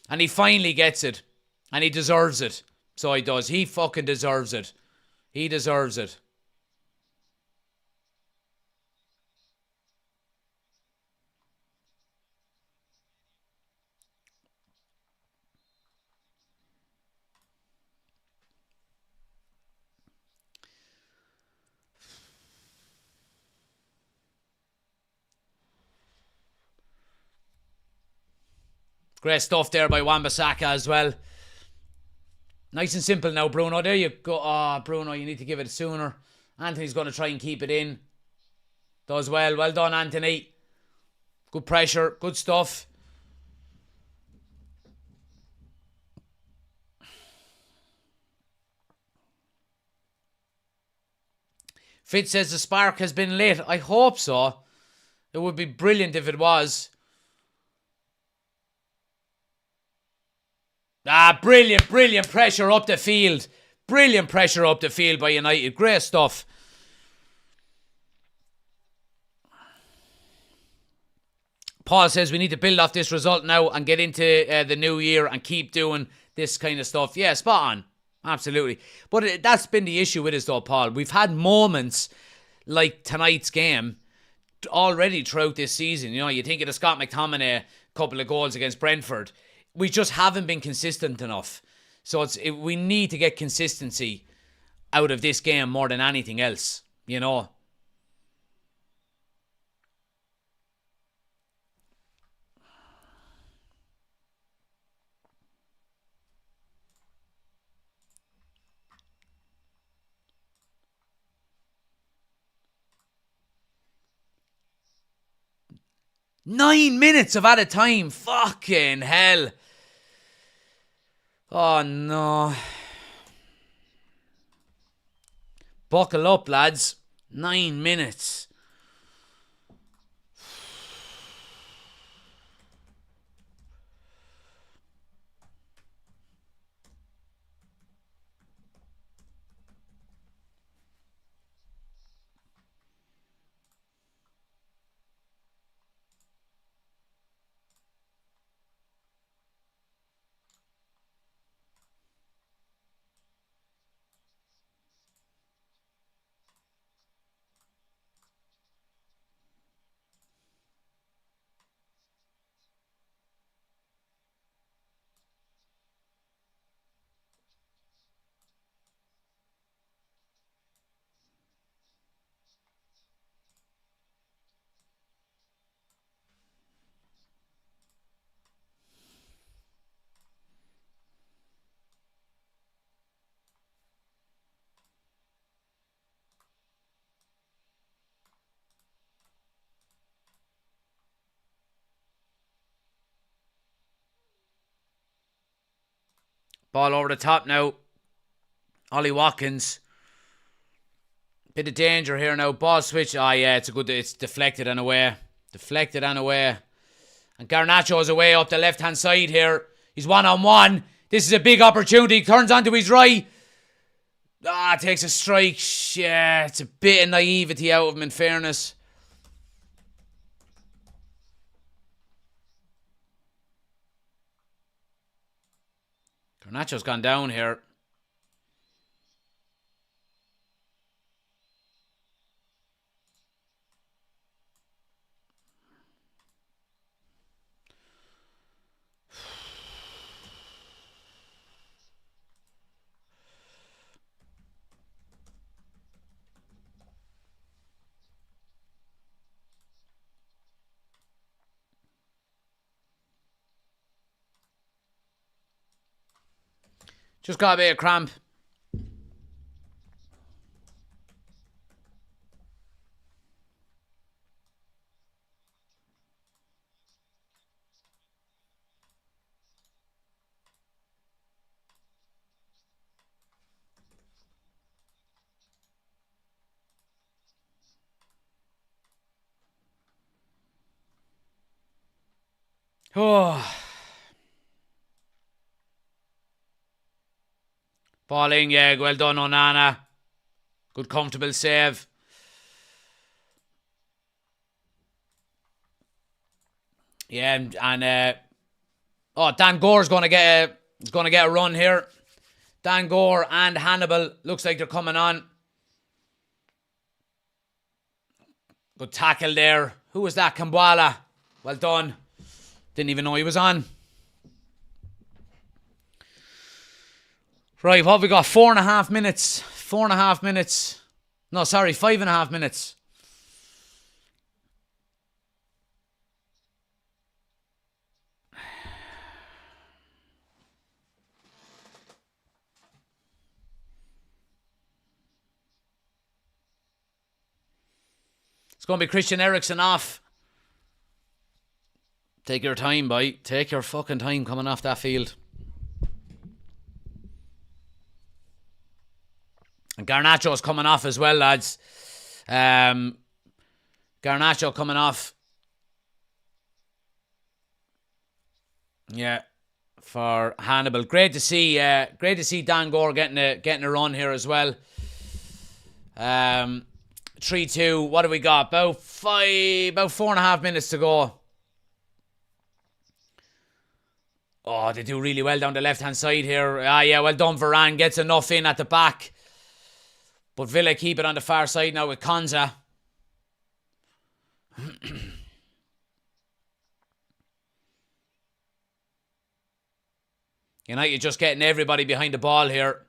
And he finally gets it. And he deserves it. So he does. He fucking deserves it. He deserves it. Great stuff there by Wan-Bissaka as well. Nice and simple now, Bruno. There you go. Oh, Bruno, you need to give it sooner. Anthony's going to try and keep it in. Does well. Well done, Anthony. Good pressure. Good stuff. Fitz says the spark has been lit. I hope so. It would be brilliant if it was. Brilliant pressure up the field. Brilliant pressure up the field by United. Great stuff. Paul says we need to build off this result now and get into the new year and keep doing this kind of stuff. Yeah, spot on. Absolutely. But that's been the issue with us though, Paul. We've had moments like tonight's game already throughout this season. You know, you think of the Scott McTominay couple of goals against Brentford. We just haven't been consistent enough. So we need to get consistency out of this game more than anything else, you know. Nine minutes of added time. Fucking hell. Oh, no. Buckle up, lads. 9 minutes. Ball over the top now. Ollie Watkins. Bit of danger here now. Ball switch. Oh, yeah, it's deflected and away. Deflected and away. And Garnacho is away up the left-hand side here. He's one-on-one. This is a big opportunity. Turns onto his right. Takes a strike. Yeah, it's a bit of naivety out of him, in fairness. Garnacho's gone down here. Just got a bit of cramp. Oh. Ball in, yeah. Well done, Onana. Good comfortable save. Yeah, and Dan Gore's gonna get a run here. Dan Gore and Hannibal looks like they're coming on. Good tackle there. Who was that? Kambwala. Well done. Didn't even know he was on. Right, what have we got? 4.5 minutes. 4.5 minutes. No, sorry, 5.5 minutes. It's going to be Christian Eriksen off. Take your time, boy. Take your fucking time coming off that field. And Garnacho's coming off as well, lads. Garnacho coming off. Yeah, for Hannibal. Great to see Dan Gore getting a run here as well. 3-2. What do we got? About 4.5 minutes to go. Oh, they do really well down the left-hand side here. Yeah, well done. Varane gets enough in at the back. But Villa keep it on the far side now with Konza. United just getting everybody behind the ball here.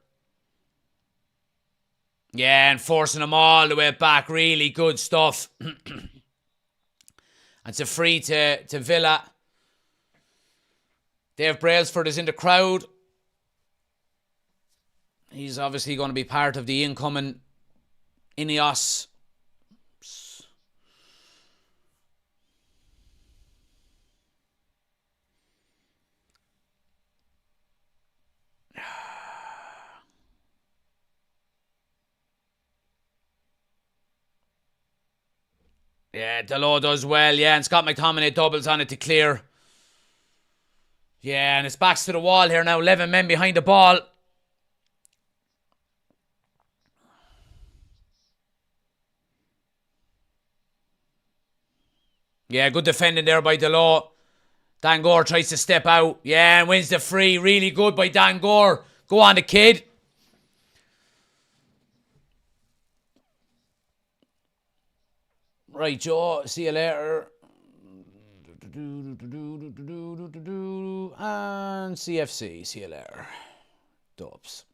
Yeah, and forcing them all the way back. Really good stuff. It's a free to Villa. Dave Brailsford is in the crowd. He's obviously going to be part of the incoming Ineos. Yeah, Dalot does well. Yeah, and Scott McTominay doubles on it to clear. Yeah, and it's backs to the wall here now. 11 men behind the ball. Yeah, good defending there by Dalot. Dan Gore tries to step out. Yeah, and wins the free. Really good by Dan Gore. Go on, the kid. Right, Joe. See you later. And CFC. See you later. Dubs.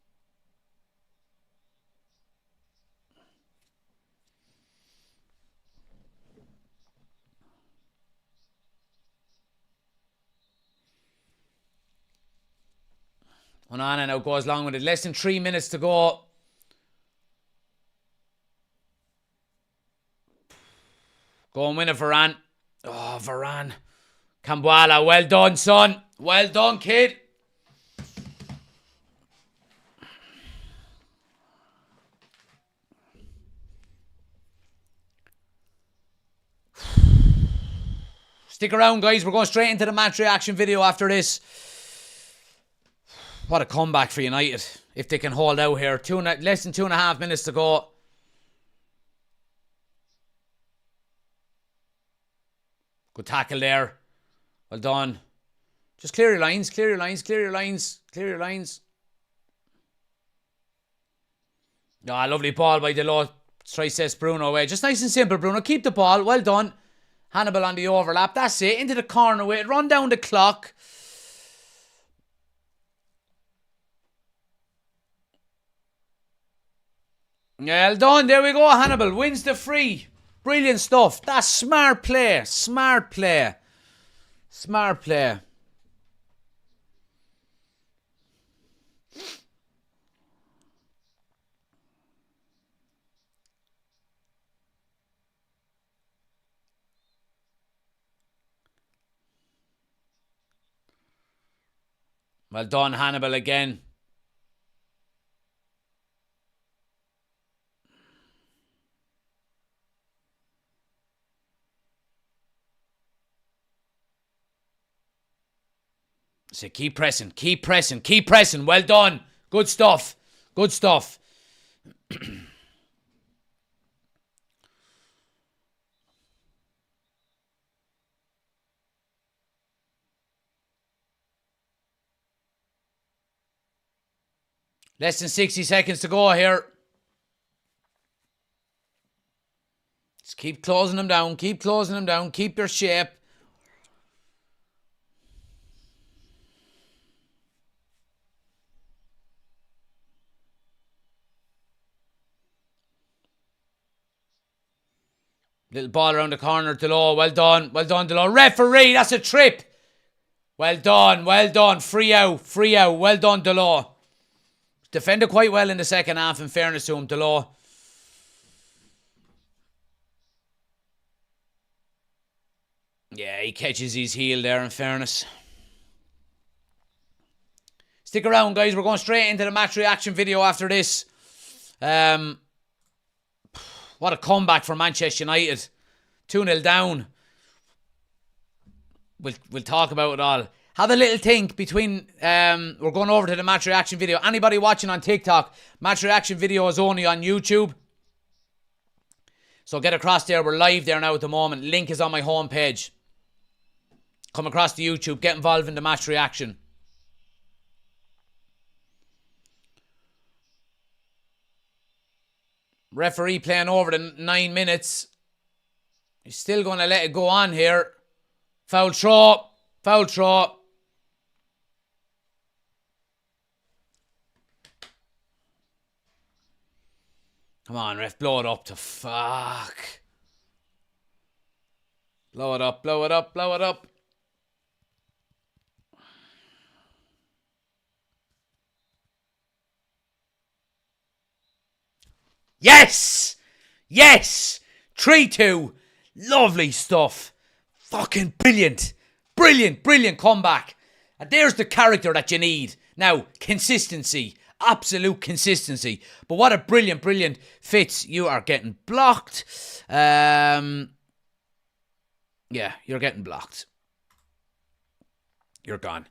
Onana now goes long with it. Less than 3 minutes to go. Go and win it, Varane. Oh, Varane. Kambwala, well done, son. Well done, kid. Stick around, guys. We're going straight into the match reaction video after this. What a comeback for United. If they can hold out here. Less than 2.5 minutes to go. Good tackle there. Well done. Just clear your lines, clear your lines, clear your lines, clear your lines. Ah, lovely ball by Dalot. Tries Bruno away. Just nice and simple, Bruno. Keep the ball. Well done. Hannibal on the overlap. That's it. Into the corner with it. Run down the clock. Well done. There we go. Hannibal wins the free. Brilliant stuff. That's smart play. Smart play. Smart play. Well done, Hannibal again. So keep pressing, keep pressing, keep pressing. Well done. Good stuff. Good stuff. Less than 60 seconds to go here. Just keep closing them down. Keep closing them down. Keep your shape. Little ball around the corner, Delo. Well done. Well done, Delo. Referee, that's a trip. Well done. Well done. Free out. Free out. Well done, Delo. Defended quite well in the second half, in fairness to him, Delo. Yeah, he catches his heel there, in fairness. Stick around, guys. We're going straight into the match reaction video after this. What a comeback for Manchester United. 2-0 down. We'll talk about it all. Have a little think between... we're going over to the match reaction video. Anybody watching on TikTok, match reaction video is only on YouTube. So get across there. We're live there now at the moment. Link is on my homepage. Come across to YouTube. Get involved in the match reaction. Referee playing over the 9 minutes. He's still going to let it go on here. Foul throw. Foul throw. Come on, ref. Blow it up to fuck. Blow it up. Blow it up. Blow it up. Yes! Yes! 3-2. Lovely stuff. Fucking brilliant. Brilliant, brilliant comeback. And there's the character that you need. Now, consistency. Absolute consistency. But what a brilliant, brilliant Fitz. You are getting blocked. Yeah, you're getting blocked. You're gone.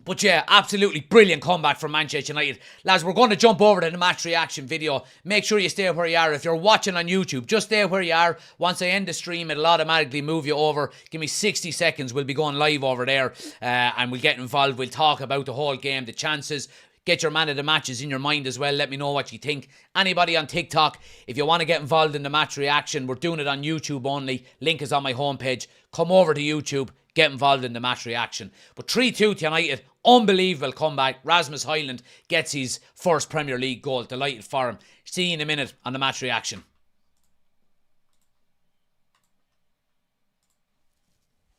But yeah, absolutely brilliant comeback from Manchester United. Lads, we're going to jump over to the match reaction video. Make sure you stay where you are. If you're watching on YouTube, just stay where you are. Once I end the stream, it'll automatically move you over. Give me 60 seconds. We'll be going live over there. And we'll get involved. We'll talk about the whole game, the chances. Get your man of the matches in your mind as well. Let me know what you think. Anybody on TikTok, if you want to get involved in the match reaction, we're doing it on YouTube only. Link is on my homepage. Come over to YouTube. Get involved in the match reaction. But 3-2 to United. Unbelievable comeback. Rasmus Hojlund gets his first Premier League goal. Delighted for him. See you in a minute on the match reaction.